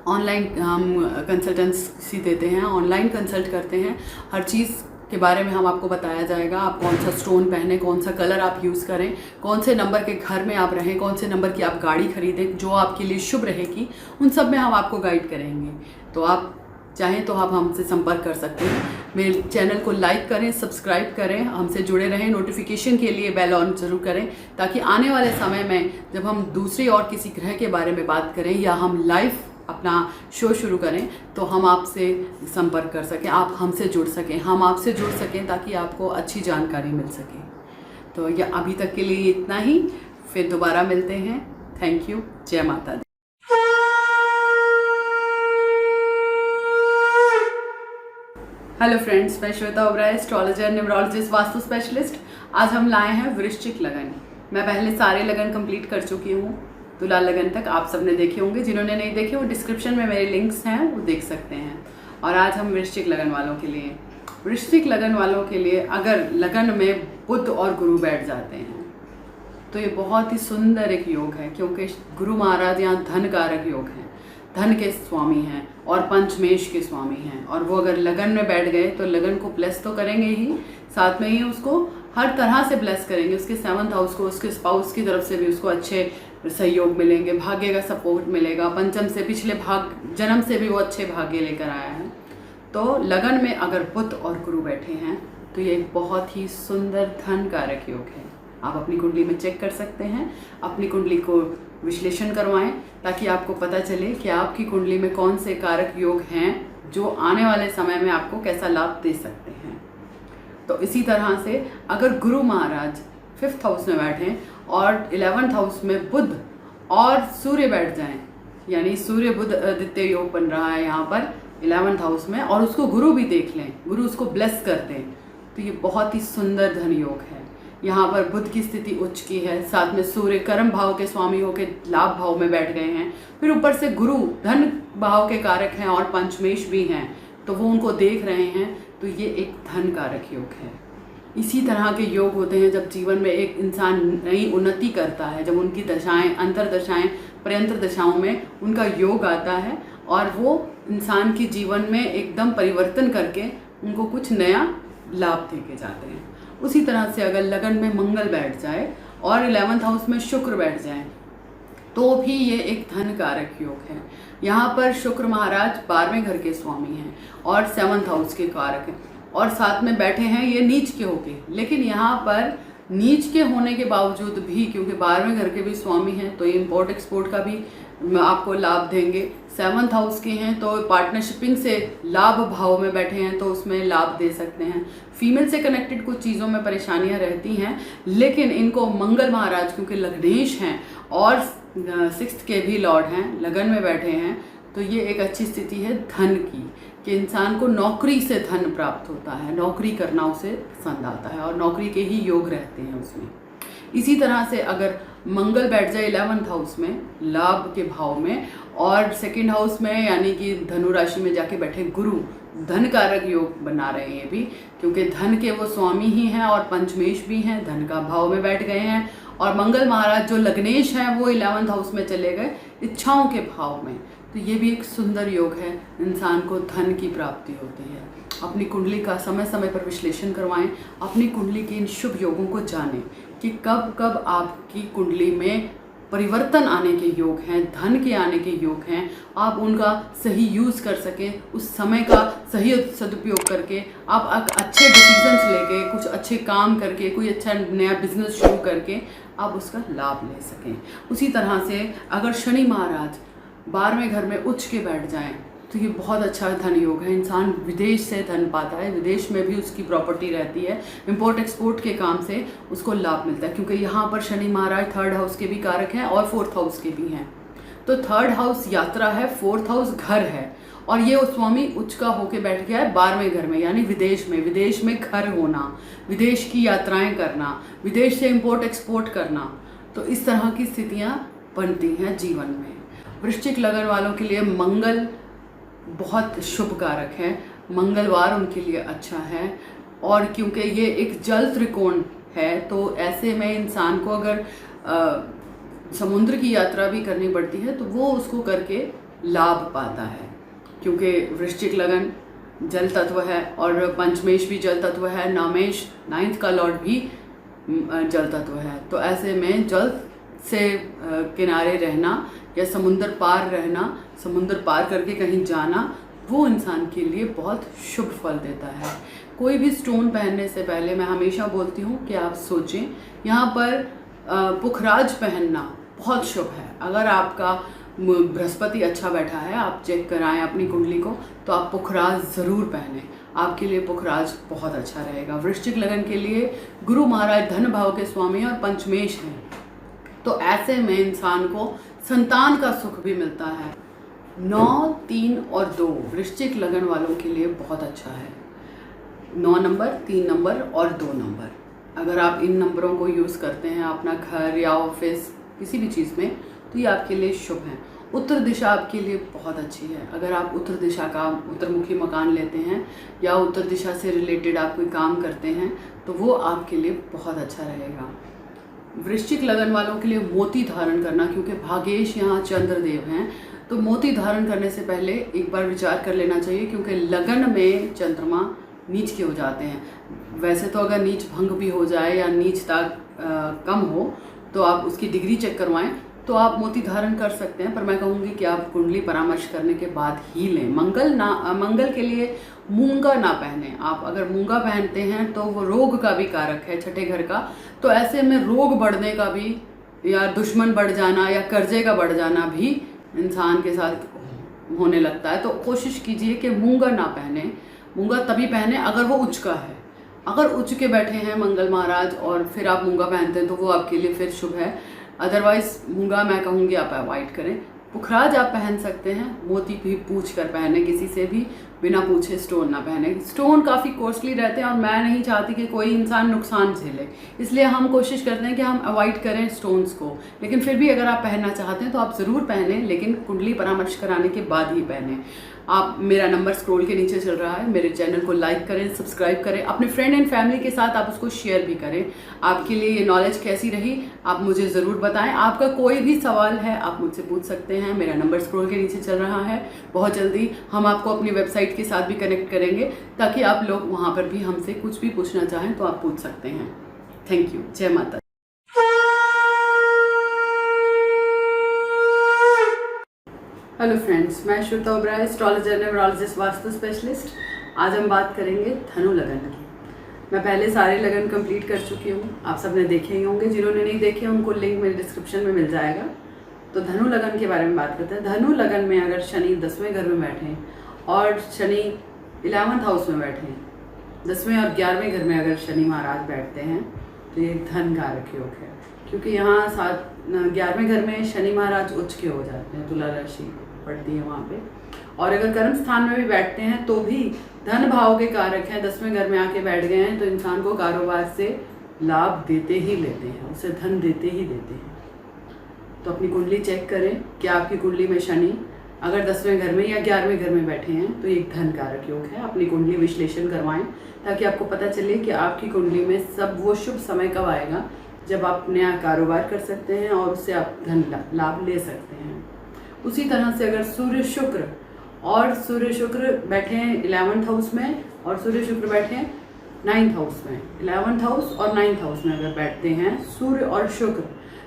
ऑनलाइन हम कंसल्टेंसी देते हैं, ऑनलाइन कंसल्ट करते हैं। हर चीज़ के बारे में हम आपको बताया जाएगा। आप कौन सा स्टोन पहने, कौन सा कलर आप यूज़ करें, कौन से नंबर के घर में आप रहें, कौन से नंबर की आप गाड़ी खरीदें जो आपके लिए शुभ रहेगी, उन सब में हम आपको गाइड करेंगे। तो आप चाहें तो आप हमसे संपर्क कर सकते हैं। मेरे चैनल को लाइक करें, सब्सक्राइब करें, हमसे जुड़े रहें। नोटिफिकेशन के लिए बेल ऑन जरूर करें, ताकि आने वाले समय में जब हम दूसरी और किसी ग्रह के बारे में बात करें या हम लाइव अपना शो शुरू करें तो हम आपसे संपर्क कर सकें, आप हमसे जुड़ सकें, हम आपसे जुड़ सकें, ताकि आपको अच्छी जानकारी मिल सके। तो ये अभी तक के लिए इतना ही, फिर दोबारा मिलते हैं। Thank you. जय माता दी। हेलो फ्रेंड्स, मैं Shweta Oberoi, astrologer, numerologist, vastu specialist. आज हम लाए हैं वृश्चिक लगन। मैं पहले सारे लगन कंप्लीट कर चुकी हूँ, तुला लगन तक आप सबने देखे होंगे। जिन्होंने नहीं देखे वो डिस्क्रिप्शन में मेरे लिंक्स हैं, वो देख सकते हैं। और आज हम वृश्चिक लगन वालों के लिए, वृश्चिक लगन वालों के लिए अगर लगन में बुध और गुरु बैठ जाते हैं तो ये बहुत ही सुंदर एक योग है, क्योंकि गुरु महाराज यहाँ धन कारक योग हैं, धन के स्वामी हैं और पंचमेश के स्वामी हैं। और वो अगर लगन में बैठ गए तो लगन को ब्लेस तो करेंगे ही, साथ में ही उसको हर तरह से ब्लेस करेंगे। उसके 7th हाउस को, उसके स्पाउस की तरफ से भी उसको अच्छे सहयोग मिलेंगे, भाग्य का सपोर्ट मिलेगा। पंचम से, पिछले जन्म से भी वो अच्छे भाग्य लेकर आया है। तो लगन में अगर बुध और गुरु बैठे हैं तो ये एक बहुत ही सुंदर धन कारक योग है। आप अपनी कुंडली में चेक कर सकते हैं, अपनी कुंडली को विश्लेषण करवाएं, ताकि आपको पता चले कि आपकी कुंडली में कौन से कारक योग हैं जो आने वाले समय में आपको कैसा लाभ दे सकते हैं। तो इसी तरह से अगर गुरु महाराज 5th हाउस में बैठें और 11th हाउस में बुध और सूर्य बैठ जाएं, यानी सूर्य बुध आदित्य योग बन रहा है यहाँ पर 11th हाउस में, और उसको गुरु भी देख लें, गुरु उसको ब्लेस कर दें, तो ये बहुत ही सुंदर धन योग है। यहाँ पर बुध की स्थिति उच्च की है, साथ में सूर्य कर्म भाव के स्वामी होकर लाभ भाव में बैठ गए हैं, फिर ऊपर से गुरु धन भाव के कारक हैं और पंचमेश भी हैं, तो वो उनको देख रहे हैं। तो ये एक धन कारक योग है। इसी तरह के योग होते हैं जब जीवन में एक इंसान नई उन्नति करता है, जब उनकी दशाएं, अंतरदशाएं, पर्यंतर दशाओं में उनका योग आता है और वो इंसान के जीवन में एकदम परिवर्तन करके उनको कुछ नया लाभ देके जाते हैं। उसी तरह से अगर लगन में मंगल बैठ जाए और 11th हाउस में शुक्र बैठ जाए तो भी ये एक धन कारक योग है। यहाँ पर शुक्र महाराज 12वें घर के स्वामी हैं और 7th हाउस के कारक हैं, और साथ में बैठे हैं ये नीच के होके। लेकिन यहाँ पर नीच के होने के बावजूद भी, क्योंकि 12वें घर के भी स्वामी हैं, तो ये इम्पोर्ट एक्सपोर्ट का भी आपको लाभ देंगे। 7th हाउस के हैं तो पार्टनरशिपिंग से लाभ भाव में बैठे हैं, तो उसमें लाभ दे सकते हैं। फीमेल से कनेक्टेड कुछ चीज़ों में परेशानियां रहती हैं, लेकिन इनको मंगल महाराज क्योंकि लग्नेश हैं और 6th के भी लॉर्ड हैं, लगन में बैठे हैं, तो ये एक अच्छी स्थिति है धन की, कि इंसान को नौकरी से धन प्राप्त होता है, नौकरी करना उसे पसंद आता है और नौकरी के ही योग रहते हैं उसमें। इसी तरह से अगर मंगल बैठ जाए 11th हाउस में लाभ के भाव में, और 2nd हाउस में यानी कि धनु राशि में जाके बैठे गुरु, धन कारक योग बना रहे हैं ये भी, क्योंकि धन के वो स्वामी ही हैं और पंचमेश भी हैं, धन का भाव में बैठ गए हैं। और मंगल महाराज जो लग्नेश हैं वो 11th हाउस में चले गए इच्छाओं के भाव में, तो ये भी एक सुंदर योग है, इंसान को धन की प्राप्ति होती है। अपनी कुंडली का समय समय पर विश्लेषण करवाएं, अपनी कुंडली के इन शुभ योगों को जानें कि कब कब आपकी कुंडली में परिवर्तन आने के योग हैं, धन के आने के योग हैं, आप उनका सही यूज़ कर सकें, उस समय का सही सदुपयोग करके आप अच्छे डिसीजंस लेके, कुछ अच्छे काम करके, कोई अच्छा नया बिजनेस शुरू करके आप उसका लाभ ले सकें। उसी तरह से अगर शनि महाराज 12वें घर में उच्च के बैठ जाएं तो ये बहुत अच्छा धन योग है। इंसान विदेश से धन पाता है, विदेश में भी उसकी प्रॉपर्टी रहती है, इंपोर्ट एक्सपोर्ट के काम से उसको लाभ मिलता है, क्योंकि यहाँ पर शनि महाराज 3rd हाउस के भी कारक हैं और 4th हाउस के भी हैं। तो 3rd हाउस यात्रा है, 4th हाउस घर है, और ये स्वामी उच्च का होके बैठ गया है 12वें घर में, यानी विदेश में। विदेश में घर होना, विदेश की यात्राएं करना, विदेश से इंपोर्ट एक्सपोर्ट करना, तो इस तरह की स्थितियाँ बनती हैं जीवन में। वृश्चिक लगन वालों के लिए मंगल बहुत शुभ कारक है, मंगलवार उनके लिए अच्छा है, और क्योंकि ये एक जल त्रिकोण है तो ऐसे में इंसान को अगर समुद्र की यात्रा भी करनी पड़ती है तो वो उसको करके लाभ पाता है, क्योंकि वृश्चिक लगन जल तत्व है और पंचमेश भी जल तत्व है, नामेश 9th का लॉर्ड भी जल तत्व है। तो ऐसे में जल से किनारे रहना या समुंदर पार रहना, समुंदर पार करके कहीं जाना, वो इंसान के लिए बहुत शुभ फल देता है। कोई भी स्टोन पहनने से पहले मैं हमेशा बोलती हूँ कि आप सोचें। यहाँ पर पुखराज पहनना बहुत शुभ है। अगर आपका बृहस्पति अच्छा बैठा है, आप चेक कराएं अपनी कुंडली को, तो आप पुखराज ज़रूर पहनें, आपके लिए पुखराज बहुत अच्छा रहेगा। वृश्चिक लगन के लिए गुरु महाराज धन भाव के स्वामी और पंचमेश हैं, तो ऐसे में इंसान को संतान का सुख भी मिलता है। 9, 3 और 2 वृश्चिक लगन वालों के लिए बहुत अच्छा है। 9 नंबर, 3 नंबर और 2 नंबर, अगर आप इन नंबरों को यूज़ करते हैं अपना घर या ऑफिस किसी भी चीज़ में, तो ये आपके लिए शुभ है। उत्तर दिशा आपके लिए बहुत अच्छी है। अगर आप उत्तर दिशा का उत्तरमुखी मकान लेते हैं या उत्तर दिशा से रिलेटेड आप कोई काम करते हैं, तो वो आपके लिए बहुत अच्छा रहेगा। वृश्चिक लगन वालों के लिए मोती धारण करना, क्योंकि भागेश यहाँ चंद्रदेव हैं, तो मोती धारण करने से पहले एक बार विचार कर लेना चाहिए, क्योंकि लगन में चंद्रमा नीच के हो जाते हैं। वैसे तो अगर नीच भंग भी हो जाए या नीचता कम हो तो आप उसकी डिग्री चेक करवाएं, तो आप मोती धारण कर सकते हैं, पर मैं कहूँगी कि आप कुंडली परामर्श करने के बाद ही लें। मंगल के लिए मूंगा ना पहने। आप अगर मूंगा पहनते हैं तो वो रोग का भी कारक है, छठे घर का, तो ऐसे में रोग बढ़ने का भी या दुश्मन बढ़ जाना या कर्जे का बढ़ जाना भी इंसान के साथ होने लगता है। तो कोशिश कीजिए कि मूंगा ना पहने। मूंगा तभी पहने अगर वो उच्च का है। अगर उच्च के बैठे हैं मंगल महाराज और फिर आप मूंगा पहनते हैं तो वो आपके लिए फिर शुभ है। अदरवाइज मूंगा मैं कहूँगी आप अवॉइड करें। पुखराज आप पहन सकते हैं, मोती भी पूछ कर पहने, किसी से भी बिना पूछे स्टोन ना पहने। स्टोन काफ़ी कॉस्टली रहते हैं और मैं नहीं चाहती कि कोई इंसान नुकसान झेले, इसलिए हम कोशिश करते हैं कि हम अवॉइड करें स्टोन्स को। लेकिन फिर भी अगर आप पहनना चाहते हैं तो आप ज़रूर पहनें, लेकिन कुंडली परामर्श कराने के बाद ही पहनें। आप मेरा नंबर स्क्रॉल के नीचे चल रहा है, मेरे चैनल को लाइक करें, सब्सक्राइब करें, अपने फ्रेंड एंड फैमिली के साथ आप उसको शेयर भी करें। आपके लिए ये नॉलेज कैसी रही आप मुझे ज़रूर बताएं। आपका कोई भी सवाल है आप मुझसे पूछ सकते हैं, मेरा नंबर स्क्रॉल के नीचे चल रहा है। बहुत जल्दी हम आपको अपनी वेबसाइट के साथ भी कनेक्ट करेंगे, ताकि आप लोग वहाँ पर भी हमसे कुछ भी पूछना चाहें तो आप पूछ सकते हैं। Thank you. जय माता। हेलो फ्रेंड्स, मैं Shweta Oberoi, astrologer, numerologist, vastu specialist. आज हम बात करेंगे धनु लगन की। मैं पहले सारे लगन कंप्लीट कर चुकी हूँ, आप सबने देखे ही होंगे। जिन्होंने नहीं देखे उनको लिंक मेरे डिस्क्रिप्शन में मिल जाएगा। तो धनु लगन के बारे में बात करते हैं। धनु लगन में अगर शनि 10वें घर में बैठे और शनि 11th हाउस में बैठे, 10वें और 11वें घर में अगर शनि महाराज बैठते हैं तो ये धन कारक योग है, क्योंकि यहाँ 11वें घर में शनि महाराज उच्च के हो जाते हैं, तुला राशि पड़ती है वहाँ पे। और अगर कर्म स्थान में भी बैठते हैं तो भी धन भाव के कारक हैं, 10वें घर में आके बैठ गए हैं तो इंसान को कारोबार से लाभ देते ही लेते हैं, उसे धन देते ही देते हैं। तो अपनी कुंडली चेक करें कि आपकी कुंडली में शनि अगर 10वें घर में या 11वें घर में बैठे हैं तो एक धन कारक योग है। अपनी कुंडली विश्लेषण करवाएं ताकि आपको पता चले कि आपकी कुंडली में सब वो शुभ समय कब आएगा जब आप नया कारोबार कर सकते हैं और उससे आप धन लाभ ले सकते हैं। उसी तरह से अगर सूर्य शुक्र बैठे हैं 11th हाउस में और सूर्य शुक्र बैठे हैं 9th हाउस में, 11th हाउस और 9th हाउस में अगर बैठते हैं सूर्य और शुक्र,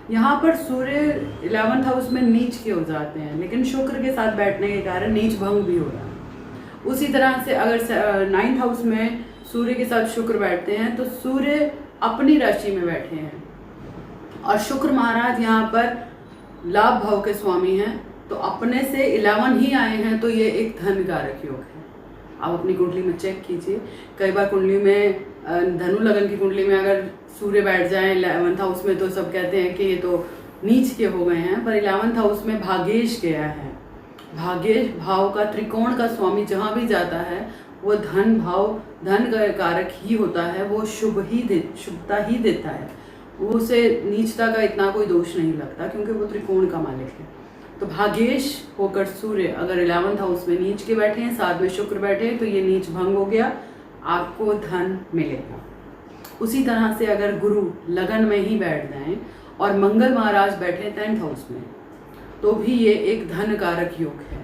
यहाँ पर सूर्य 11th हाउस में नीच के हो जाते हैं, लेकिन शुक्र के साथ बैठने के कारण नीच भंग भी हो रहा है। उसी तरह से अगर 9th हाउस में सूर्य के साथ शुक्र बैठते हैं तो सूर्य अपनी राशि में बैठे हैं और शुक्र महाराज यहाँ पर लाभ भाव के स्वामी हैं, तो अपने से 11 ही आए हैं, तो ये एक धन कारक योग है। आप अपनी कुंडली में चेक कीजिए। कई बार कुंडली में धनु लगन की कुंडली में अगर सूर्य बैठ जाए 11th हाउस में तो सब कहते हैं कि ये तो नीच के हो गए हैं, पर 11th हाउस में भागेश गया है। भागेश भाव का त्रिकोण का स्वामी जहाँ भी जाता है वो धन भाव, धन का कारक ही होता है, वो शुभता ही देता है, वो उसे नीचता का इतना कोई दोष नहीं लगता क्योंकि वो त्रिकोण का मालिक है। तो भागेश होकर सूर्य अगर 11th हाउस में नीच के बैठे हैं, साथ में शुक्र बैठे हैं, तो ये नीच भंग हो गया, आपको धन मिलेगा। उसी तरह से अगर गुरु लगन में ही बैठ जाएं और मंगल महाराज बैठे 10th हाउस में तो भी ये एक धन कारक योग है।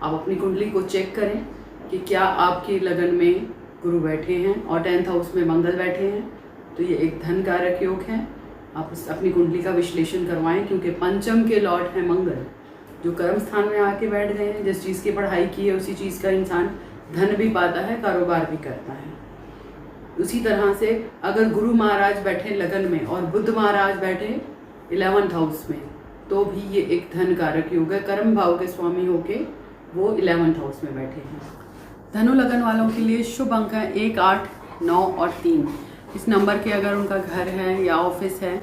आप अपनी कुंडली को चेक करें कि क्या आपकी लगन में गुरु बैठे हैं और 10th हाउस में मंगल बैठे हैं, तो ये एक धन कारक योग है। आप अपनी कुंडली का विश्लेषण करवाएं, क्योंकि पंचम के लॉर्ड हैं मंगल, जो कर्म स्थान में आके बैठ गए हैं। जिस चीज़ की पढ़ाई की है उसी चीज़ का इंसान धन भी पाता है, कारोबार भी करता है। उसी तरह से अगर गुरु महाराज बैठे लगन में और बुध महाराज बैठे 11th हाउस में, तो भी ये एक धन कारक योग है। कर्म भाव के स्वामी होके वो 11th हाउस में बैठे हैं। धनु लगन वालों के लिए शुभ अंक है 1, 8, 9 और 3। इस नंबर के अगर उनका घर है या ऑफिस है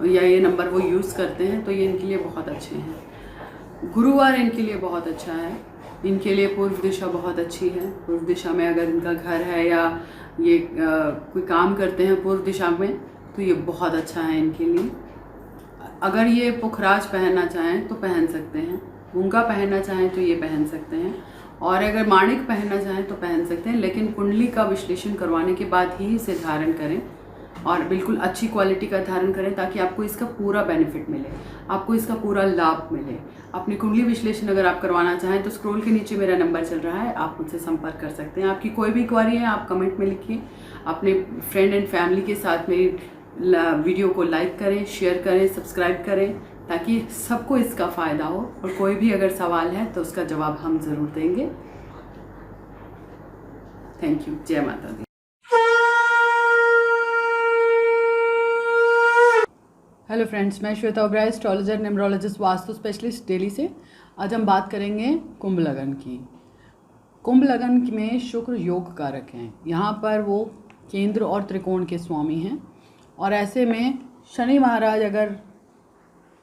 या ये नंबर वो यूज़ करते हैं तो ये इनके लिए बहुत अच्छे हैं। गुरुवार इनके लिए बहुत अच्छा है। इनके लिए पूर्व दिशा बहुत अच्छी है। पूर्व दिशा में अगर इनका घर है या ये कोई काम करते हैं पूर्व दिशा में, तो ये बहुत अच्छा है इनके लिए। अगर ये पुखराज पहनना चाहें तो पहन सकते हैं, मूंगा पहनना चाहें तो ये पहन सकते हैं, और अगर माणिक पहनना चाहें तो पहन सकते हैं। लेकिन कुंडली का विश्लेषण करवाने के बाद ही इसे धारण करें और बिल्कुल अच्छी क्वालिटी का धारण करें, ताकि आपको इसका पूरा बेनिफिट मिले, आपको इसका पूरा लाभ मिले। अपनी कुंडली विश्लेषण अगर आप करवाना चाहें तो स्क्रॉल के नीचे मेरा नंबर चल रहा है, आप मुझसे संपर्क कर सकते हैं। आपकी कोई भी क्वारी है आप कमेंट में लिखिए। अपने फ्रेंड एंड फैमिली के साथ मेरी वीडियो को लाइक करें, शेयर करें, सब्सक्राइब करें, ताकि सबको इसका फ़ायदा हो। और कोई भी अगर सवाल है तो उसका जवाब हम ज़रूर देंगे। Thank you. जय माता दी। हेलो फ्रेंड्स, मैं Shweta Oberoi, astrologer, numerologist, vastu specialist, Delhi से। आज हम बात करेंगे कुंभ लगन की। कुंभ लगन में शुक्र योग कारक हैं। यहाँ पर वो केंद्र और त्रिकोण के स्वामी हैं, और ऐसे में शनि महाराज अगर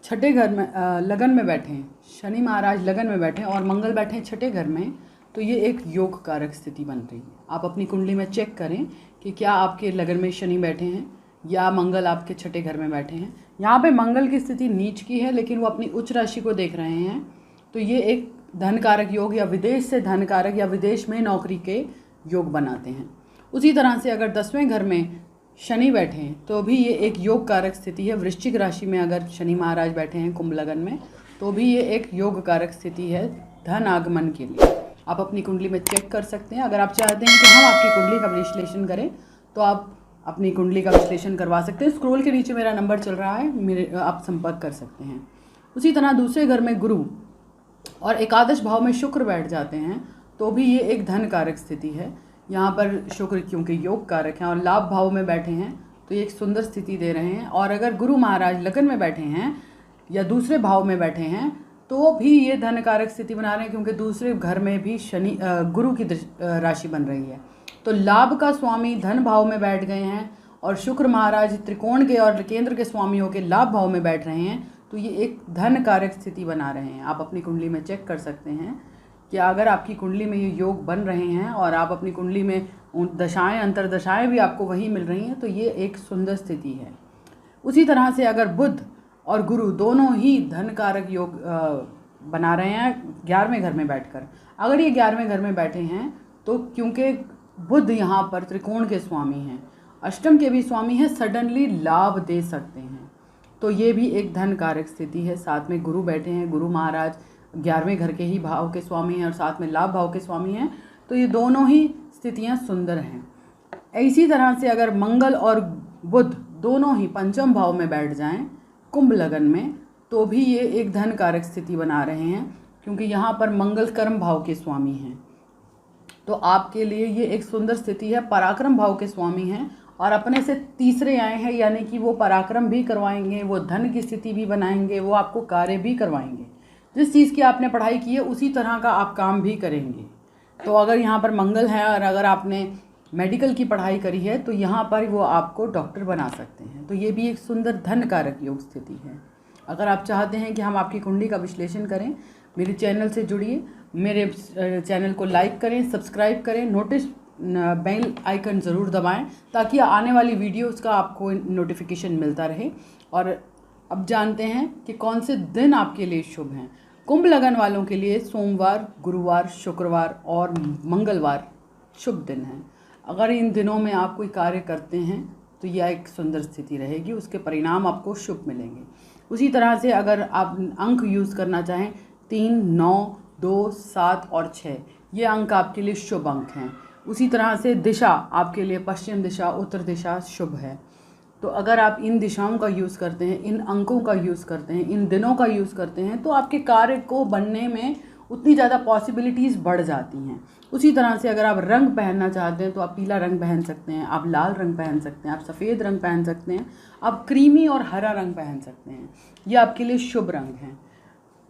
छठे घर में लगन में बैठे हैं, शनि महाराज लगन में बैठे हैं और मंगल बैठे हैं छठे घर में, तो ये एक योग कारक स्थिति बन रही है। आप अपनी कुंडली में चेक करें कि क्या आपके लगन में शनि बैठे हैं या मंगल आपके छठे घर में बैठे हैं। यहाँ पे मंगल की स्थिति नीच की है, लेकिन वो अपनी उच्च राशि को देख रहे हैं, तो ये एक धन कारक योग या विदेश से धन कारक या विदेश में नौकरी के योग बनाते हैं। उसी तरह से अगर 10वें घर में शनि बैठे हैं तो भी ये एक योग कारक स्थिति है। वृश्चिक राशि में अगर शनि महाराज बैठे हैं कुंभ लगन में, तो भी ये एक योग कारक स्थिति है धन आगमन के लिए। आप अपनी कुंडली में चेक कर सकते हैं। अगर आप चाहते हैं कि हम आपकी कुंडली का विश्लेषण करें तो आप अपनी कुंडली का विश्लेषण करवा सकते हैं। स्क्रॉल के नीचे मेरा नंबर चल रहा है, आप संपर्क कर सकते हैं। उसी तरह दूसरे घर में गुरु और एकादश भाव में शुक्र बैठ जाते हैं तो भी ये एक धन कारक स्थिति है। यहाँ पर शुक्र क्योंकि योग कारक हैं और लाभ भाव में बैठे हैं, तो ये एक सुंदर स्थिति दे रहे हैं। और अगर गुरु महाराज लगन में बैठे हैं या दूसरे भाव में बैठे हैं तो भी ये धन कारक स्थिति बना रहे हैं, क्योंकि दूसरे घर में भी शनि गुरु की राशि बन रही है। तो लाभ का स्वामी धन भाव में बैठ गए हैं और शुक्र महाराज त्रिकोण के और केंद्र के स्वामी होकर लाभ भाव में बैठ रहे हैं, तो ये एक धन कारक स्थिति बना रहे हैं। आप अपनी कुंडली में चेक कर सकते हैं कि अगर आपकी कुंडली में ये योग बन रहे हैं और आप अपनी कुंडली में उन दशाएं अंतरदशाएं भी आपको वही मिल रही हैं, तो ये एक सुंदर स्थिति है। उसी तरह से अगर बुध और गुरु दोनों ही धन कारक योग बना रहे हैं 11वें घर में बैठकर, अगर ये 11वें घर में बैठे हैं तो क्योंकि बुध यहाँ पर त्रिकोण के स्वामी हैं, अष्टम के भी स्वामी हैं, सडनली लाभ दे सकते हैं, तो ये भी एक धन कारक स्थिति है। साथ में गुरु बैठे हैं, गुरु महाराज 11वें घर के ही भाव के स्वामी हैं और साथ में लाभ भाव के स्वामी हैं, तो ये दोनों ही स्थितियां सुंदर हैं। इसी तरह से अगर मंगल और बुध दोनों ही पंचम भाव में बैठ जाएं कुंभ लगन में, तो भी ये एक धन कारक स्थिति बना रहे हैं, क्योंकि यहाँ पर मंगल कर्म भाव के स्वामी हैं। तो आपके लिए ये एक सुंदर स्थिति है। पराक्रम भाव के स्वामी हैं और अपने से तीसरे आए हैं, यानी कि वो पराक्रम भी करवाएंगे, वो धन की स्थिति भी बनाएंगे, वो आपको कार्य भी करवाएंगे। जिस चीज़ की आपने पढ़ाई की है उसी तरह का आप काम भी करेंगे। तो अगर यहाँ पर मंगल है और अगर आपने मेडिकल की पढ़ाई करी है तो यहाँ पर वो आपको डॉक्टर बना सकते हैं। तो ये भी एक सुंदर धन कारक योग स्थिति है। अगर आप चाहते हैं कि हम आपकी कुंडली का विश्लेषण करें, मेरे चैनल से जुड़िए, मेरे चैनल को लाइक करें, सब्सक्राइब करें, नोटिस बेल आइकन ज़रूर दबाएं, ताकि आने वाली वीडियोज़ का आपको नोटिफिकेशन मिलता रहे। और अब जानते हैं कि कौन से दिन आपके लिए शुभ हैं। कुंभ लगन वालों के लिए सोमवार, गुरुवार, शुक्रवार और मंगलवार शुभ दिन हैं। अगर इन दिनों में आप कोई कार्य करते हैं तो यह एक सुंदर स्थिति रहेगी, उसके परिणाम आपको शुभ मिलेंगे। उसी तरह से अगर आप अंक यूज़ करना चाहें 3, 9, 2, 7 और 6, ये अंक आपके लिए शुभ अंक हैं। उसी तरह से दिशा आपके लिए पश्चिम दिशा, उत्तर दिशा शुभ है। तो अगर आप इन दिशाओं का यूज़ करते हैं, इन अंकों का यूज़ करते हैं, इन दिनों का यूज़ करते हैं, तो आपके कार्य को बनने में उतनी ज़्यादा पॉसिबिलिटीज़ बढ़ जाती हैं। उसी तरह से अगर आप रंग पहनना चाहते हैं तो आप पीला रंग पहन सकते हैं, आप लाल रंग पहन सकते हैं, आप सफ़ेद रंग पहन सकते हैं, आप क्रीमी और हरा रंग पहन सकते हैं। ये आपके लिए शुभ रंग हैं।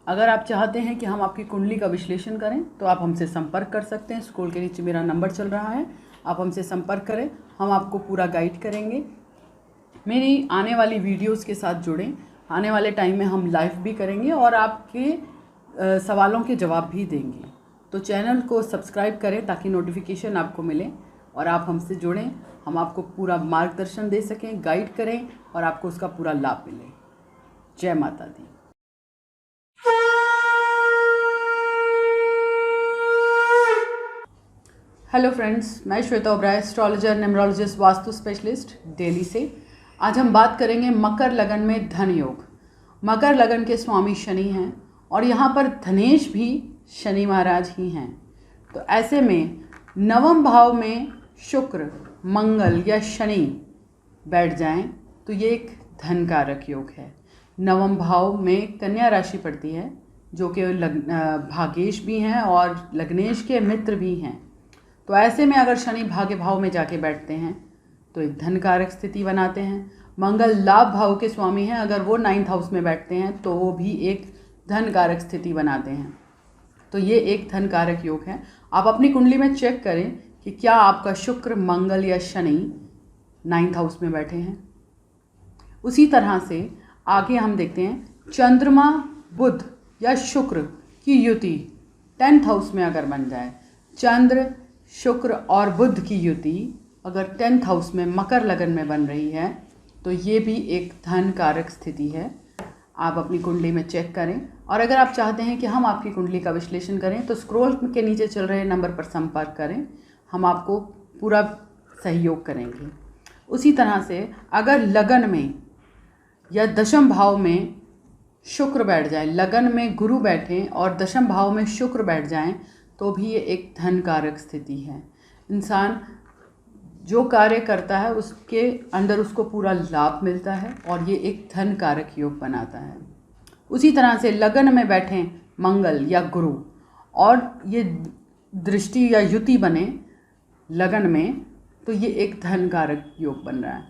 अगर आप चाहते हैं कि हम आपकी कुंडली का विश्लेषण करें तो आप हमसे संपर्क कर सकते हैं। स्क्रोल के नीचे मेरा नंबर चल रहा है, आप हमसे संपर्क करें, हम आपको पूरा गाइड करेंगे। मेरी आने वाली वीडियोस के साथ जुड़ें। आने वाले टाइम में हम लाइव भी करेंगे और आपके सवालों के जवाब भी देंगे। तो चैनल को सब्सक्राइब करें ताकि नोटिफिकेशन आपको मिले और आप हमसे जुड़ें, हम आपको पूरा मार्गदर्शन दे सकें, गाइड करें और आपको उसका पूरा लाभ मिले। जय माता दी। हेलो फ्रेंड्स, मैं Shweta Oberoi, astrologer, numerologist, vastu specialist, Delhi से। आज हम बात करेंगे मकर लगन में धन योग। मकर लगन के स्वामी शनि हैं और यहाँ पर धनेश भी शनि महाराज ही हैं। तो ऐसे में नवम भाव में शुक्र, मंगल या शनि बैठ जाएं तो ये एक धन कारक योग है। नवम भाव में कन्या राशि पड़ती है जो कि भाग्येश भी हैं और लग्नेश के मित्र भी हैं। तो ऐसे में अगर शनि भाग्य भाव में जाके बैठते हैं तो एक धन कारक स्थिति बनाते हैं। मंगल लाभ भाव के स्वामी हैं, अगर वो 9th हाउस में बैठते हैं तो वो भी एक धन कारक स्थिति बनाते हैं। तो ये एक धन कारक योग है। आप अपनी कुंडली में चेक करें कि क्या आपका शुक्र, मंगल या शनि 9th हाउस में बैठे हैं। उसी तरह से आगे हम देखते हैं चंद्रमा, बुध या शुक्र की युति 10th हाउस में अगर बन जाए, चंद्र, शुक्र और बुध की युति अगर 10th हाउस में मकर लगन में बन रही है तो ये भी एक धन कारक स्थिति है। आप अपनी कुंडली में चेक करें और अगर आप चाहते हैं कि हम आपकी कुंडली का विश्लेषण करें तो स्क्रॉल के नीचे चल रहे नंबर पर संपर्क करें, हम आपको पूरा सहयोग करेंगे। उसी तरह से अगर लगन में या दशम भाव में शुक्र बैठ जाए, लगन में गुरु बैठें और दशम भाव में शुक्र बैठ जाएं तो भी ये एक धन कारक स्थिति है। इंसान जो कार्य करता है उसके अंदर उसको पूरा लाभ मिलता है और ये एक धन कारक योग बनाता है। उसी तरह से लगन में बैठें मंगल या गुरु और ये दृष्टि या युति बने लगन में तो ये एक धन कारक योग बन रहा है।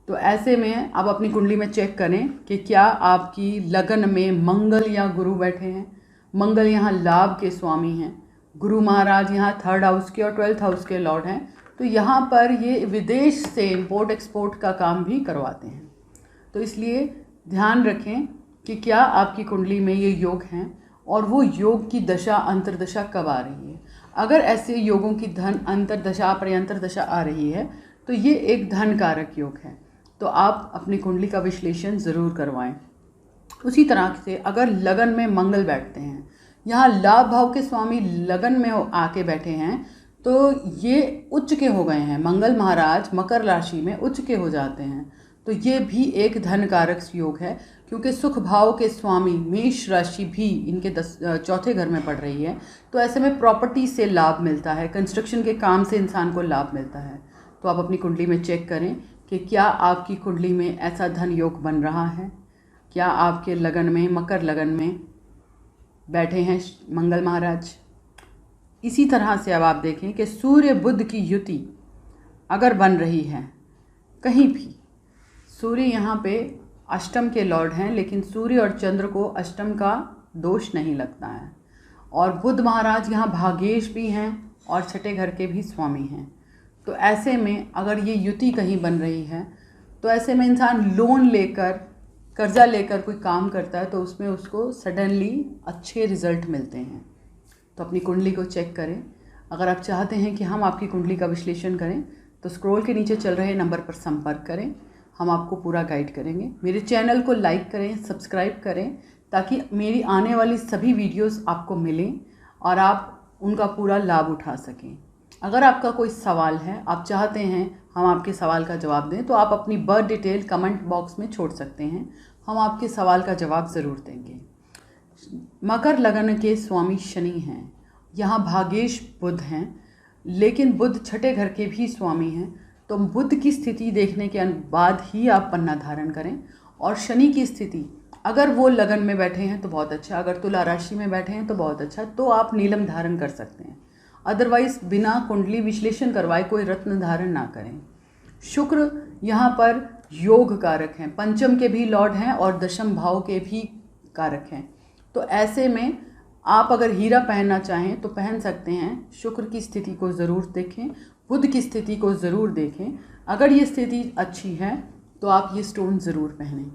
तो ऐसे में आप अपनी कुंडली में चेक करें कि क्या आपकी लगन में मंगल या गुरु बैठे हैं। मंगल यहाँ लाभ के स्वामी हैं, गुरु महाराज यहाँ 3rd हाउस के और 12th हाउस के लॉर्ड हैं। तो यहाँ पर ये विदेश से इंपोर्ट एक्सपोर्ट का काम भी करवाते हैं। तो इसलिए ध्यान रखें कि क्या आपकी कुंडली में ये योग हैं और वो योग की दशा अंतर्दशा कब आ रही है। अगर ऐसे योगों की धन अंतर्दशा पर्यंतर दशा आ रही है तो ये एक धन कारक योग है। तो आप अपनी कुंडली का विश्लेषण ज़रूर करवाएं। उसी तरह से अगर लगन में मंगल बैठते हैं, यहाँ लाभ भाव के स्वामी लगन में आके बैठे हैं तो ये उच्च के हो गए हैं। मंगल महाराज मकर राशि में उच्च के हो जाते हैं तो ये भी एक धन कारक योग है, क्योंकि सुख भाव के स्वामी मेष राशि भी इनके 4थे घर में पड़ रही है। तो ऐसे में प्रॉपर्टी से लाभ मिलता है, कंस्ट्रक्शन के काम से इंसान को लाभ मिलता है। तो आप अपनी कुंडली में चेक करें कि क्या आपकी कुंडली में ऐसा धन योग बन रहा है। क्या आपके लगन में, मकर लगन में बैठे हैं मंगल महाराज। इसी तरह से अब आप देखें कि सूर्य बुध की युति अगर बन रही है कहीं भी, सूर्य यहाँ पे अष्टम के लॉर्ड हैं लेकिन सूर्य और चंद्र को अष्टम का दोष नहीं लगता है, और बुध महाराज यहाँ भाग्येश भी हैं और 6ठे घर के भी स्वामी हैं। तो ऐसे में अगर ये युति कहीं बन रही है तो ऐसे में इंसान लोन लेकर, कर्जा लेकर कोई काम करता है तो उसमें उसको सडनली अच्छे रिजल्ट मिलते हैं। तो अपनी कुंडली को चेक करें। अगर आप चाहते हैं कि हम आपकी कुंडली का विश्लेषण करें तो स्क्रॉल के नीचे चल रहे नंबर पर संपर्क करें, हम आपको पूरा गाइड करेंगे। मेरे चैनल को लाइक करें, सब्सक्राइब करें ताकि मेरी आने वाली सभी वीडियोस आपको मिलें और आप उनका पूरा लाभ उठा सकें। अगर आपका कोई सवाल है, आप चाहते हैं हम आपके सवाल का जवाब दें, तो आप अपनी बर्थ डिटेल कमेंट बॉक्स में छोड़ सकते हैं। हम आपके सवाल का जवाब ज़रूर देंगे। मकर लगन के स्वामी शनि हैं, यहाँ भाग्येश बुध हैं, लेकिन बुध छठे घर के भी स्वामी हैं। तो बुध की स्थिति देखने के बाद ही आप पन्ना धारण करें। और शनि की स्थिति अगर वो लगन में बैठे हैं तो बहुत अच्छा, अगर तुला राशि में बैठे हैं तो बहुत अच्छा, तो आप नीलम धारण कर सकते हैं। अदरवाइज बिना कुंडली विश्लेषण करवाए कोई रत्न धारण ना करें। शुक्र यहाँ पर योग कारक हैं, पंचम के भी लॉर्ड हैं और दशम भाव के भी कारक हैं। तो ऐसे में आप अगर हीरा पहनना चाहें तो पहन सकते हैं। शुक्र की स्थिति को ज़रूर देखें, बुध की स्थिति को ज़रूर देखें। अगर ये स्थिति अच्छी है तो आप ये स्टोन ज़रूर पहनें।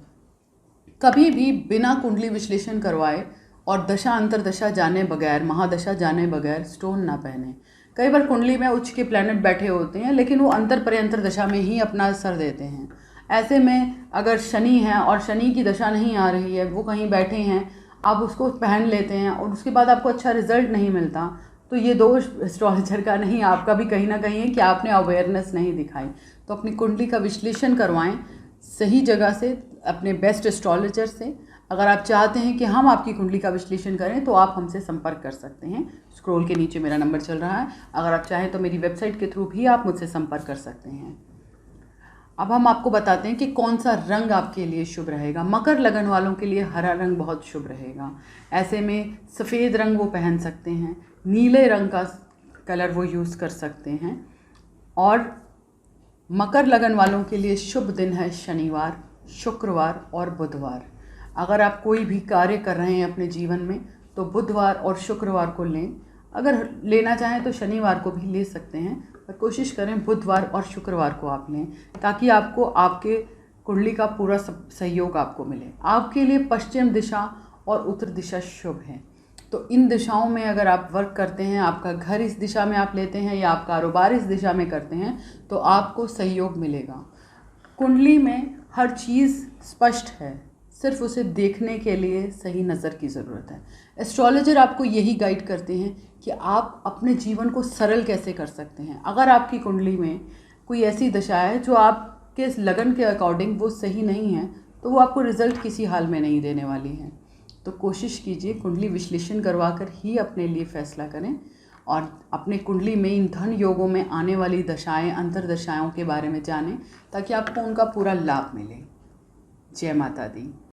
कभी भी बिना कुंडली विश्लेषण करवाए और दशा अंतरदशा जाने बगैर, महादशा जाने बगैर स्टोन ना पहने। कई बार कुंडली में उच्च के प्लैनेट बैठे होते हैं लेकिन वो अंतर पर्यंतर दशा में ही अपना असर देते हैं। ऐसे में अगर शनि है और शनि की दशा नहीं आ रही है, वो कहीं बैठे हैं, आप उसको पहन लेते हैं और उसके बाद आपको अच्छा रिजल्ट नहीं मिलता, तो ये दोष एस्ट्रोलॉजर का नहीं, आपका भी कहीं ना कहीं है कि आपने अवेयरनेस नहीं दिखाई। तो अपनी कुंडली का विश्लेषण करवाएं सही जगह से, अपने बेस्ट एस्ट्रोलॉजर से। अगर आप चाहते हैं कि हम आपकी कुंडली का विश्लेषण करें तो आप हमसे संपर्क कर सकते हैं। स्क्रॉल के नीचे मेरा नंबर चल रहा है। अगर आप चाहें तो मेरी वेबसाइट के थ्रू भी आप मुझसे संपर्क कर सकते हैं। अब हम आपको बताते हैं कि कौन सा रंग आपके लिए शुभ रहेगा। मकर लगन वालों के लिए हरा रंग बहुत शुभ रहेगा। ऐसे में सफ़ेद रंग वो पहन सकते हैं, नीले रंग का कलर वो यूज़ कर सकते हैं। और मकर लगन वालों के लिए शुभ दिन है शनिवार, शुक्रवार और बुधवार। अगर आप कोई भी कार्य कर रहे हैं अपने जीवन में तो बुधवार और शुक्रवार को लें। अगर लेना चाहें तो शनिवार को भी ले सकते हैं, पर कोशिश करें बुधवार और शुक्रवार को आप लें, ताकि आपको आपके कुंडली का पूरा सहयोग आपको मिले। आपके लिए पश्चिम दिशा और उत्तर दिशा शुभ है। तो इन दिशाओं में अगर आप वर्क करते हैं, आपका घर इस दिशा में आप लेते हैं या आप कारोबार इस दिशा में करते हैं, तो आपको सहयोग मिलेगा। कुंडली में हर चीज़ स्पष्ट है, सिर्फ उसे देखने के लिए सही नज़र की ज़रूरत है। एस्ट्रोलॉजर आपको यही गाइड करते हैं कि आप अपने जीवन को सरल कैसे कर सकते हैं। अगर आपकी कुंडली में कोई ऐसी दशा है जो आपके लगन के अकॉर्डिंग वो सही नहीं है, तो वो आपको रिज़ल्ट किसी हाल में नहीं देने वाली है। तो कोशिश कीजिए कुंडली विश्लेषण करवा कर ही अपने लिए फ़ैसला करें और अपने कुंडली में इन धन योगों में आने वाली दशाएं, अंतरदशाओं के बारे में जानें, ताकि आपको उनका पूरा लाभ मिले। जय माता दी।